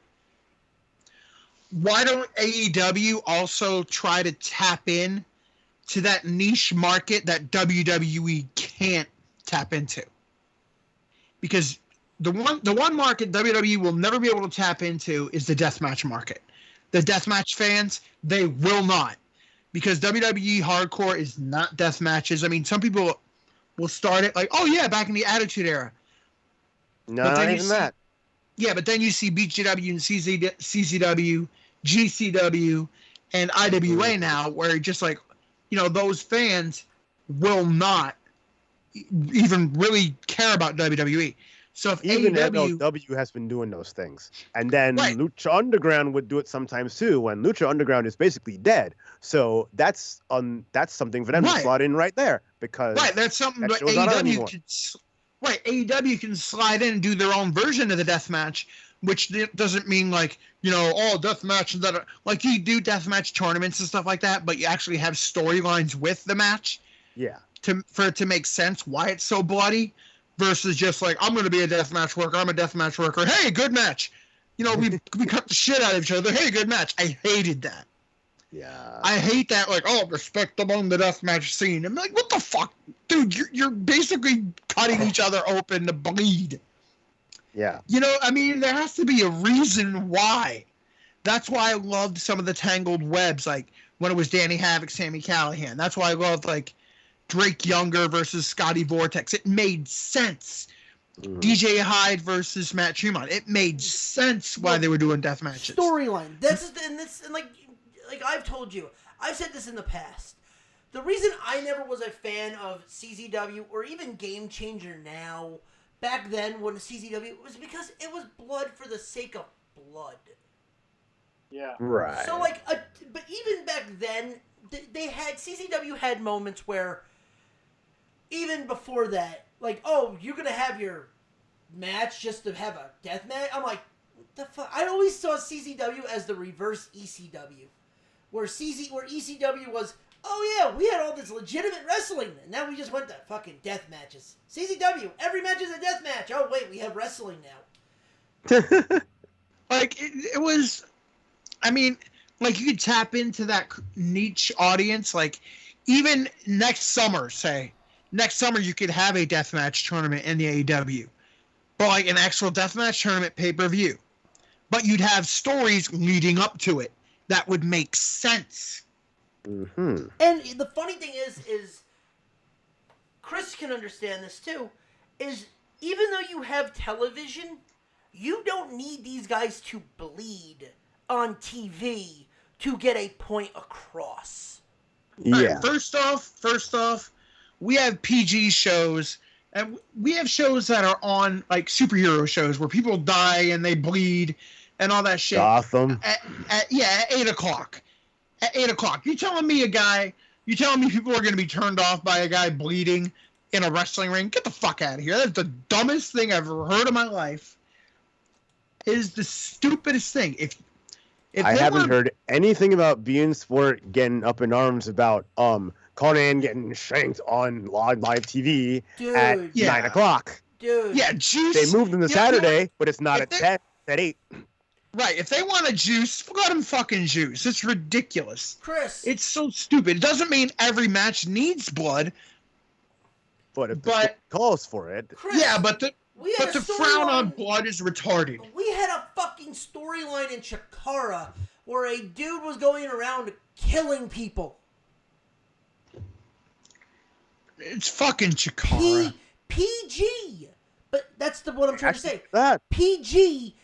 why don't AEW also try to tap in to that niche market that WWE can't tap into? Because the one market WWE will never be able to tap into is the deathmatch market. The deathmatch fans, they will not. Because WWE Hardcore is not death matches. I mean, some people will start it like, oh yeah, back in the Attitude Era. No, not even that. Yeah, but then you see BGW and CZW, GCW, and IWA now, where just like, those fans will not even really care about WWE. So if even AEW... MLW has been doing those things, and then Right. Lucha Underground would do it sometimes too, when Lucha Underground is basically dead. So that's something for them to slot in right there, because that's something that that show's not on AEW anymore. can. Right, AEW can slide in and do their own version of the death match, which doesn't mean like death match and that. Like you do death match tournaments and stuff like that, but you actually have storylines with the match. Yeah. For it to make sense why it's so bloody, versus just like, I'm going to be a deathmatch worker. I'm a deathmatch worker. Hey, good match. we cut the shit out of each other. Hey, good match. I hated that. Yeah. I hate that, like, respect among the deathmatch scene. I'm like, what the fuck? Dude, you're basically cutting each other open to bleed. Yeah. There has to be a reason why. That's why I loved some of the tangled webs, like when it was Danny Havoc, Sami Callihan. That's why I loved, like, Drake Younger versus Scotty Vortex. It made sense. DJ Hyde versus Matt Tremont. It made sense why they were doing death matches. Storyline. And like I've told you, I've said this in the past. The reason I never was a fan of CZW or even Game Changer now, back then when CZW, was because it was blood for the sake of blood. Yeah. Right. So but even back then, CZW had moments where, even before that, like, oh, you're gonna have your match just to have a death match? I'm like, what the fuck? I always saw CZW as the reverse ECW. Where ECW was, oh yeah, we had all this legitimate wrestling, and now we just went to fucking death matches. CZW, every match is a death match. Oh wait, we have wrestling now. Like, it was, like, you could tap into that niche audience. Like, even next summer you could have a deathmatch tournament in the AEW. But, like, an actual deathmatch tournament pay-per-view. But you'd have stories leading up to it that would make sense. Mm-hmm. And the funny thing is Chris can understand this too, is even though you have television, you don't need these guys to bleed on TV to get a point across. Yeah. Right, first off, we have PG shows, and we have shows that are on, like, superhero shows where people die and they bleed and all that shit. Gotham. At 8 o'clock. At 8 o'clock. You're telling me people are going to be turned off by a guy bleeding in a wrestling ring? Get the fuck out of here. That's the dumbest thing I've ever heard in my life. It is the stupidest thing. If I haven't heard anything about beIN Sport getting up in arms about Conan getting shanked on live TV at 9 o'clock. Dude. Yeah, juice. They moved them to Saturday, but it's not at 10, at 8. Right, if they want to juice, let them fucking juice. It's ridiculous. Chris. It's so stupid. It doesn't mean every match needs blood. But if the story calls for it. Chris, yeah, but to frown on blood is retarded. We had a fucking storyline in Chikara where a dude was going around killing people. It's fucking Chikara. PG. But that's what I'm trying to say. That. PG,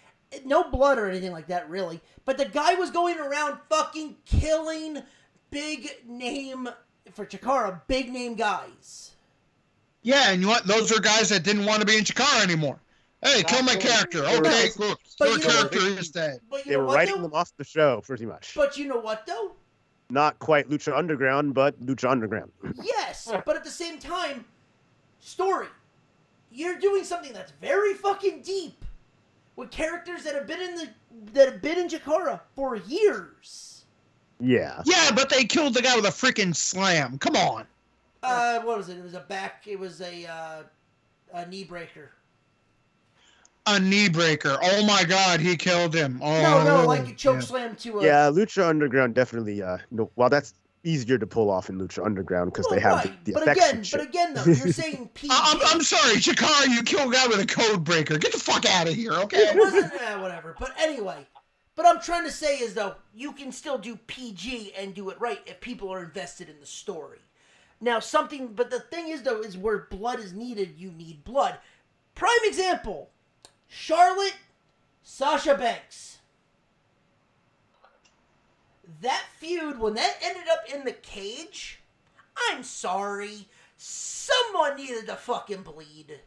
no blood or anything like that, really. But the guy was going around fucking killing big name, for Chikara, big name guys. Yeah, and you know what? Those are guys that didn't want to be in Chikara anymore. Hey, kill my character. Okay, cool. Your character is dead. They were writing them off the show, pretty much. But you know what, though? Not quite Lucha Underground, but Lucha Underground. Yes, but at the same time, story. You're doing something that's very fucking deep with characters that have been in Chikara for years. Yeah. Yeah, but they killed the guy with a freaking slam. Come on. What was it? It was a knee breaker. A knee breaker. Oh my God, he killed him. Oh, no, like a choke slam to a... Yeah, Lucha Underground definitely, well, that's easier to pull off in Lucha Underground because they have the effects and shit. But again, though, you're saying PG. I'm sorry, Chikara, you killed a guy with a code breaker. Get the fuck out of here, okay? It wasn't, whatever. But anyway, what I'm trying to say is, though, you can still do PG and do it right if people are invested in the story. Now, but the thing is, though, is where blood is needed, you need blood. Prime example, Charlotte, Sasha Banks. That feud, when that ended up in the cage, I'm sorry, someone needed to fucking bleed.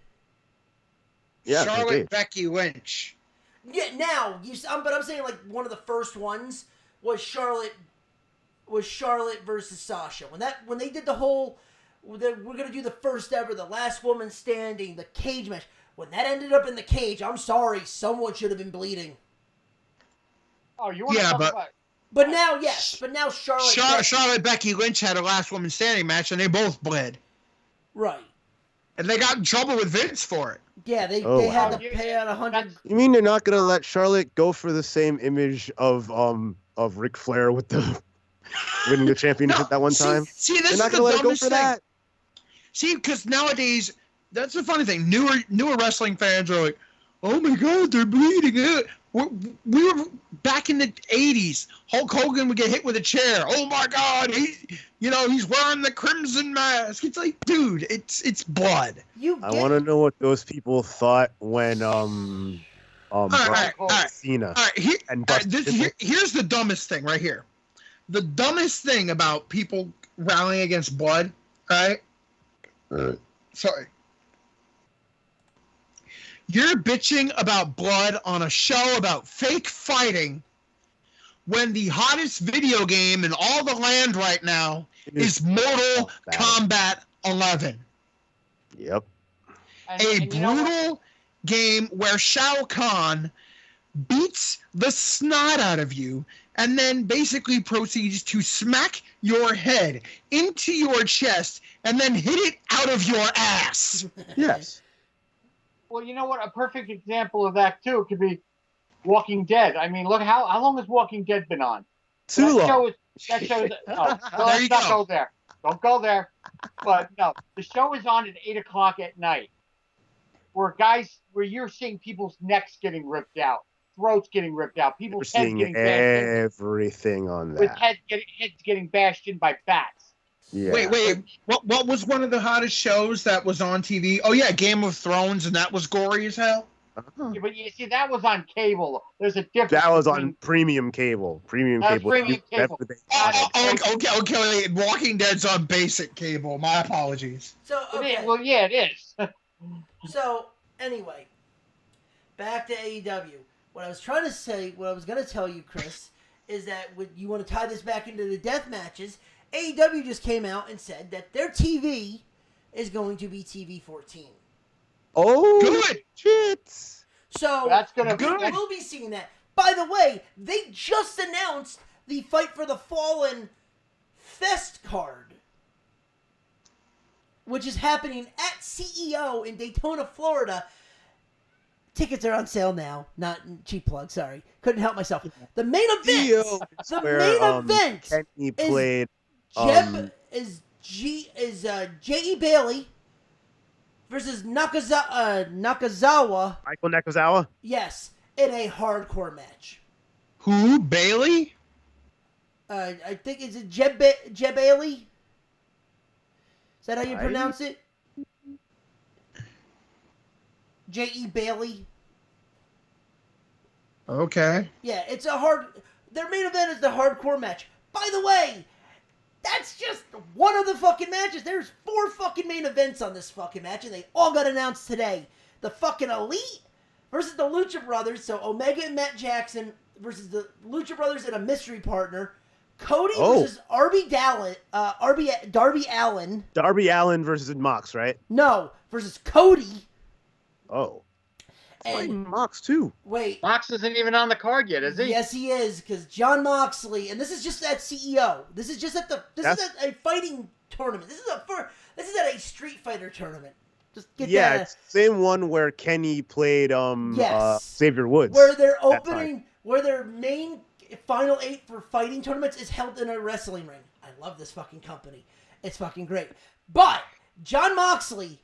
Yeah, Charlotte, Becky Lynch. Yeah, now, but I'm saying, like, one of the first ones was Charlotte versus Sasha. When they did the whole, we're gonna do the first ever, the last woman standing, the cage match. When that ended up in the cage, I'm sorry, someone should have been bleeding. Oh, you want to talk about? But now, yes. But now Charlotte Becky Lynch had a last woman standing match, and they both bled. Right. and they got in trouble with Vince for it. Yeah, they Oh, had wow. to pay out 100. You mean they're not gonna let Charlotte go for the same image of Ric Flair with the winning the championship that one time? See, this They're is not the gonna let it go dumbest for thing. that. See, because nowadays, that's the funny thing. Newer wrestling fans are like, "Oh my God, they're bleeding out." We were back in the '80s. Hulk Hogan would get hit with a chair. Oh my God, he's wearing the crimson mask. It's like, dude, it's blood. I want to know what those people thought when All right. Cena All right, and here's the dumbest thing right here. The dumbest thing about people rallying against blood, right? Sorry. You're bitching about blood on a show about fake fighting when the hottest video game in all the land right now is Mortal Kombat 11. Yep. A brutal game where Shao Kahn beats the snot out of you and then basically proceeds to smack your head into your chest and then hit it out of your ass. Yes. Well, you know what? A perfect example of that too could be Walking Dead. I mean, look how long has Walking Dead been on? Too long. That show is. Oh, well, There you let's not go. go there. Don't go there. But no, the show is on at 8:00 at night, where you're seeing people's necks getting ripped out, throats getting ripped out, We're people's heads seeing getting bashed in, everything on with that. heads getting bashed in by bats. Yeah. Wait. What was one of the hottest shows that was on TV? Oh yeah, Game of Thrones, and that was gory as hell. Yeah, but you see, that was on cable. There's a difference. That was between- on premium cable. Premium That was cable. premium cable. Okay. Walking Dead's on basic cable. My apologies. So okay. Well, yeah, it is. So anyway, back to AEW. What I was trying to say, what I was going to tell you, Chris, is that when you want to tie this back into the death matches, AEW just came out and said that their TV is going to be TV 14. Oh, Good. shit. So That's gonna we be- will be seeing that. By the way, they just announced the Fight for the Fallen Fest card, which is happening at CEO in Daytona, Florida. Tickets are on sale now. Not cheap plug. Sorry, couldn't help myself. The main event. The main event. Kenny played. J.E. Bailey versus Nakazawa. Michael Nakazawa. Yes, in a hardcore match. Who? Bailey? I think it's Jeb Bailey. Is that how you pronounce it? J.E. Bailey. Okay. Yeah, it's their main event is the hardcore match. By the way, that's just one of the fucking matches. There's 4 fucking main events on this fucking match, and they all got announced today. The fucking Elite versus the Lucha Brothers, so Omega and Matt Jackson versus the Lucha Brothers and a mystery partner. Cody versus Darby Allin. Darby Allin versus Mox, right? No, versus Cody. Oh. And Fighting Mox too. wait, Mox isn't even on the card yet, is he? yes, he is, because John Moxley, and this is just at CEO. This is just at is at a fighting tournament. This is at a Street Fighter tournament. Just get that. It's the same one where Kenny played Yes. Xavier Woods. Where they're opening, where their main Final 8 for fighting tournaments is held in a wrestling ring. I love this fucking company. It's fucking great. But John Moxley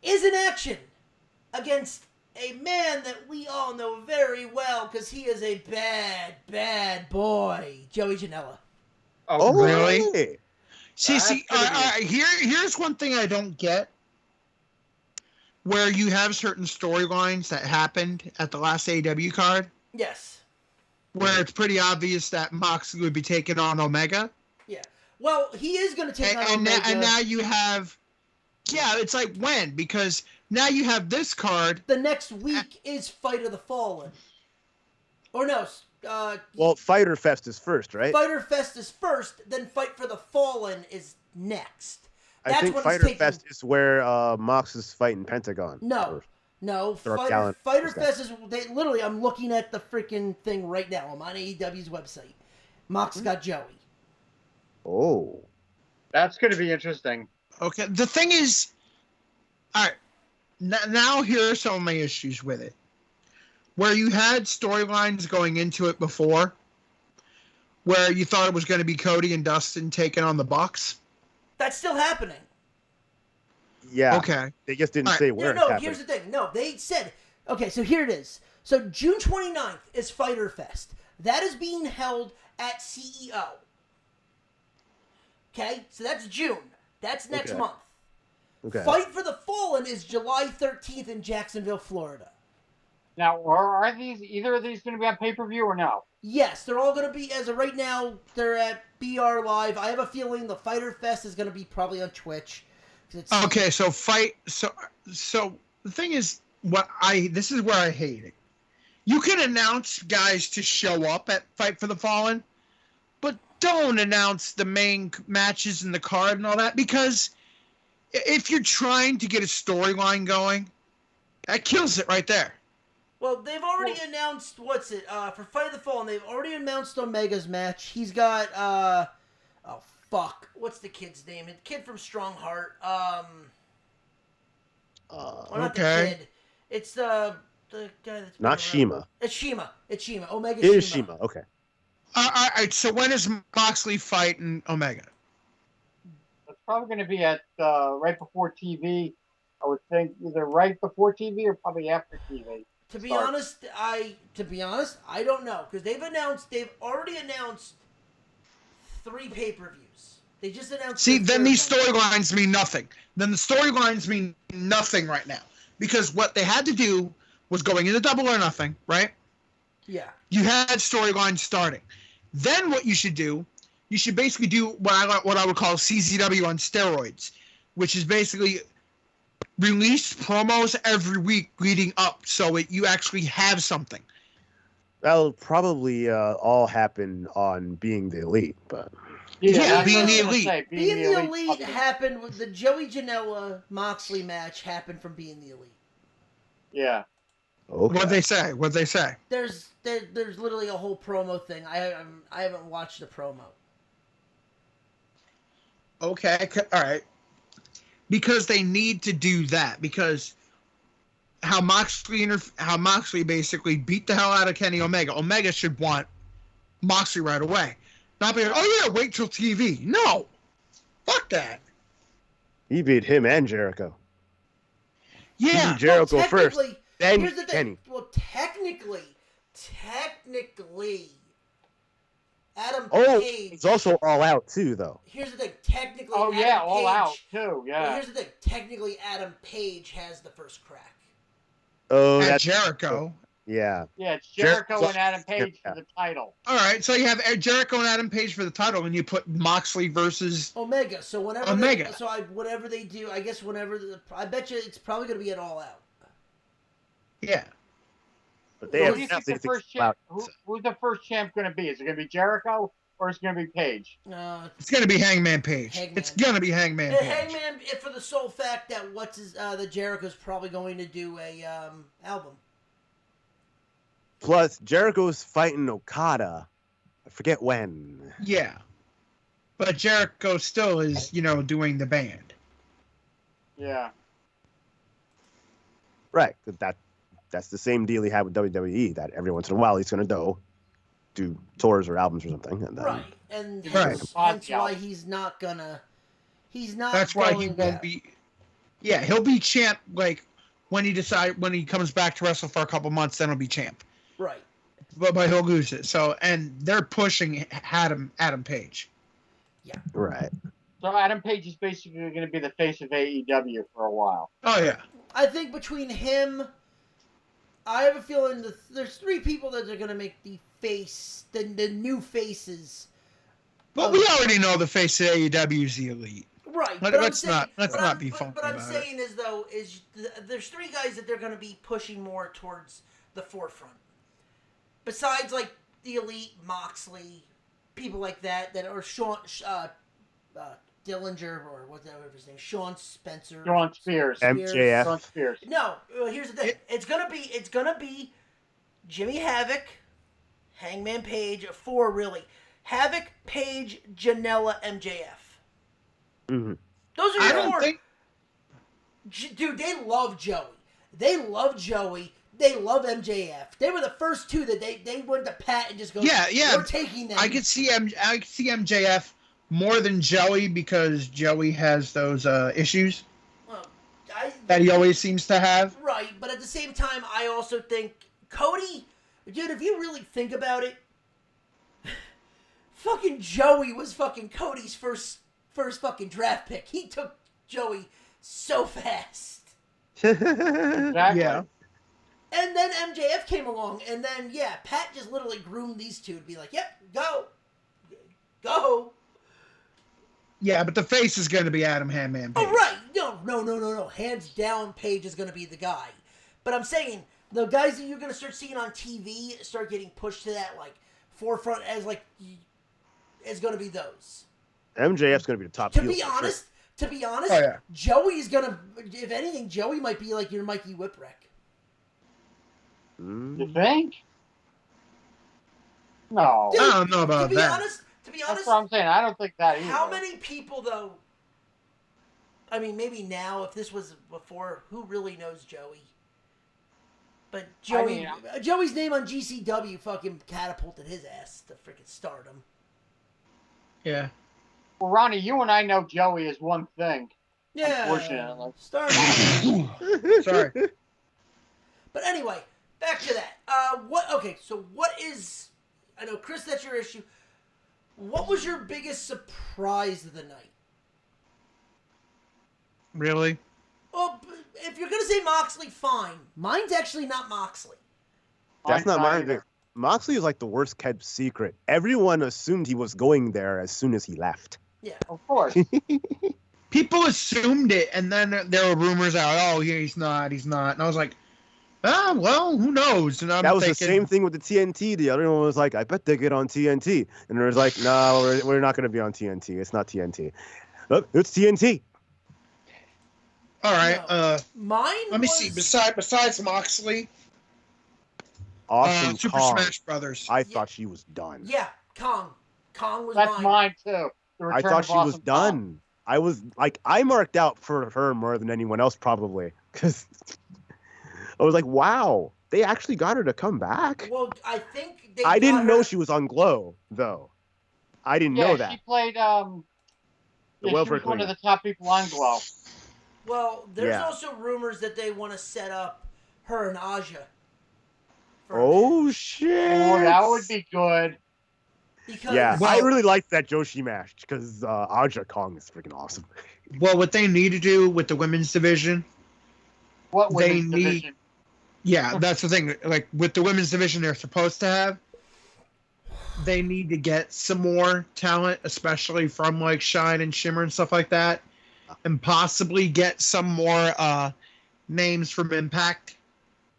is in action against a man that we all know very well because he is a bad, bad boy, Joey Janela. Oh, really? Hey. Here's one thing I don't get. Where you have certain storylines that happened at the last AEW card, Yes. where it's pretty obvious that Moxley would be taking on Omega. Yeah. Well, he is going to take on Omega. And now you have... Yeah, it's like when? Because now you have this card. The next week is Fight of the Fallen. Or no, Well, Fighter Fest is first, right? Fighter Fest is first, then Fight for the Fallen is next. I think when Fighter Fest is where Mox is fighting Pentagon. No, Darby Allin Fighter is that. Fest is literally. I'm looking at the freaking thing right now. I'm on AEW's website. Mox got Joey. Oh. That's going to be interesting. Okay, the thing is, All right. Now here are some of my issues with it. Where you had storylines going into it before, where you thought it was going to be Cody and Dustin taking on the Bucks. That's still happening. Yeah. Okay. They just didn't All right. say where it's No, happening. here's the thing. No, they said, okay, so here it is. So June 29th is Fyter Fest. That is being held at CEO. Okay, so that's June. That's next Okay. month. Okay. Fight for the Fallen is July 13th in Jacksonville, Florida. Now, are either of these going to be on pay-per-view or no? Yes, they're all going to be, as of right now, they're at BR Live. I have a feeling the Fyter Fest is going to be probably on Twitch. Okay, so the thing is, this is where I hate it. You can announce guys to show up at Fight for the Fallen, but don't announce the main matches in the card and all that, because if you're trying to get a storyline going, that kills it right there. Well, they've already announced, for Fight of the Fallen, they've already announced Omega's match. He's got, oh, fuck. What's the kid's name? The kid from Strongheart. Not the kid. It's the guy that's... Not Shima. It's Shima. Omega It is Shima. Shima. Okay. All right, so when is Moxley fighting Omega? It's probably going to be at right before TV. I would think either right before TV or probably after TV. To be honest, I don't know, because they've already announced 3 pay-per-views. They just announced. See, then these storylines mean nothing. Then the storylines mean nothing right now, because what they had to do was going into Double or Nothing, right? Yeah. You had storylines starting. Then what you should do, you should basically do what I would call CZW on steroids, which is basically release promos every week leading up, so you actually have something. That'll probably all happen on Being the Elite, but Yeah, Being the Elite. Being the Elite happened with the Joey Janela Moxley match happened from Being the Elite. Yeah. okay. What'd they say? There's literally a whole promo thing. I haven't watched the promo. Okay, all right. Because they need to do that, because how Moxley basically beat the hell out of Kenny Omega. Omega should want Moxley right away. Not be like, oh yeah, wait till TV. No. Fuck that. He beat him and Jericho. He Yeah. beat Jericho Well, first, technically, then here's the thing. Kenny. Well, technically, Adam Oh, Page. it's also All Out too, though. Here's the thing. Technically, Oh Adam yeah, Page, all out too. Well, Yeah. here's the thing. Technically, Adam Page has the first crack. Oh, At that's Jericho. yeah. Yeah, it's Jericho Jericho- and Adam Page yeah. for the title. All right, so you have Jericho and Adam Page for the title, and you put Moxley versus Omega. So whenever Omega. whatever they do, I guess I bet you it's probably going to be an All Out. yeah. But they So have who do you think nothing the to first think about. champ? Who's the first champ going to be? Is it going to be Jericho or is it going to be Page? It's gonna be Hangman Page. Hangman. It's gonna be Hangman Page. Hangman, for the sole fact that the Jericho's probably going to do a album. Plus, Jericho's fighting Okada. I forget when. Yeah. But Jericho still is, doing the band. Yeah. Right. That's the same deal he had with WWE. That every once in a while he's gonna do tours or albums or something. And then, Right. And Right. hence why he's not gonna. He's not. That's why he going won't be. Yeah, he'll be champ when he comes back to wrestle for a couple months. Then he'll be champ. Right. But he'll lose it. So, and they're pushing Adam Page. right. So Adam Page is basically going to be the face of AEW for a while. Oh yeah. I think between him, I have a feeling there's 3 people that are going to make the new faces. But we already know the face of AEW is the Elite. Right. Let's not be funky What I'm about saying is there's 3 guys that they're going to be pushing more towards the forefront. Besides, like, the Elite, Moxley, people like that are Sean, Dillinger, or whatever his name, Sean Spencer. Sean Spears. MJF. Sean Spears. No, here's the thing. It's gonna be Jimmy Havoc, Hangman Page, 4 really. Havoc, Page, Janela, MJF. Mm-hmm. Those are I your don't 4. think. Dude, they love Joey. They love Joey. They love MJF. They were the first two that they went to Pat and just go, Yeah. we're taking them. I could see MJF more than Joey because Joey has those issues Well, that he always seems to have. Right, but at the same time, I also think Cody, dude, if you really think about it, fucking Joey was fucking Cody's first fucking draft pick. He took Joey so fast. Exactly. Yeah. And then MJF came along, and then, yeah, Pat just literally groomed these two to be like, yep, go. Go. Yeah, but the face is going to be Adam Handman Page. Oh, right. No. Hands down, Page is going to be the guy. But I'm saying, the guys that you're going to start seeing on TV start getting pushed to that, like, forefront as, like, is going to be those. MJF's going to be the top To heel be for honest, sure. Oh, yeah. Joey's going to, if anything, Joey might be like your Mikey Whipwreck. You think? No. Dude, I don't know about to be that. honest, That's what I'm saying. I don't think that either. how many people, though, I mean, maybe now, if this was before, who really knows Joey? But Joey, Joey's name on GCW fucking catapulted his ass to freaking stardom. Yeah. Well, Ronnie, you and I know Joey is one thing. Yeah. Unfortunately. Stardom. Sorry. But anyway, back to that. Okay, so what is, I know, Chris, that's your issue. What was your biggest surprise of the night? Really? Well, if you're going to say Moxley, fine. Mine's actually not Moxley. That's not mine. either. Moxley is like the worst kept secret. Everyone assumed he was going there as soon as he left. Yeah. Of course. People assumed it, and then there were rumors out, oh, yeah, he's not. And I was like, well, who knows? And I'm That was thinking, the same thing with the TNT. The other one was like, I bet they get on TNT. And there was like, no, we're not going to be on TNT. It's not TNT. Look, it's TNT. All right. No. Mine Let me was, see. Besides Moxley, Awesome Super Kong. Smash Brothers. I thought she was done. Yeah, Kong. Kong was That's mine. mine, too. The I Return thought of she was Awesome done. Kong. I was like, I marked out for her more than anyone else probably. Because I was like, wow, they actually got her to come back. Well, I think I didn't got know her- she was on Glow, though. I didn't Yeah, know that. she played, The she welfare was one of queen. the top people on Glow. Well, there's Yeah. also rumors that they want to set up her and Aja. for a Oh, match. shit. Oh, that would be good. Because Yeah, Well- I really liked that Joshi match because Aja Kong is freaking awesome. Well, what they need to do with the women's division, What They women's need- division? yeah, that's the thing. Like with the women's division, they're supposed to have. They need to get some more talent, especially from like Shine and Shimmer and stuff like that, and possibly get some more names from Impact.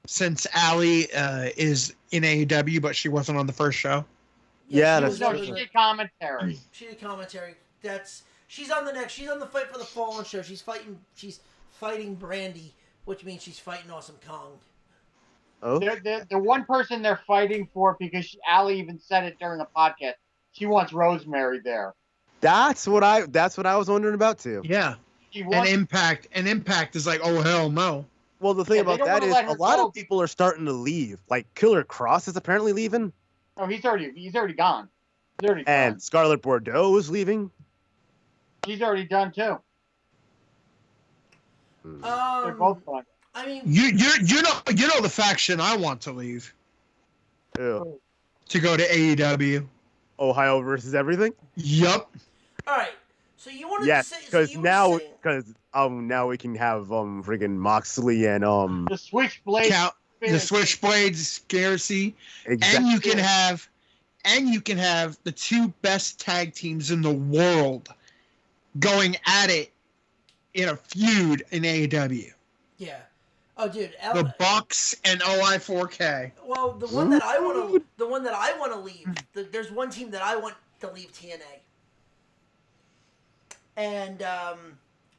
Since Allie is in AEW, but she wasn't on the first show. Yeah, she that's was No, on she the- did commentary. She did commentary. She's on the next. She's on the Fight for the Fallen show. She's fighting Brandy, which means she's fighting Awesome Kong. Oh, The one person they're fighting for, because Allie even said it during the podcast, she wants Rosemary there. that's what I was wondering about too. Yeah, She and wants, Impact is like, oh hell no. Well, the thing Yeah, they about don't that wanna is let a her lot go. of people are starting to leave. Like Killer Cross is apparently leaving, no, he's already gone. He's already and done. Scarlett Bordeaux is leaving. She's already done too. They're both gone. I mean, You know the faction I want to leave Ew. to go to AEW. Ohio versus everything. Yup. all right. So you wanted Yes, to say because you were now saying- now we can have friggin' Moxley and The Switchblade. Count the Conspiracy. Switchblade Scarcity, exactly. and you can have the two best tag teams in the world going at it in a feud in AEW. yeah. Oh, dude. The Bucks and OI4K. Well, the one that I want to leave. There's one team that I want to leave TNA, and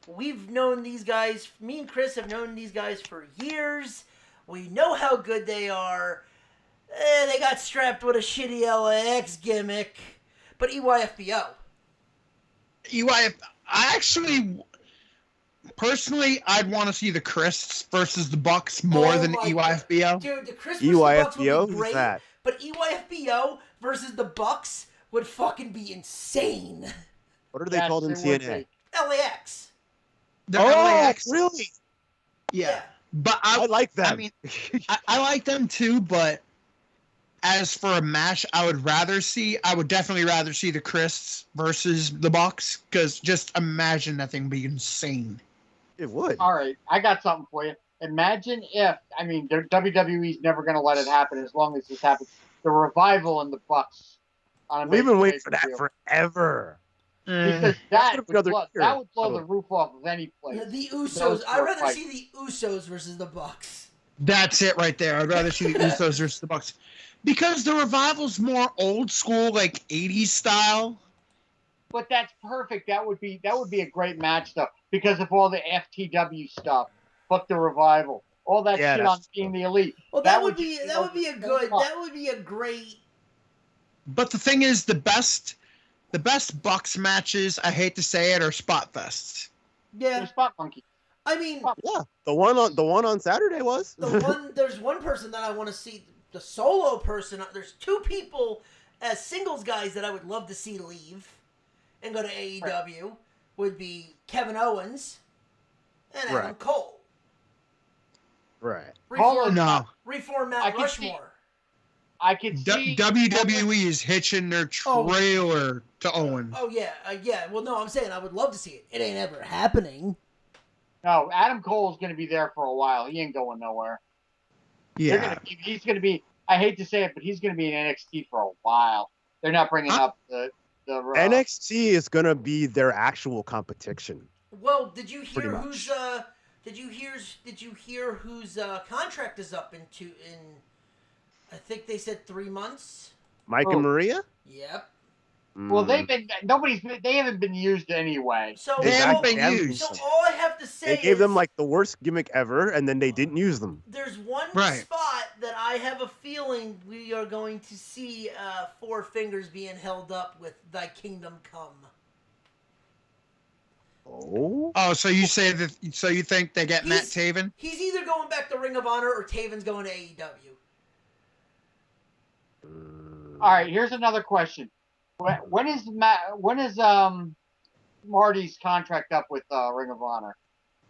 we've known these guys. Me and Chris have known these guys for years. We know how good they are. They got strapped with a shitty LAX gimmick, but EYFBO. I actually personally, I'd want to see the Christs versus the Bucks more than my EYFBO. Dude, the Chris versus the Bucks would EYFBO? be Who's great, that? but EYFBO versus the Bucks would fucking be insane. What are they Yes, called in it would TNA? be. LAX. The Oh, LAX, really? yeah. But I like them. I mean, I like them too, but as for a match, I would definitely rather see the Christs versus the Bucks, because just imagine that thing being insane. It would. All right, I got something for you. Imagine if, I mean, WWE's never going to let it happen as long as this happens. The Revival and the Bucks. On a We've been major waiting for that pay-per-view. forever. Because That's that gonna be would, another that would blow the roof off of any place. The Usos. Those I'd were rather fights. see the Usos versus the Bucks. That's it right there. I'd rather see the Usos versus the Bucks, because the Revival's more old school, like 80s style. But that's perfect. That would be a great match though, because of all the FTW stuff. Fuck the Revival. All that Yeah, shit that's on being the elite. Well, that would be fun. that would be a great. But the thing is, the best Bucks matches, I hate to say it, are spot fests. Yeah, They're Spot Monkey. I mean, Yeah, the one on Saturday was. there's one person that I want to see, the solo person. There's two people as singles guys that I would love to see leave and go to AEW. Would be Kevin Owens and Adam Right. Cole. Right. Cole, No. Reform I Mount can see- Rushmore. I could see WWE is hitching their trailer to Owen. Oh yeah, yeah. Well, no, I'm saying I would love to see it. It ain't ever happening. No, Adam Cole's going to be there for a while. He ain't going nowhere. Yeah. He's going to be. I hate to say it, but he's going to be in NXT for a while. They're not bringing up the NXT is gonna be their actual competition. Well, did you Pretty hear much. whose did you hear whose contract is up in I think they said 3 months. Mike Oh. and Maria. Yep. Well, Mm. they haven't been used anyway. So They haven't all, been haven't used. so all I have to say They gave is them like the worst gimmick ever, and then they didn't use them. there's one Right. spot that I have a feeling we are going to see four fingers being held up with "Thy Kingdom Come." Oh. Oh, so you say that? So you think they get Matt Taven? He's either going back to Ring of Honor or Taven's going to AEW. All right, here's another question. When is Marty's contract up with Ring of Honor?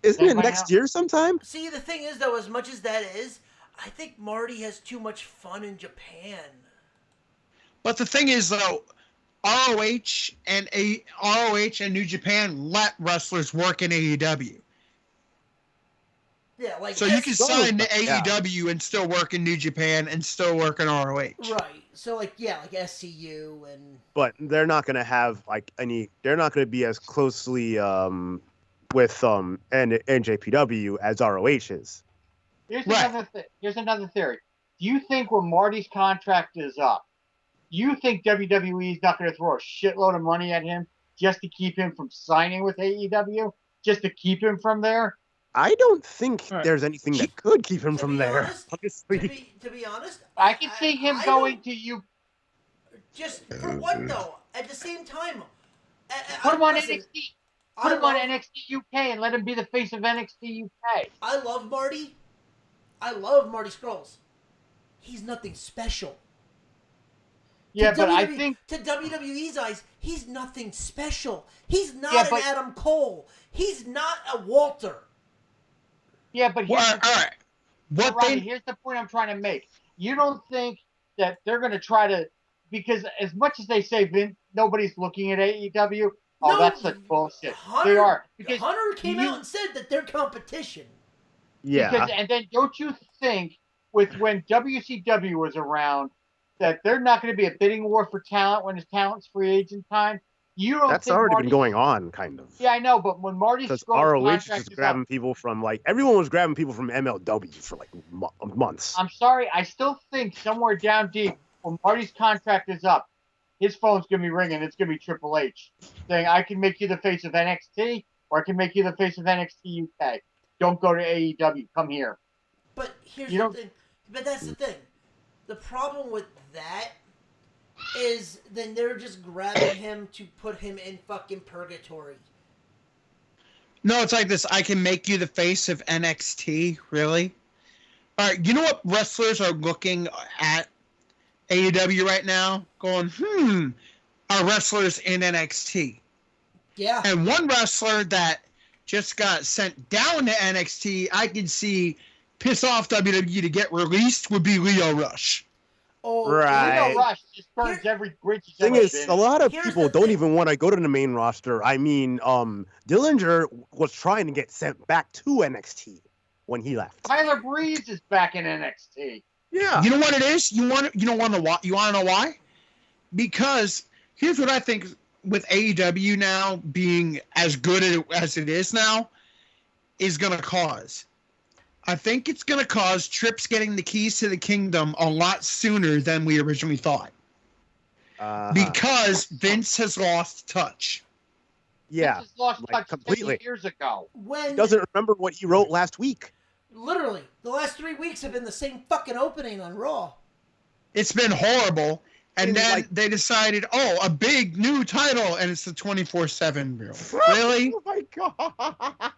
Isn't it Anybody next know? year sometime? See, the thing is, though, as much as that is, I think Marty has too much fun in Japan. But the thing is, though, ROH and New Japan let wrestlers work in AEW. Yeah, like So you can Some sign to stuff, yeah. AEW and still work in New Japan and still work in ROH. right. So like SCU and But they're not gonna have like any. They're not gonna be as closely with NJPW as ROH is. Here's Right. another theory. Do you think when Marty's contract is up, you think WWE is not going to throw a shitload of money at him just to keep him from signing with AEW, just to keep him from there? I don't think Right. there's anything that could keep him To from be there. honest- Honestly. to be honest, I can see him I going don't- to you. Just for what though? At the same time, Put him on listen, NXT. I Put him on love- NXT UK and let him be the face of NXT UK. I love Marty. I love Marty Scrolls. He's nothing special. Yeah, To but I WWE think to WWE's eyes, he's nothing special. He's not Yeah, an but- Adam Cole. He's not a Walter. but Well, here's all right. What Rodney, they here's the point I'm trying to make. You don't think that they're going to try to, because as much as they say nobody's looking at AEW, No, that's such bullshit. Hunter, They are. Because Hunter came you- out and said that they're competition. Yeah. and then don't you think with when WCW was around that they're not going to be a bidding war for talent when his talent's free agent time? You don't That's think already Marty, been going on, kind of. Yeah, I know, but when Marty Because Scurll's ROH is contract just is grabbing up, people from like everyone was grabbing people from MLW for like months. I'm sorry, I still think somewhere down deep when Marty's contract is up, his phone's going to be ringing. It's going to be Triple H saying, I can make you the face of NXT or I can make you the face of NXT UK. Don't go to AEW. Come here. But here's You the don't- thing. But that's the thing. The problem with that is then they're just grabbing him to put him in fucking purgatory. No, it's like this. I can make you the face of NXT. Really? All right. You know what wrestlers are looking at AEW right now? Going, are wrestlers in NXT? Yeah. And one wrestler that just got sent down to NXT, I can see piss off WWE to get released would be Leo Rush. Oh, Right. Leo Rush just burns every bridge he's Thing ever is, been a in. lot of Here's people the don't thing. even want to go to the main roster. I mean, Dillinger was trying to get sent back to NXT when he left. Tyler Breeze is back in NXT. Yeah. You know what it is? You want to know why? Because here's what I think with AEW now being as good as it is now is going to cause. I think it's going to cause Trips getting the keys to the kingdom a lot sooner than we originally thought. Because Vince has lost touch. Yeah. Vince has lost like, touch completely. 10 years ago. when He doesn't remember what he wrote last week. literally the last 3 weeks have been the same fucking opening on Raw. It's been horrible. And And, then like- they decided, a big new title, and it's the 24/7 rule. Really? Oh my god.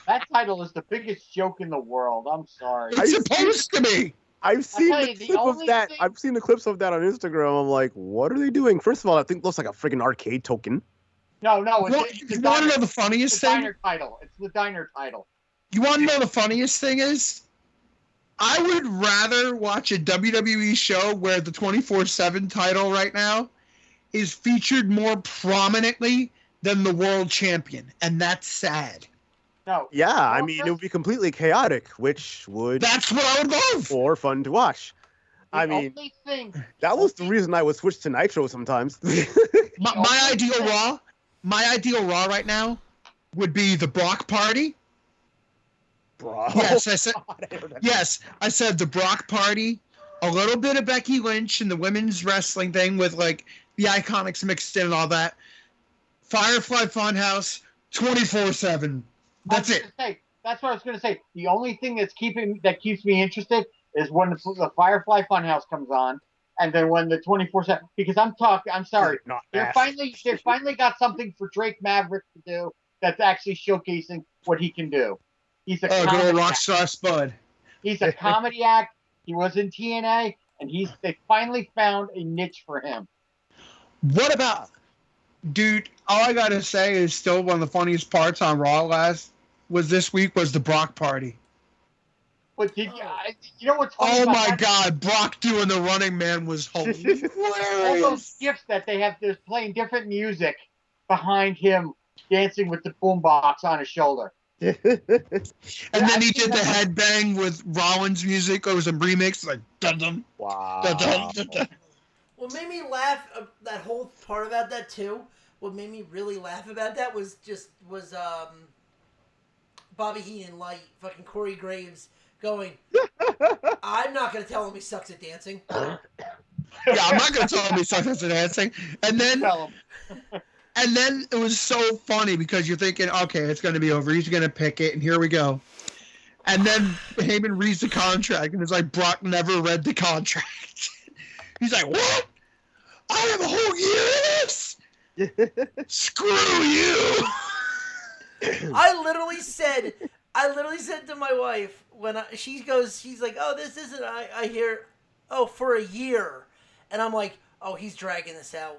That title is the biggest joke in the world. I'm sorry. It's supposed to be. I've seen tell the you, the clip of only that. thing- I've seen the clips of that on Instagram. I'm like, what are they doing? First of all, I think it looks like a friggin' arcade token. No, You it's want the to diner, know the it's funniest the thing? diner title. It's the diner title. You want to know the funniest thing is? I would rather watch a WWE show where the 24/7 title right now is featured more prominently than the world champion. And that's sad. No. Yeah, I Well, mean, it would be completely chaotic, which would That's what I would love. more fun to watch. I the mean, only thing, that was the reason I would switch to Nitro sometimes. My ideal Raw right now would be the Brock Party. Bro. Yes, I said. God, I heard that. Yes, I said the Brock Party, a little bit of Becky Lynch and the women's wrestling thing with like the Iconics mixed in and all that. Firefly Funhouse, 24/7. That's it. That's what I was going to say. The only thing that keeps me interested is when the Firefly Funhouse comes on, and then when the 24/7. Because I'm sorry. Not They Ash. finally got something for Drake Maverick to do that's actually showcasing what he can do. He's a Oh, good comedy old act. Rockstar Spud. He's a comedy act. He was in TNA, and they finally found a niche for him. What about, dude? All I gotta say is still one of the funniest parts on Raw this week was the Brock Party. But you know what's funny Oh about my that? God, Brock doing the Running Man was All hilarious. those gifts that they have, they're playing different music behind him dancing with the boombox on his shoulder. And then he did the headbang with Rollins music. It was a remix, like dun dun Wow. dun dun dun dun. What made me laugh that whole part about that too. What made me really laugh about that was Bobby Heenan, like fucking Corey Graves, going, "I'm not gonna tell him he sucks at dancing." Yeah, I'm not gonna tell him he sucks at dancing. And then Tell him. And then it was so funny because you're thinking, okay, it's going to be over. He's going to pick it, and here we go. And then Heyman reads the contract, and it's like Brock never read the contract. He's like, what? I have a whole year of this? Screw you. I literally said to my wife when she's like, "Oh, this isn't." I hear, "Oh, for a year," and I'm like, "Oh, he's dragging this out."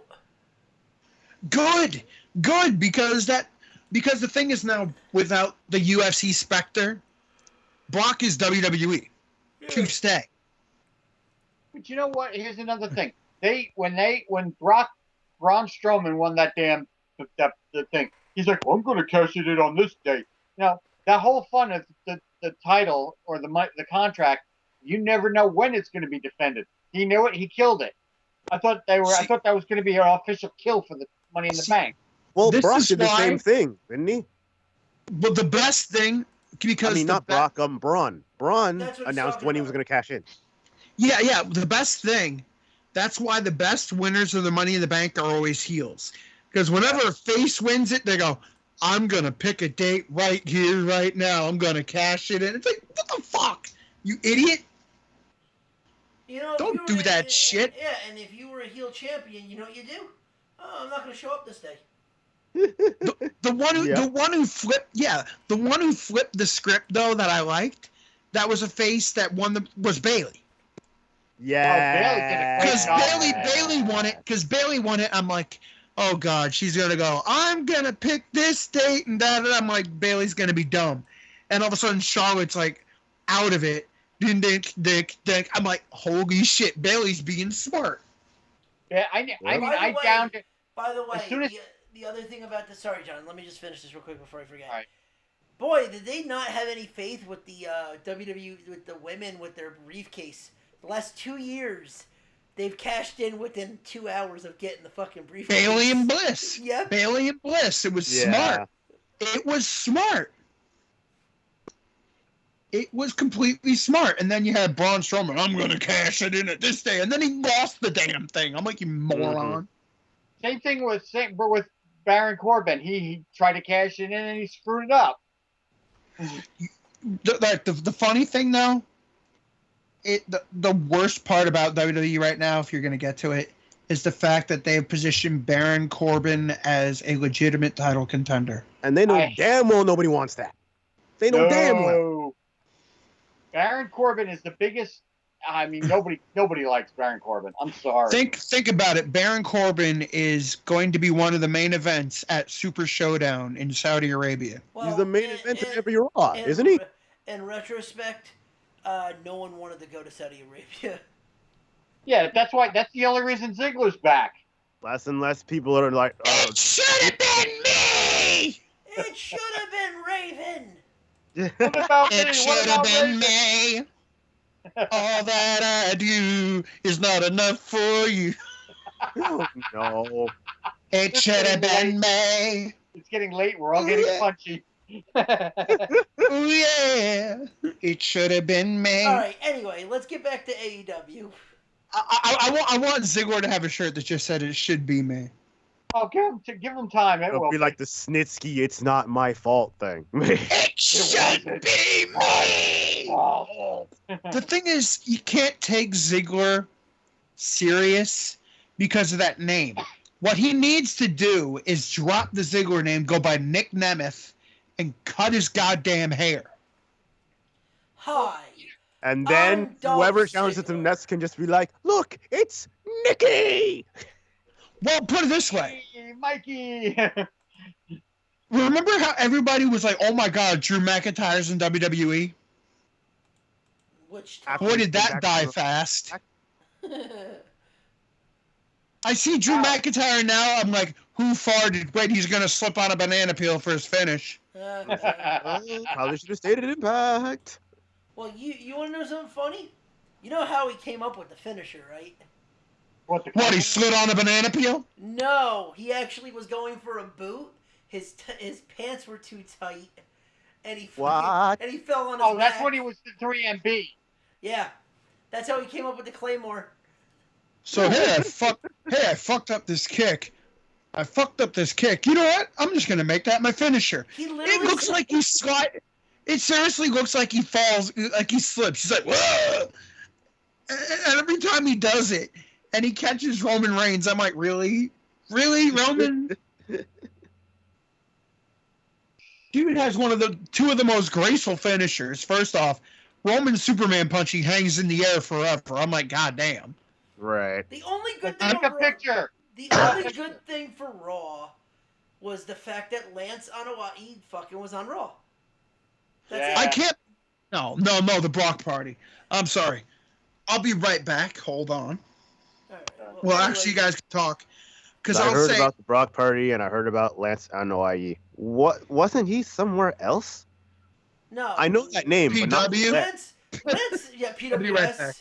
Good, because the thing is now without the UFC specter, Brock is WWE to stay. But you know what? Here's another thing. When Braun Strowman won that damn the thing, he's like, well, I'm going to cash it in on this date. Now that whole fun of the title or the contract, you never know when it's going to be defended. He knew it. He killed it. I thought that was going to be an official kill for the Money in the Bank. Well, This Brock is did the why- same thing, didn't he? But the best thing, because I mean, not Brock, Braun. Braun That's what he's announced talking when he was about. going to cash in. Yeah, the best thing. That's why the best winners of the Money in the Bank are always heels. Because whenever a face wins it, they go, I'm going to pick a date right here, right now. I'm going to cash it in. It's like, what the fuck? You idiot? You know, if Don't you were do that shit. Yeah, and if you were a heel champion, you know what you do? Oh, I'm not going to show up this day. The one who Yep. the one who flipped the script though that I liked, that was a face that was Bailey. Yeah. Because job. Bailey won it. I'm like, oh god, she's gonna go. I'm gonna pick this date and that. I'm like, Bailey's gonna be dumb, and all of a sudden Charlotte's like out of it. Dick. I'm like, holy shit, Bailey's being smart. Yeah, I mean, By the I way- downed it. By the way, As soon as- the other thing about the sorry, John. Let me just finish this real quick before I forget. All right. Boy, did they not have any faith with the WWE with the women with their briefcase? The last 2 years, they've cashed in within 2 hours of getting the fucking briefcase. Bailey and Bliss. Yep. Bailey and Bliss. It was smart. It was smart. It was completely smart. And then you had Braun Strowman. I'm gonna cash it in at this day, and then he lost the damn thing. I'm like, you moron. Same thing with Baron Corbin. He tried to cash it in and he screwed it up. The funny thing though, the worst part about WWE right now, if you're gonna get to it, is the fact that they have positioned Baron Corbin as a legitimate title contender. And they know damn well nobody wants that. They know damn well. Baron Corbin is the biggest. I mean, nobody likes Baron Corbin. I'm sorry. Think about it. Baron Corbin is going to be one of the main events at Super Showdown in Saudi Arabia. Well, He's the main event of every Raw, isn't he? In retrospect, no one wanted to go to Saudi Arabia. Yeah, that's why. That's the only reason Ziggler's back. Less and less people are like, oh, It should have been me. It should have been Raven. What about me? It What should have about been Raven? me. All that I do is not enough for you. oh, no. It should have been me. It's getting late. We're all getting punchy. Oh yeah. It should have been me. All right. Anyway, let's get back to AEW. I want Ziggler to have a shirt that just said it should be me. Oh, give him time. It It'll will be like the Snitsky, it's not my fault thing. It should be me. Oh. The thing is, you can't take Ziggler serious because of that name. What he needs to do is drop the Ziggler name, go by Nick Nemeth, and cut his goddamn hair. Hi. And then I'm Dolph whoever challenges Ziggler. him next can just be like, look, it's Nikki! Well, put it this way. Hey, Mikey. Remember how everybody was like, oh my god, Drew McIntyre's in WWE? Which Boy, did that die fast. I see Drew McIntyre now, I'm like, who farted? Wait, he's going to slip on a banana peel for his finish. Probably should have stayed at Impact. Well, you want to know something funny? You know how he came up with the finisher, right? What What, he slid on a banana peel? No, he actually was going for a boot. His pants were too tight, and he What? and he fell on his Oh, that's back. when he was the 3MB. Yeah, that's how he came up with the Claymore. So, hey, I fucked up this kick. I fucked up this kick. You know what? I'm just going to make that my finisher. He It literally looks like he slide. It seriously looks like he falls, like he slips. He's like, whoa! And every time he does it, and he catches Roman Reigns, I'm like, really? Really, Roman? Dude has two of the most graceful finishers. First off, Roman's Superman punch, he hangs in the air forever. I'm like, god damn. Right. The only good thing Take a for picture. the only good thing for Raw was the fact that Lance Anoa'i fucking was on Raw. That's Yeah. it. I can't. No, the Brock party. I'm sorry. I'll be right back. Hold on. All right, Well, anyway, actually, you guys can talk. Because I I'll heard say, about the Brock party and I heard about Lance Anoa'i. What wasn't he somewhere else? no. I know that name. But not PW? that. Lance, yeah, I'll be right PWS. back.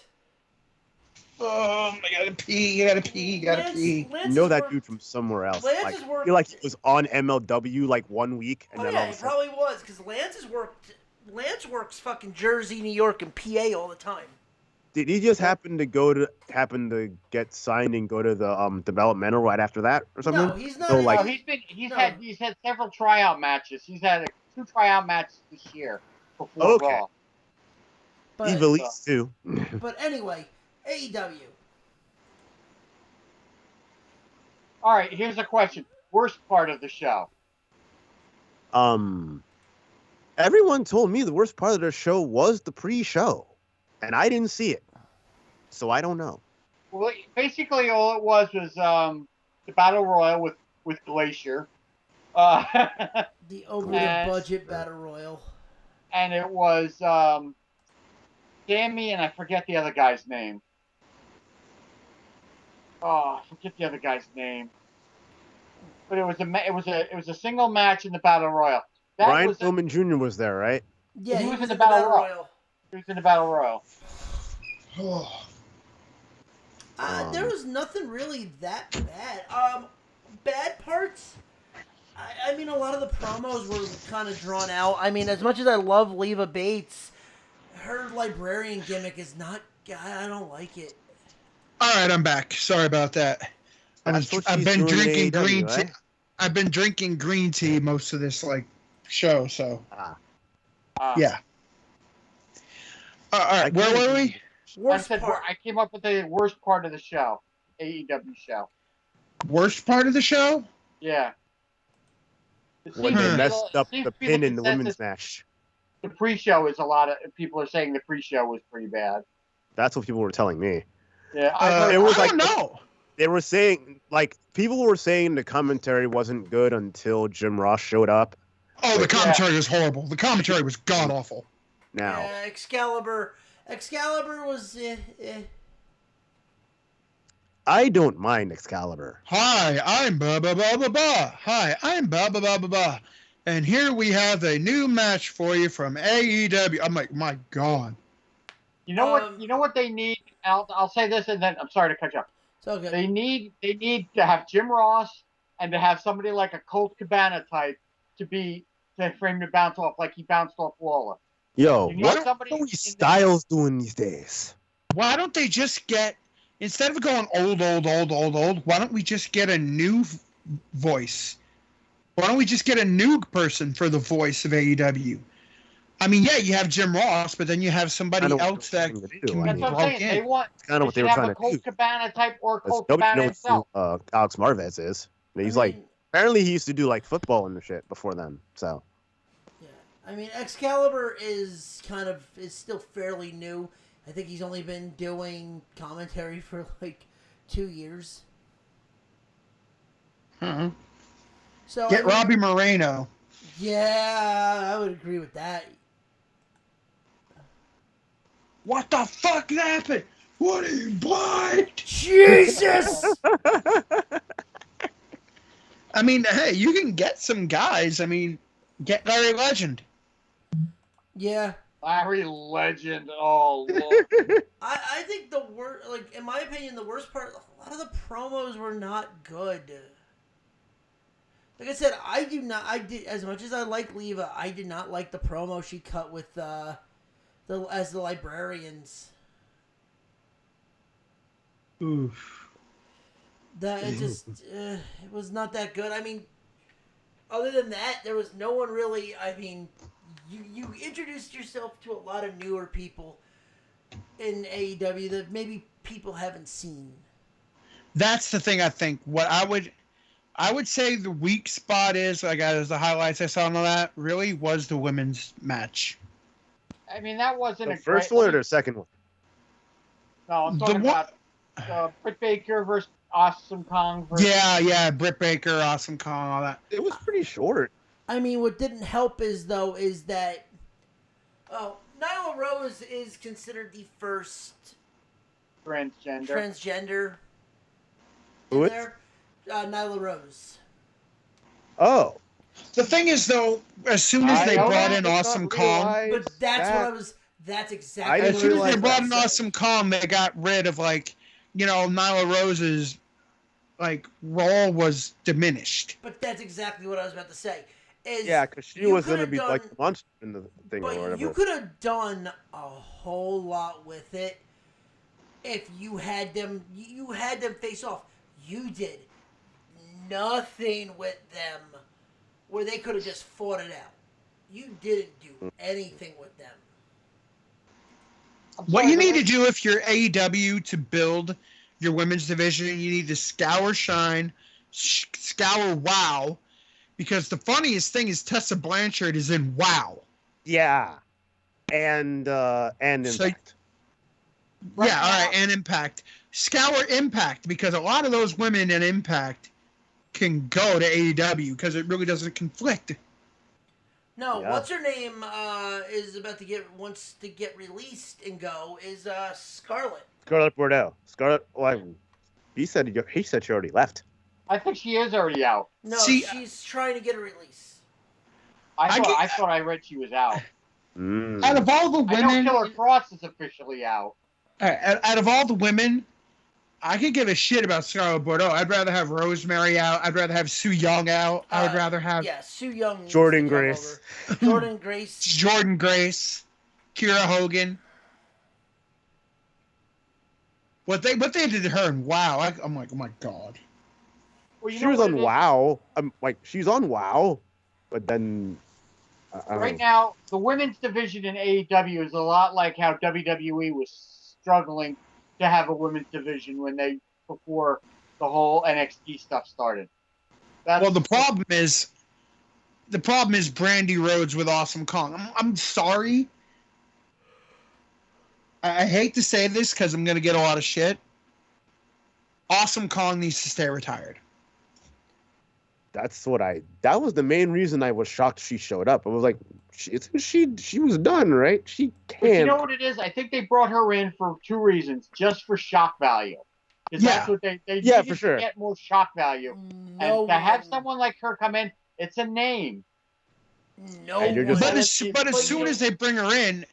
I gotta pee. You gotta pee. You gotta pee. I know that dude from somewhere else. Lance Like, has I worked. feel like he was on MLW like 1 week and Oh then all yeah, of he a sudden. probably was because Lance has worked. Lance works fucking Jersey, New York, and PA all the time. Did he just happen to get signed and go to the developmental right after that or something? No, he's not. So, in- like- No, he's No. had several tryout matches. He's had 2 tryout matches this year before Okay. Raw. but, Eve Elite too. but anyway, AEW. All right, here's a question: worst part of the show? Everyone told me the worst part of the show was the pre-show, and I didn't see it, so I don't know. Well, basically all it was the battle royal with Glacier. The over-the-budget battle royal. And it was Sammy and I forget the other guy's name. Oh, I forget the other guy's name. But it was a single match in the battle royal. Brian Pillman Jr. was there, right? Yeah, he was in the battle royal. He was in the battle royal. There was nothing really that bad. Bad parts. I mean, a lot of the promos were kind of drawn out. I mean, as much as I love Leva Bates, her librarian gimmick is not. I don't like it. All right, I'm back. Sorry about that. I've been drinking green tea. I've been drinking green tea most of this show. So yeah. All right, where were we? I came up with the worst part of the show, AEW show. Worst part of the show? Yeah. When they messed up the pin in the women's match. The pre-show is a lot of people are saying the pre-show was pretty bad. That's what people were telling me. Yeah, it was I don't know. They were saying people were saying the commentary wasn't good until Jim Ross showed up. Oh, the commentary was horrible. The commentary was god awful. Now, Excalibur was. I don't mind Excalibur. Hi, I'm ba ba ba ba ba. Hi, I'm ba ba ba ba ba. And here we have a new match for you from AEW. I'm like, my God. You know what? You know what they need. I'll say this, and then I'm sorry to cut you off. It's okay. They need to have Jim Ross and to have somebody like a Colt Cabana type for him to bounce off like he bounced off Lawler. Yo, what are these Styles doing these days? Why don't they just get, instead of going old, why don't we just get a new voice? Why don't we just get a new person for the voice of AEW? I mean, yeah, you have Jim Ross, but then you have somebody else that can be That's what I'm saying. in. They want kind of what they were trying to do. Colt Cabana type or Colt Cabana himself. Alex Marvez is. He's apparently he used to do football and shit before then. So. Yeah, I mean, Excalibur is still fairly new. I think he's only been doing commentary for 2 years. Hmm. So get Robbie Moreno. Yeah, I would agree with that. What the fuck happened? What are you, blind? Jesus! I mean, hey, you can get some guys. I mean, get Larry Legend. Yeah. Larry Legend. Oh, Lord. I think the worst, in my opinion, the worst part, a lot of the promos were not good. Like I said, as much as I like Leva, I did not like the promo she cut with as the librarians. Oof. It was not that good. I mean, other than that, there was no one really. I mean, you introduced yourself to a lot of newer people in AEW that maybe people haven't seen. That's the thing. I think what I would say the weak spot is, as the highlights I saw on that, really was the women's match. I mean, that wasn't the first one or the second one? No, I'm talking about Britt Baker versus Awesome Kong. Yeah, Britt Baker, Awesome Kong, all that. It was pretty short. I mean, what didn't help is that Nyla Rose is considered the first transgender. Who is? Nyla Rose. Oh. The thing is, though, as soon as they brought in Awesome Kong, but that's exactly. As soon as they brought in Awesome Kong, they got rid of Nyla Rose's role was diminished. But that's exactly what I was about to say. Because she was going to be the monster in the thing or whatever. But you could have done a whole lot with it if you had them face off. You did nothing with them where they could have just fought it out. You didn't do anything with them. What you need to do if you're AEW to build your women's division, you need to scour Shine, scour WoW, because the funniest thing is Tessa Blanchard is in WoW. Yeah. And Impact. Yeah, all right, and Impact. Scour Impact, because a lot of those women in Impact can go to AEW because it really doesn't conflict. No, Yeah. what's her name is about to wants to get released and go is Scarlett. Scarlett Bordeaux. Scarlett. Well, he said she already left. I think she is already out. No, See, she's trying to get a release. I thought I read she was out. Out of all the I know women, Killer Cross is officially out. out of all the women, I could give a shit about Scarlett Bordeaux. I'd rather have Rosemary out. I'd rather have Sue Young out. I would rather have Sue Young, Jordan Grace, Jordan Grace, Kira Hogan. What they did to her, and wow, I'm like, oh my god. Well, she was on WoW. She's on WoW, but then right now the women's division in AEW is a lot like how WWE was struggling to have a women's division before the whole NXT stuff started. The problem is Brandy Rhodes with Awesome Kong. I'm sorry. I hate to say this because I'm going to get a lot of shit. Awesome Kong needs to stay retired. That was the main reason I was shocked she showed up. I was like, she was done, right? She can't. But you know what it is? I think they brought her in for two reasons. Just for shock value. Because that's what they needed for sure. to get more shock value. And to have someone like her come in, it's a name. But as soon as they bring her in,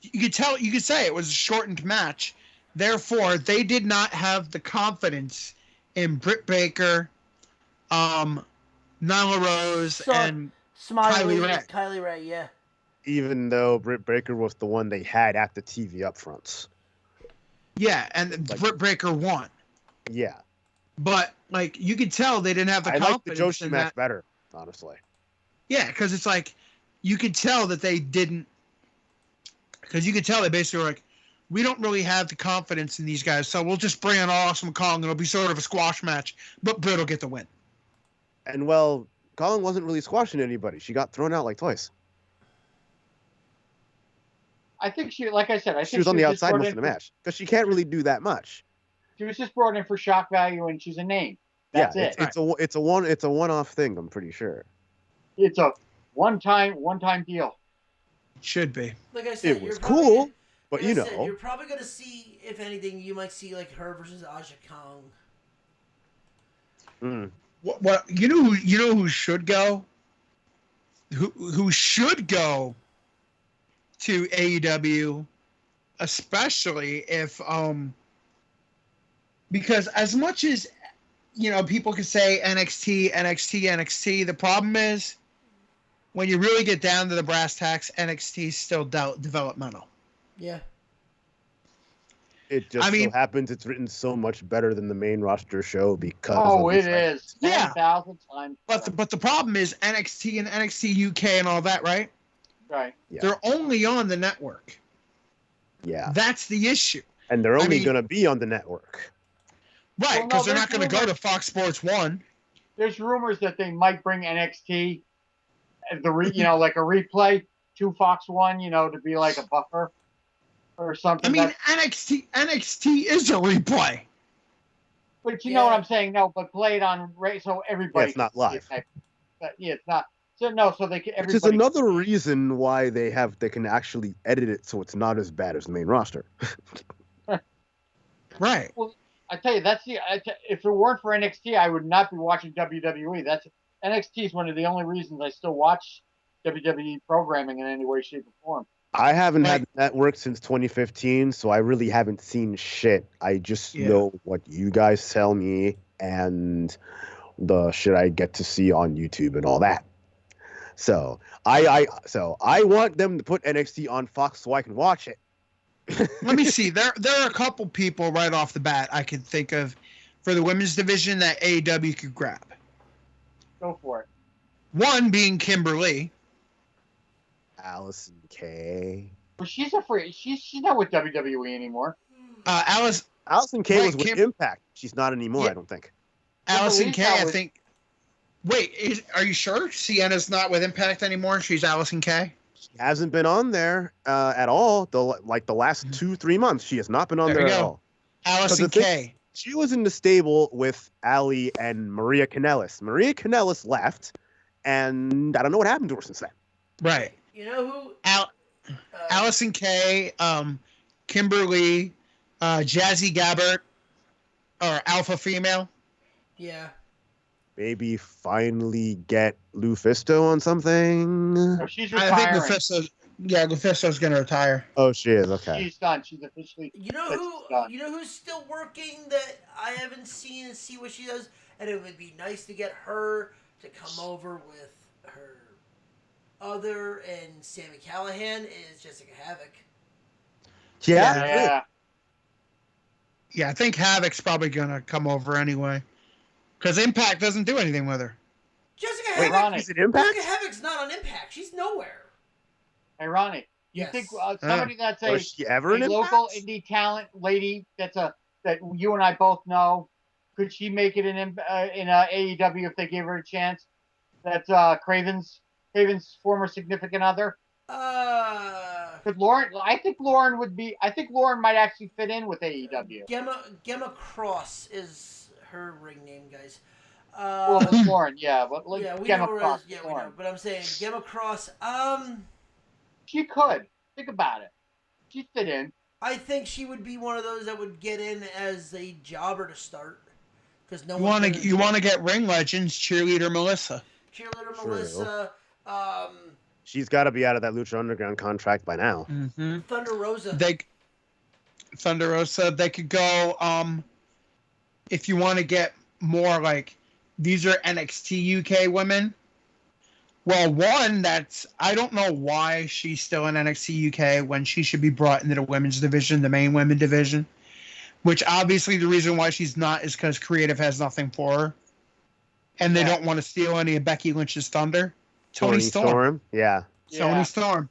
you could say it was a shortened match. Therefore, they did not have the confidence in Britt Baker, Nyla Rose, and Kylie Ray, yeah. Even though Britt Baker was the one they had at the TV upfronts. Yeah, and Britt Baker won. Yeah. But, you could tell they didn't have the confidence. I like the Joshi match better, honestly. Yeah, because it's you could tell that they didn't. Because you could tell they basically were we don't really have the confidence in these guys, so we'll just bring in Awesome Kong and it'll be sort of a squash match, but Britt will get the win. And, Kong wasn't really squashing anybody. She got thrown out twice. I think she was on the outside most of the match because she can't really do that much. She was just brought in for shock value, and she's a name. That's it. It's a one-off thing. I'm pretty sure. It's a one-time deal. Should be. Like I said, it was cool, but you're probably gonna see, if anything, you might see her versus Aja Kong. What you know who should go? Who should go to AEW, especially if because as much as people can say NXT, the problem is when you really get down to the brass tacks, NXT is still developmental. Yeah. It just so happens it's written so much better than the main roster show because. Oh, it is. Yeah. 10,000 times. But the problem is NXT and NXT UK and all that, right? Right. Yeah. They're only on the network. Yeah. That's the issue. And they're only going to be on the network. Right, because they're not going to go to Fox Sports 1. There's rumors that they might bring NXT as like a replay to Fox 1, to be like a buffer or something. I mean, NXT is a replay. But you know what I'm saying? No, but play it on so everybody. Yeah, it's not live. It's not. So they can. Which is another reason why they can actually edit it so it's not as bad as the main roster. Right. Well, I tell you, if it weren't for NXT, I would not be watching WWE. NXT is one of the only reasons I still watch WWE programming in any way, shape, or form. I haven't had the network since 2015, so I really haven't seen shit. I just know what you guys tell me and the shit I get to see on YouTube and all that. So I want them to put NXT on Fox so I can watch it. Let me see. There are a couple people right off the bat I can think of for the women's division that AEW could grab. Go for it. One being Kimberly. Allison Kay. Well, she's a free. She's not with WWE anymore. Allison Kay was with Impact. She's not anymore, I don't think. Allison Kay, that I was- think. Wait, are you sure Sienna's not with Impact anymore? She's Allison Kay. She hasn't been on there at all. The last 2-3 months, she has not been on There there you at go. all. Allison the thing- Kay. She was in the stable with Ali and Maria Kanellis. Maria Kanellis left, and I don't know what happened to her since then. Right. You know who? Allison Kay, Kimberly, Jazzy Gabbert, or Alpha Female. Yeah. Maybe finally get Lufisto on something. No, she's I retiring. think Lufisto's going to retire. Oh, she is. Okay. She's done. She's officially. You know That's who? done. You know who's still working that I haven't seen and see what she does, and it would be nice to get her to come over with her other and Sammy Callahan is Jessica Havoc. Yeah. Yeah. Yeah, I think Havoc's probably going to come over anyway. Because Impact doesn't do anything with her. Jessica Wait, Havoc. Ronnie. Is it Impact? Jessica Havoc's not on Impact. She's nowhere. Hey, Ronnie. You Yes. think somebody that's a, Was she ever in a local Impact? indie talent lady that you and I both know, could she make it in AEW if they gave her a chance? That's Craven's former significant other. Could Lauren? I think Lauren would be. I think Lauren might actually fit in with AEW. Gemma Cross is her ring name, guys. Well, it's Lauren, yeah, but yeah, we Gemma know her Cross, as, yeah, we Lauren. know. But I'm saying Gemma Cross. She could. Think about it. She'd fit in. I think she would be one of those that would get in as a jobber to start, because no You one. want to get ring legends, cheerleader Melissa. Cheerleader True. Melissa, She's got to be out of that Lucha Underground contract by now. Mm-hmm. Thunder Rosa. Thunder Rosa. They could go. If you want to get more like, these are NXT UK women. Well, one that's I don't know why she's still in NXT UK when she should be brought into the women's division, the main women division. Which obviously the reason why she's not is because creative has nothing for her, and they don't want to steal any of Becky Lynch's thunder. Tony Storm. Yeah. Tony Storm.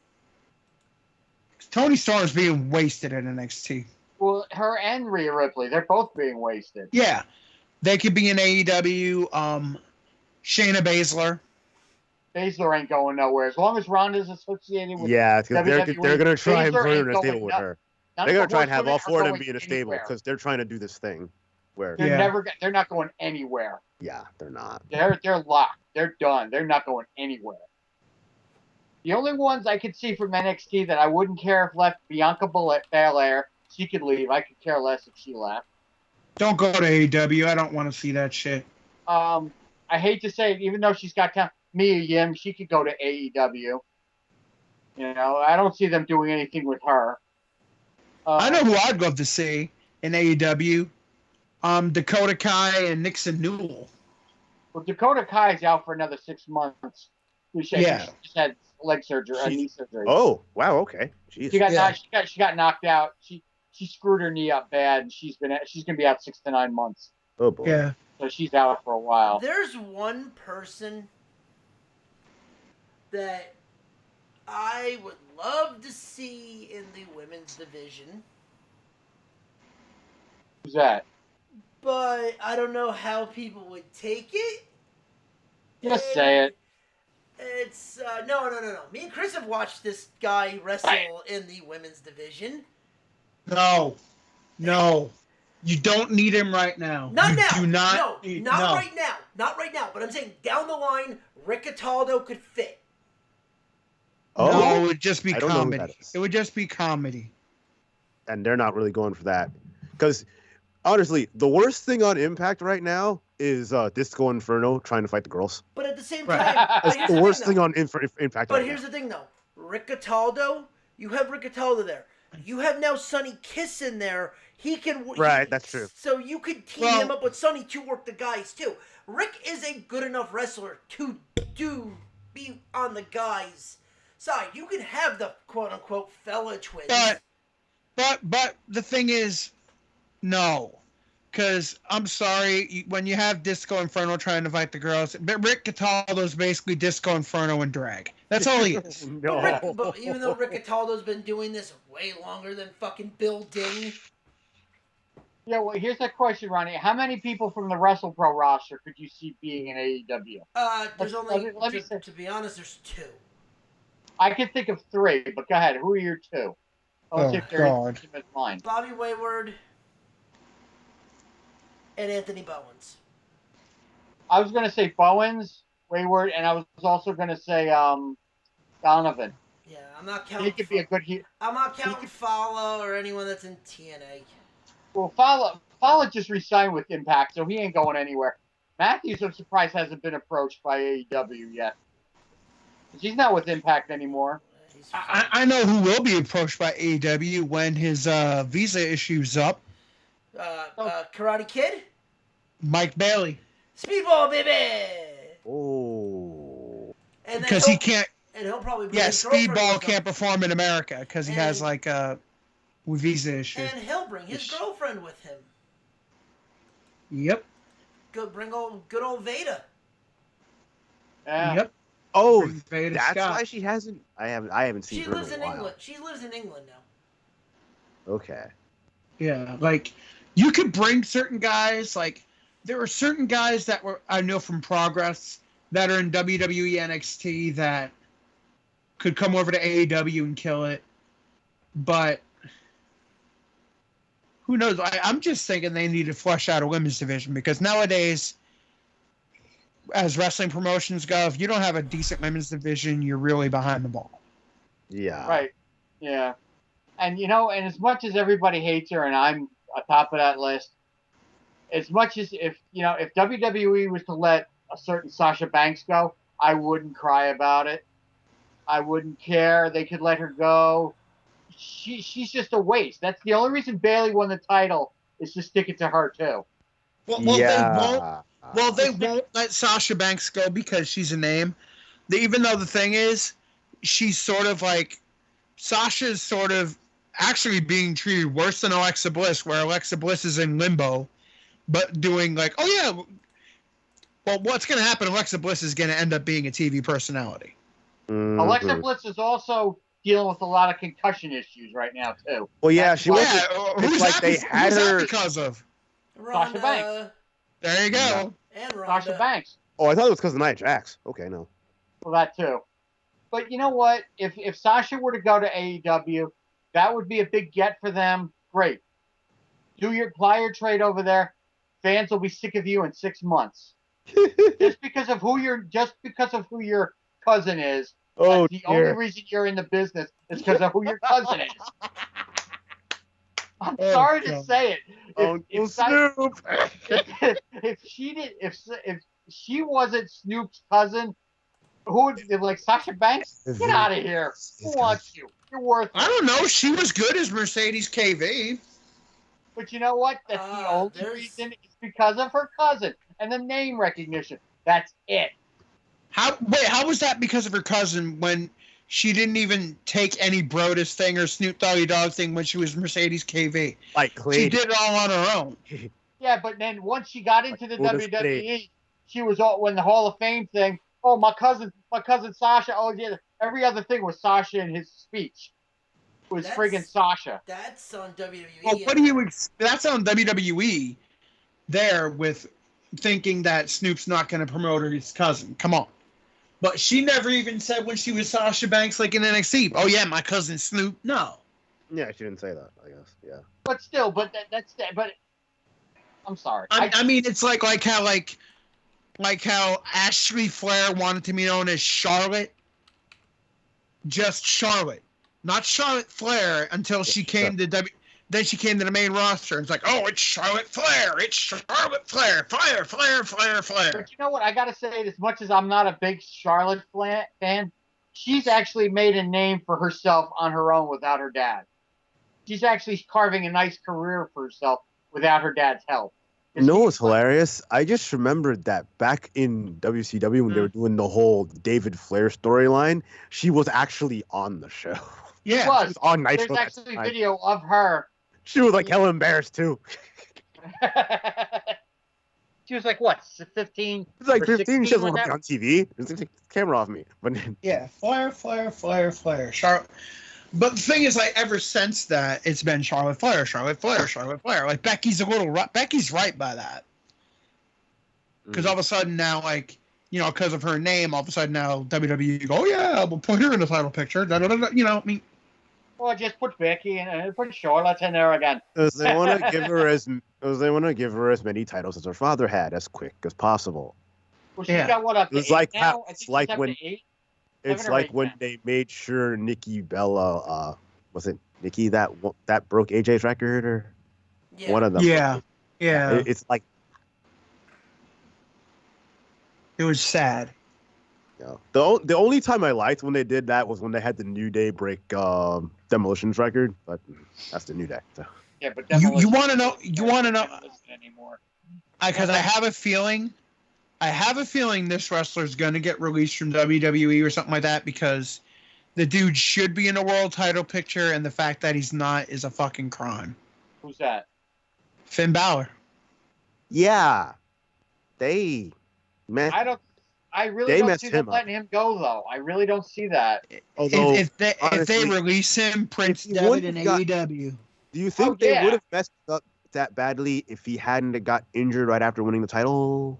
Tony Storm's being wasted in NXT. Well, her and Rhea Ripley, they're both being wasted. Yeah, they could be in AEW. Shayna Baszler. Baszler ain't going nowhere. As long as Ronda's associated with Yeah, because they're WWE, going to try and Baszler put her ain't in a going stable with no- her. none They're of going to try and those have women all are four of them going be in a stable anywhere. because they're trying to do this thing where, They're not going anywhere. yeah, they're not. They're locked. They're done. They're not going anywhere. The only ones I could see from NXT that I wouldn't care if left, Bianca Belair. She could leave. I could care less if she left. Don't go to AEW. I don't want to see that shit. I hate to say it, even though she's got Mia Yim, she could go to AEW. You know, I don't see them doing anything with her. I know who I'd love to see in AEW. Dakota Kai and Nixon Newell. Well, Dakota Kai's out for another 6 months. She just had leg surgery, knee surgery. Oh, wow, okay. Jeez. She got knocked out. She screwed her knee up bad, and she's gonna be out 6 to 9 months. Oh, boy. Yeah. So she's out for a while. There's one person that I would love to see in the women's division, Who's that? but I don't know how people would take it. Just say it. It's no. Me and Chris have watched this guy wrestle in the women's division. No. You don't need him right now. Not you now. Do not. No, not right now. Not right now. But I'm saying down the line, Rick Cataldo could fit. Oh, No, it would just be I don't know who comedy. that is. It would just be comedy. And they're not really going for that. Because, honestly, the worst thing on Impact right now is Disco Inferno trying to fight the girls. But at the same Right. time, but That's here's the worst thing though. on Impact But right here's now. the thing, though. Rick Cataldo, you have Rick Cataldo there. You have now Sonny Kiss in there. He can. Right, that's true. So you could team him up with Sonny to work the guys too. Rick is a good enough wrestler to be on the guys' side. You can have the quote unquote fella twins. But the thing is, no. Because, I'm sorry, when you have Disco Inferno trying to fight the girls, but Rick Cataldo's basically Disco Inferno in drag. That's all he is. No. But even though Rick Cataldo's been doing this way longer than fucking Bill Ding. Yeah, well, here's a question, Ronnie. How many people from the WrestlePro roster could you see being in AEW? There's Let only, me- let me say- to be honest, there's 2. I can think of 3, but go ahead. Who are your 2? Let's see Oh, if they're God. the same as mine. Bobby Wayward and Anthony Bowens. I was going to say Bowens, Wayward, and I was also going to say Donovan. Yeah, I'm not He counting. could be a good heel. I'm not counting Fowler or anyone that's in TNA. Well, Fowler just re-signed with Impact, so he ain't going anywhere. Matthews, I'm surprised, hasn't been approached by AEW yet. He's not with Impact anymore. I know who will be approached by AEW when his visa issue's up. Karate Kid? Mike Bailey. Speedball, baby! Oh. And then Because he can't. And he'll probably bring Yeah, his girlfriend Speedball with him. can't perform in America because he has And- like a visa issue. And he'll bring his girlfriend with him. Yep. Bring good old Veda. Yeah. Yep. Oh, Bring Veda that's Scott. why she hasn't. I haven't seen She her lives in in a while. England. She lives in England now. Okay. Yeah, like you could bring certain guys. Like there were certain guys that were I know from Progress that are in WWE NXT that could come over to AEW and kill it. But who knows? I'm just thinking they need to flesh out a women's division because nowadays, as wrestling promotions go, if you don't have a decent women's division, you're really behind the ball. Yeah. Right. Yeah. And and as much as everybody hates her, and I'm atop of that list, as much as if WWE was to let a certain Sasha Banks go, I wouldn't cry about it. I wouldn't care. They could let her go. She's just a waste. That's the only reason Bayley won the title is to stick it to her too. Well, they won't let Sasha Banks go because she's a name. Even though the thing is, she's sort of like Sasha's sort of actually being treated worse than Alexa Bliss, where Alexa Bliss is in limbo, but doing like, oh yeah, well, what's going to happen? Alexa Bliss is going to end up being a TV personality. Mhm. Alexa Bliss is also dealing with a lot of concussion issues right now too. Well, yeah, That's she why- was. Who's like that, they had who's her- that because of? Ronda Banks. There you go. Yeah. and Ronda. Sasha Banks. Oh, I thought it was because of Nia Jax. Okay, no. Well, that too. But you know what? If Sasha were to go to AEW, that would be a big get for them. Great. Do your flyer trade over there. Fans will be sick of you in 6 months. just because of who your cousin is. Oh, That's the dear. only reason you're in the business is because of who your cousin is. I'm sorry to God. say it. Uncle Sasha- Snoop. if she wasn't Snoop's cousin, who would like Sasha Banks? Get out of here. Who wants you? You're worthless. I don't know. She was good as Mercedes KV. But you know what? That's the only there's- reason. It's because of her cousin and the name recognition. That's it. How was that because of her cousin when she didn't even take any Brodus thing or Snoop Doggy Dogg thing when she was Mercedes KV? Like She Clay. did it all on her own. Yeah, but then once she got into the Like, what is WWE, she was all when the Hall of Fame thing. Oh, my cousin Sasha. Oh yeah, every other thing was Sasha in his speech. It was That's- friggin' Sasha. That's on WWE. Well, what do you? That's on WWE. There with thinking that Snoop's not going to promote his cousin. Come on. But she never even said when she was Sasha Banks like in NXT. Oh yeah, my cousin Snoop. No. Yeah, she didn't say that. I guess. Yeah. But still, but but I'm sorry. I mean, it's like how Ashley Flair wanted to be known as Charlotte. Just Charlotte, not Charlotte Flair until she came to Then she came to the main roster. It's like, oh, it's Charlotte Flair. It's Charlotte Flair. Flair. But you know what? I got to say, as much as I'm not a big Charlotte fan, she's actually made a name for herself on her own without her dad. She's actually carving a nice career for herself without her dad's help. You know what's hilarious? I just remembered that back in WCW when they were doing the whole David Flair storyline, she was actually on the show. Yeah. She was. On Nitro. There's that actually time. video of her. She was like hella embarrassed too. She was like, what, 15? It was like or 15. She 16 doesn't when want to be that- on TV. Just take the camera off me. But Yeah. Flair. Charlotte. But the thing is, like, ever since that, it's been Charlotte Flair, Charlotte Flair, Charlotte Flair. Like, Becky's Becky's right by that. Because all of a sudden now, like, you know, because of her name, all of a sudden now WWE go, oh yeah, we'll put her in the title picture. Da, da, da, da. You know, I mean, Well, just put Becky and put Charlotte in there again. Because they want to give her as many titles as her father had, as quick as possible. Well, she's Yeah. got what up to It's 8 like now? I think it's she's like up when to 8. it's 7 or like 8 when now. they made sure Nikki Bella, was it Nikki that broke AJ's record or Yeah. one of them? yeah. It's like, It was sad. you know, the only time I liked when they did that was when they had the New Day break Demolition's record, but that's the New Day. So. Yeah, but You want to know? Demolition anymore. Because I have a feeling this wrestler's going to get released from WWE or something like that because the dude should be in a world title picture, and the fact that he's not is a fucking crime. Who's that? Finn Balor. Yeah, they man. I really They don't messed see them him up. letting him go though. I really don't see that. Although, if they honestly, release him, Prince if he Devitt wouldn't in got- AEW. Do you think Oh, they yeah. would have messed up that badly if he hadn't got injured right after winning the title?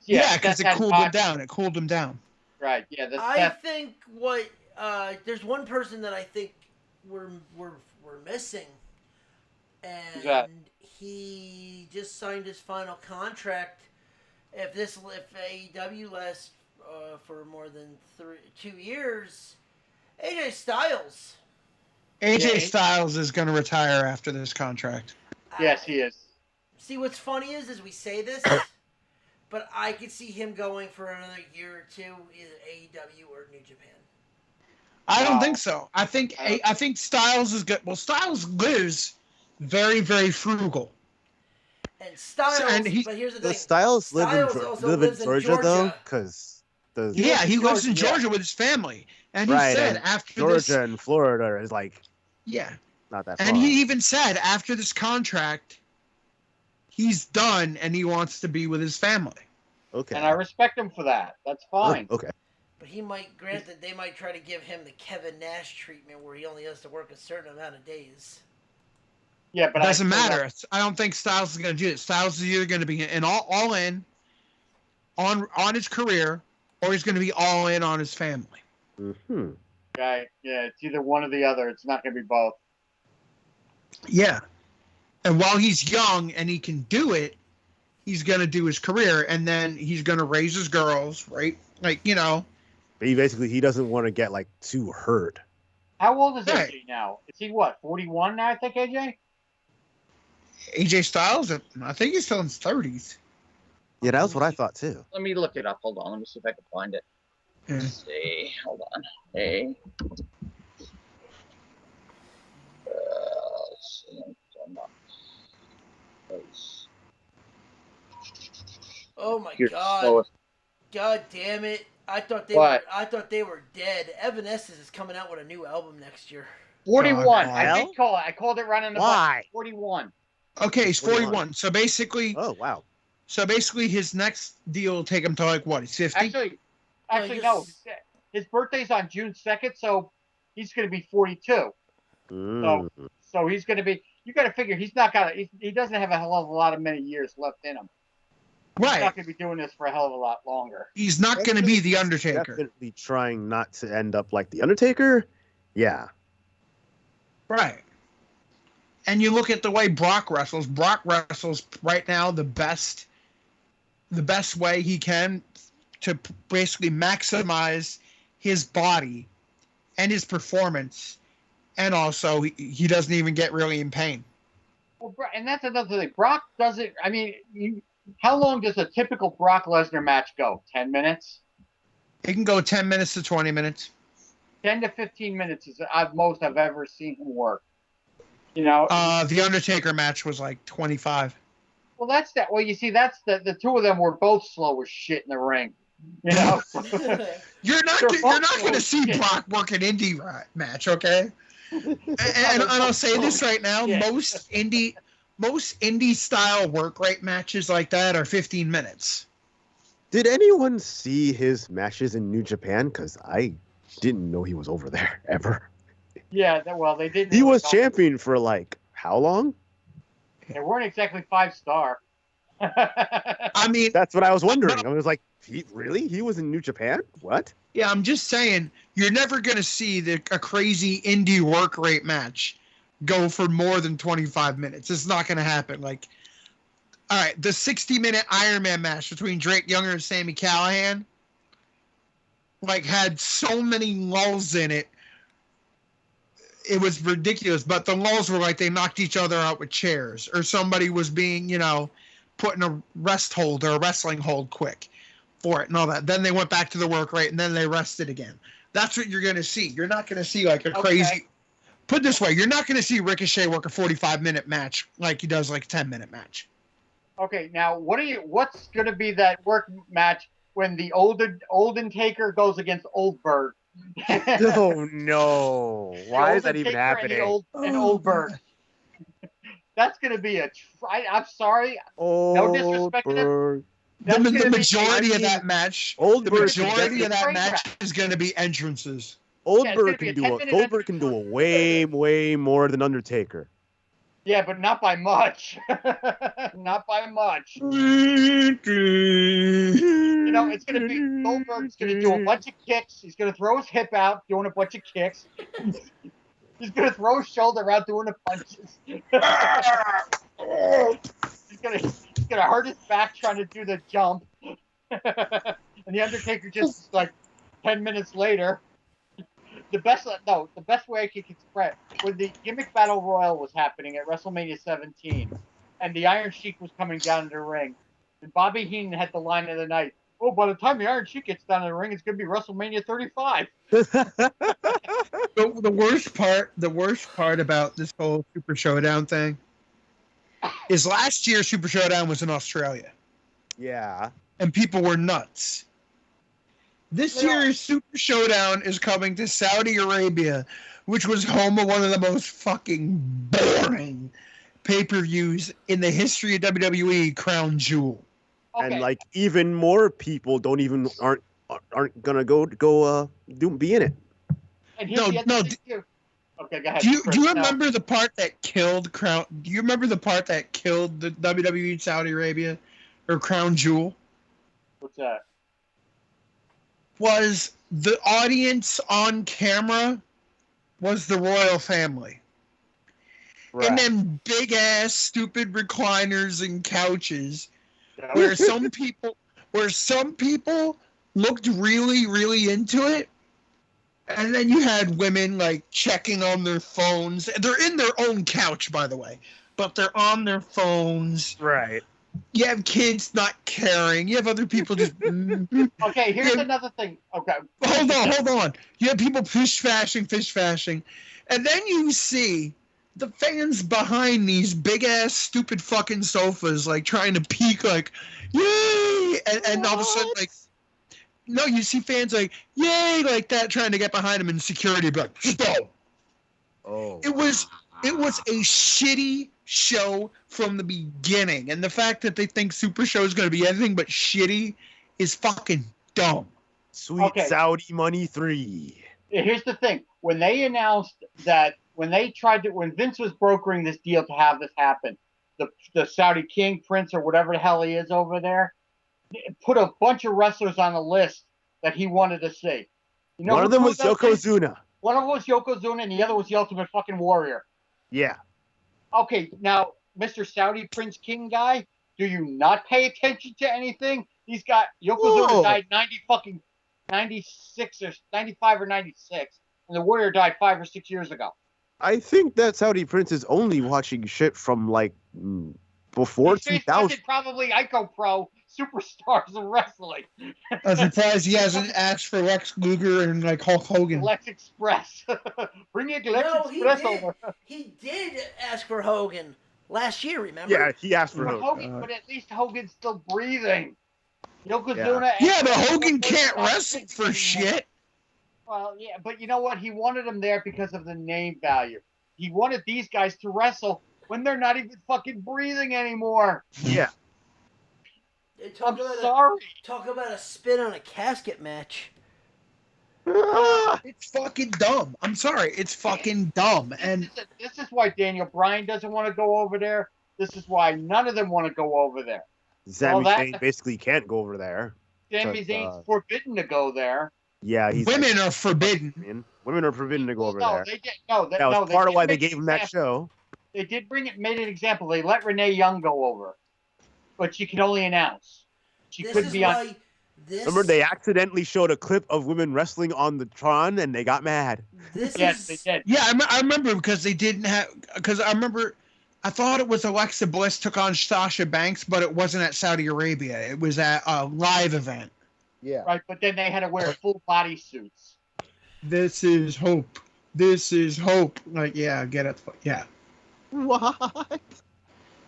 Yeah, because it that's cooled not- him down. It cooled him down. Right. Yeah. I think what there's one person that I think we're missing, Who's that? and he just signed his final contract. If AEW lasts for more than 2 years, AJ Styles. AJ Yeah. Styles is going to retire after this contract. Yes, he is. See, what's funny is we say this, but I could see him going for another year or two, either AEW or New Japan. I don't No. think so. I think Styles is good. Well, Styles lives very, very frugal. And Styles, and he- but here's the The thing. Styles live Styles in also live in lives in Georgia though, Georgia. because the Yeah, he lives in Georgia. Georgia with his family, and he right said and after Georgia this, and Florida is like yeah, not that and far. he even said after this contract, he's done and he wants to be with his family. Okay. And I respect him for that. That's fine. Okay. But he might, granted, they might try to give him the Kevin Nash treatment where he only has to work a certain amount of days. Yeah, but It doesn't I still matter. I don't think Styles is going to do it. Styles is either going to be in all in on his career, or he's going to be all in on his family. Mm-hmm. Okay. Yeah, it's either one or the other. It's not going to be both. Yeah. And while he's young and he can do it, he's going to do his career, and then he's going to raise his girls, right? Like, you know. But he doesn't want to get like too hurt. How old is Right. AJ now? Is he what, 41 now, I think, AJ? AJ Styles, I think he's still in his 30s. Yeah, that was what I thought too. Let me look it up. Hold on. Let me see if I can find it. Yeah. Let's see. Hold on. Hey. Let's see. Oh my You're God! slowest. God damn it! I thought they What? were dead. Evanescence is coming out with a new album next year. 41. God, I hell? did call it. I called it right on the Why? button. 41. Okay, he's 41. 41. So basically, Oh wow. his next deal will take him to like what? He's 50. Actually, No, no. His birthday's on June 2nd, so he's going to be 42. Mm. So he's going to be. You got to figure he's not got. He doesn't have a hell of a lot of many years left in him. He's Right. not going to be doing this for a hell of a lot longer. He's not going to be the Undertaker. Definitely trying not to end up like the Undertaker. Yeah. Right. And you look at the way Brock wrestles. Brock wrestles right now the best way he can to basically maximize his body and his performance, and also he doesn't even get really in pain. Well, and that's another thing. Brock doesn't. I mean, how long does a typical Brock Lesnar match go? 10 minutes. It can go 10 minutes to 20 minutes. 10 to 15 minutes is most I've ever seen him work. You know. The Undertaker match was like 25. Well, that's that. Well, you see, that's the two of them were both slow as shit in the ring. You know. You're not They're both going to see shit. Brock work an indie match, okay? And I'll say this right now: Yeah. most indie style work rate matches like that are 15 minutes. Did anyone see his matches in New Japan? Because I didn't know he was over there ever. Yeah, well, they didn't. He really was go- champion for like how long? They weren't exactly 5-star. I mean, That's what I was wondering. but- I was like, he was in New Japan? What? yeah, I'm just saying, you're never going to see a crazy indie work rate match go for more than 25 minutes. It's not going to happen. Like, all right, the 60-minute Iron Man match between Drake Younger and Sami Callihan, like, had so many lulls in it. It was ridiculous, but the lulls were like they knocked each other out with chairs, or somebody was being, put in a rest hold or a wrestling hold quick for it and all that. Then they went back to the work rate and then they rested again. That's what you're going to see. You're not going to see like a crazy. Put it this way, you're not going to see Ricochet work a 45-minute match like he does like a 10-minute match. Okay, now what's going to be that work match when the Olden Taker goes against Oldberg? Oh no! Why is that even happening? And Oldberg. That's going to be I'm sorry. No disrespect to them. The majority of that match, is going to be entrances. Goldberg can do a way more than Undertaker. Yeah, but not by much. Not by much. It's going to be Goldberg's going to do a bunch of kicks. He's going to throw his hip out, doing a bunch of kicks. He's going to throw his shoulder out, doing the punches. He's going to hurt his back trying to do the jump. And the Undertaker just like 10 minutes later. The best way I could express when the gimmick battle royal was happening at WrestleMania 17, and the Iron Sheik was coming down to the ring, and Bobby Heenan had the line of the night. Oh, by the time the Iron Sheik gets down to the ring, it's going to be WrestleMania 35. The worst part about this whole Super Showdown thing is last year Super Showdown was in Australia. Yeah. And people were nuts. This year's Super Showdown is coming to Saudi Arabia, which was home of one of the most fucking boring pay-per-views in the history of WWE, Crown Jewel. Okay. And like even more people aren't gonna be in it. And here's the other thing too. Okay, go ahead. Do you remember the part that killed Crown? Do you remember the part that killed the WWE Saudi Arabia or Crown Jewel? What's that? Was the audience on camera was the royal family. Right. And then big ass stupid recliners and couches where some people looked really, really into it. And then you had women like checking on their phones. They're in their own couch, by the way, but they're on their phones. Right. You have kids not caring. You have other people just. Okay, here's another thing. Okay. Hold on. You have people fish fashing. And then you see the fans behind these big ass stupid fucking sofas, like trying to peek, like, yay! And all of a sudden, like, no, you see fans like, yay, like that, trying to get behind them, and security be like, stop. Oh. It was a shitty show from the beginning, and the fact that they think Super Show is going to be anything but shitty is fucking dumb. Sweet Saudi Money 3. Here's the thing: when they announced that, when Vince was brokering this deal to have this happen, the Saudi King, Prince, or whatever the hell he is over there, put a bunch of wrestlers on the list that he wanted to see. You know, one of them was Yokozuna. One of them was Yokozuna, and the other was the Ultimate fucking Warrior. Yeah. Okay, now, Mr. Saudi Prince King guy, do you not pay attention to anything? Yokozuna died 96 or 95 or 96, and the Warrior died 5 or 6 years ago. I think that Saudi Prince is only watching shit from like before 2000. Probably Ico Pro superstars of wrestling. I'm surprised he hasn't asked for Lex Luger and like Hulk Hogan. Lex Express. Bring your Lex Express over. He did ask for Hogan last year, remember? Yeah, he asked for Hogan. But at least Hogan's still breathing. Yokozuna. Yeah, but Hogan can't wrestle for shit. Well, yeah, but you know what? He wanted him there because of the name value. He wanted these guys to wrestle when they're not even fucking breathing anymore. Yeah. Talk about a spin on a casket match. Well, It's fucking dumb. I'm sorry. It's fucking dumb. And This is why Daniel Bryan doesn't want to go over there. This is why none of them want to go over there. Sami Zayn basically can't go over there. Sami Zayn's forbidden to go there. Yeah, women are forbidden. Women are forbidden to go over there. They did, that was part of why they gave him that show. They did made an example. They let Renee Young go over, but she can only announce. She couldn't be on. Remember, they accidentally showed a clip of women wrestling on the Tron, and they got mad. Yes, they did. Yeah, I remember because they didn't have. Because I remember, I thought it was Alexa Bliss took on Sasha Banks, but it wasn't at Saudi Arabia. It was at a live event. Yeah. Right, but then they had to wear full body suits. This is hope. This is hope. Like, yeah, get it. Yeah. What?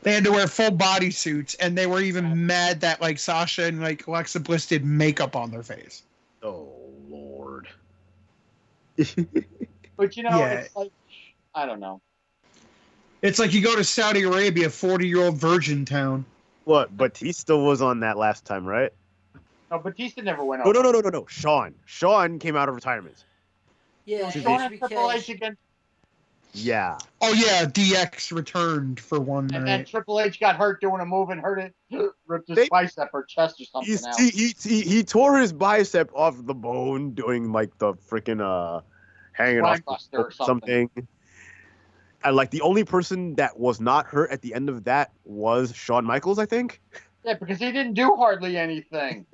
They had to wear full body suits, and they were even mad that like Sasha and like Alexa Bliss did makeup on their face. Oh Lord. But Yeah. it's like, I don't know. It's like you go to Saudi Arabia, 40-year-old virgin town. What? Batista was on that last time, right? No, Batista never went Oh, over. no. Sean came out of retirement. Yeah, Sean it's and Triple H because again, Oh yeah, DX returned for one and night. then Triple H got hurt doing a move and ripped his bicep or chest or something out. He tore his bicep off the bone doing like the freaking hanging off Spinebuster or something. And like the only person that was not hurt at the end of that was Shawn Michaels, I think. Yeah, because he didn't do hardly anything.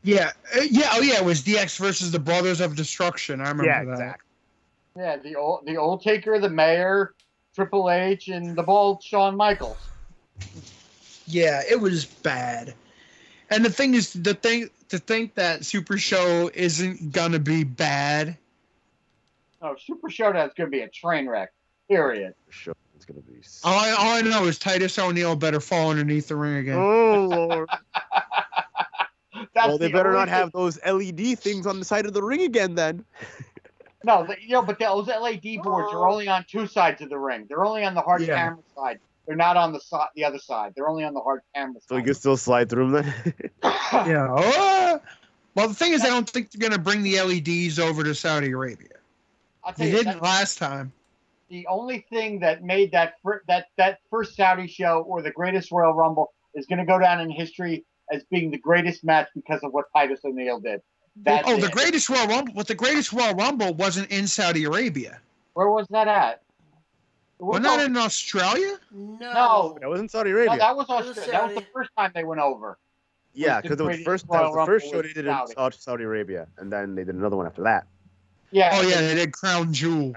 Yeah, it was DX versus the Brothers of Destruction. I remember that. Exactly. Yeah, the old Taker, the Mayor, Triple H, and the bald Shawn Michaels. Yeah, it was bad. And the thing is, to think that Super Show isn't gonna be bad. No, Super Showdown's gonna be a train wreck. Period. Show it's gonna be. All I know is Titus O'Neil better fall underneath the ring again. Oh Lord. That's Well, they better not have those LED things on the side of the ring again then. No, but those LED boards are only on two sides of the ring. They're only on the hard camera side. They're not on the other side. They're only on the hard camera side. So you can still slide through them then? Yeah. Oh. Well, the thing is, I don't think they're gonna bring the LEDs over to Saudi Arabia. I'll tell They you, didn't last time. the only thing that made that first Saudi show or the greatest Royal Rumble is going to go down in history as being the greatest match because of what Titus O'Neil did. The greatest Royal Rumble. But the greatest Royal Rumble wasn't in Saudi Arabia. Where was that at? Well, not in Australia. No, That was in Saudi Arabia. no, that was Australia. That was the first time they went over. Yeah, because that was the first show they did in Saudi. Saudi Arabia, and then they did another one after that. Yeah. Oh yeah, they did Crown Jewel.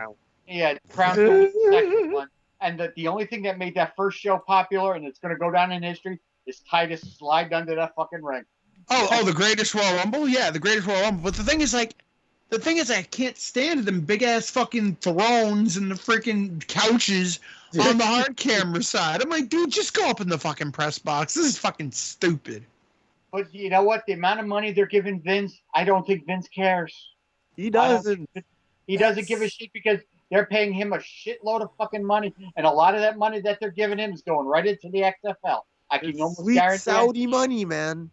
Yeah, Crown Jewel was the second one. And the only thing that made that first show popular, and it's going to go down in history, is Titus slide under that fucking ring. Oh, the greatest Royal Rumble? Yeah, the greatest Royal Rumble. But the thing is, I can't stand them big ass fucking thrones and the freaking couches on the hard camera side. I'm like, dude, just go up in the fucking press box. This is fucking stupid. But you know what? The amount of money they're giving Vince, I don't think Vince cares. He doesn't. He doesn't give a shit because they're paying him a shitload of fucking money, and a lot of that money that they're giving him is going right into the XFL. I can almost Sweet guarantee Saudi money, man.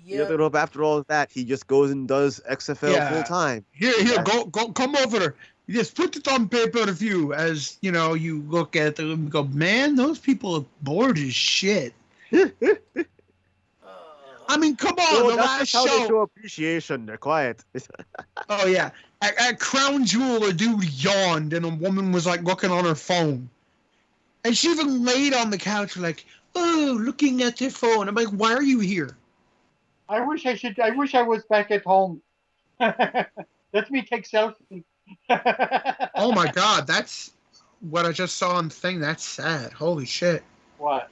Yeah. After all of that, he just goes and does XFL full time. Here, go, come over there. You just put it on pay-per-view as, you look at them and go, man, those people are bored as shit. I mean, come on, the last how they show. show appreciation. They're quiet. Oh, yeah. At Crown Jewel, a dude yawned and a woman was, looking on her phone. And she even laid on the couch looking at their phone. I'm like, why are you here? I wish I was back at home. Let me take selfie. Oh, my God. That's what I just saw on the thing. That's sad. Holy shit. What?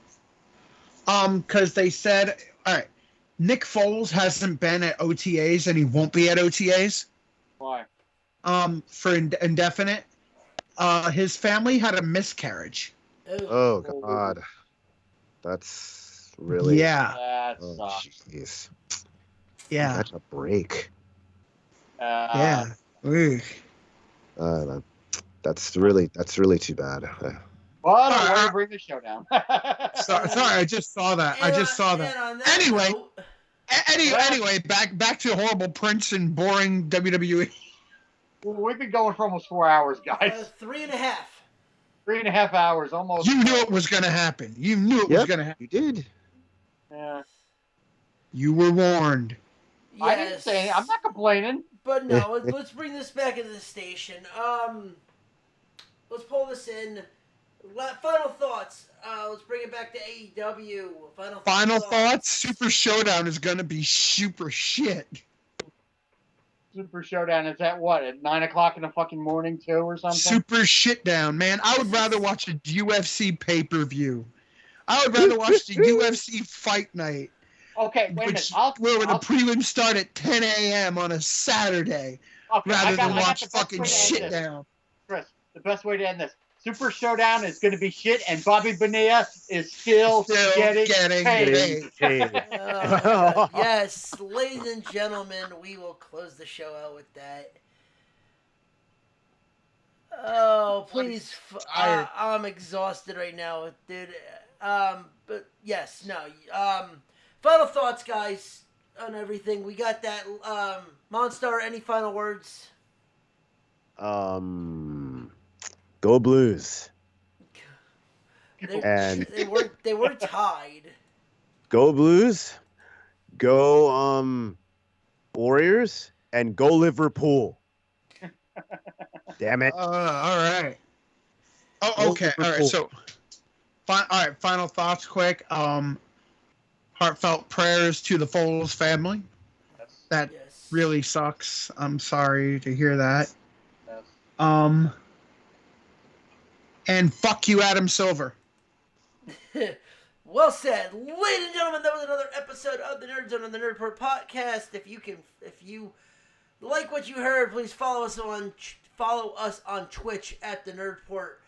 Because they said, all right, Nick Foles hasn't been at OTAs and he won't be at OTAs. Why? For indefinite. His family had a miscarriage. Oh God, that's really Yeah. That Oh sucks. jeez. Yeah. That's a break. Yeah. Ugh. That's really too bad. Well, don't worry, bring the show down. Sorry, I just saw that. And on that Anyway. note, Anyway, back to horrible Prince and boring WWE. We've been going for almost 4 hours, guys. 3.5. 3.5 hours, almost. You knew it was going to happen. You knew it was going to happen. You did. Yeah. You were warned. Yes. I didn't say anything. I'm not complaining. But no, let's bring this back into the station. Let's pull this in. Final thoughts. Let's bring it back to AEW. Final thoughts. Super Showdown is gonna be super shit. Super Showdown is at what? At 9 o'clock in the fucking morning too, or something? Super shit down, man. I would rather watch a UFC pay-per-view. I would rather watch the UFC Fight Night. Okay, wait a minute. Where the prelims start at 10 a.m. on a Saturday, rather than watch fucking shit down. Chris, the best way to end this. Super Showdown is going to be shit, and Bobby Bonilla is still getting paid. Yes, ladies and gentlemen, we will close the show out with that. Oh, please. I'm exhausted right now, dude. But yes, no. Final thoughts, guys, on everything. We got that. Monstar, any final words? Go Blues. They were tied. Go Blues. Go Warriors, and go Liverpool. Damn it. All right. Oh, okay. All right. So, all right. Final thoughts, quick. Heartfelt prayers to the Foles family. Yes. That Yes. really sucks. I'm sorry to hear that. Yes. And fuck you, Adam Silver. Well said, ladies and gentlemen. That was another episode of the Nerd Zone on the Nerd Report podcast. If you like what you heard, please follow us on Twitch at the Nerd Report.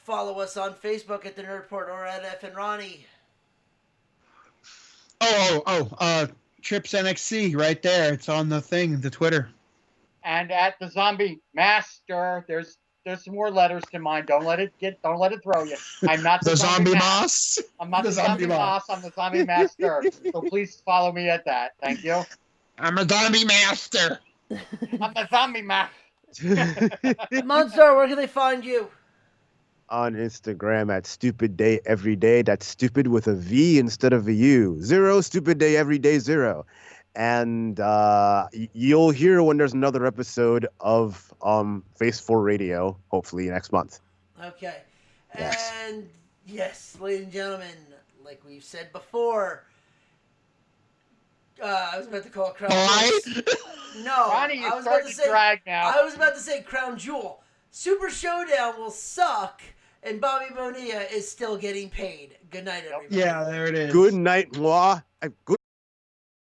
Follow us on Facebook at the Nerd Report or at F and Ronnie. Trips NXT right there. It's on the thing, the Twitter. And at the Zombie Master, there's some more letters to mine. Don't let it throw you. I'm not the Zombie Moss. I'm not the Zombie Moss. I'm the Zombie Master. So please follow me at that. Thank you. I'm a Zombie Master. I'm the Zombie Master. Monster, where can they find you? On Instagram at Stupid Day Every Day. That's stupid with a V instead of a U. 0 Stupid Day Every Day 0. And you'll hear when there's another episode of Face 4 Radio, hopefully next month. Okay. Yes. And yes, ladies and gentlemen, like we've said before, I was about to call it Crown Jewel. No, Ronnie, I was about to say drag now. I was about to say Crown Jewel. Super Showdown will suck, and Bobby Bonilla is still getting paid. Good night, everybody. Yeah, there it is. Good night, moi. Good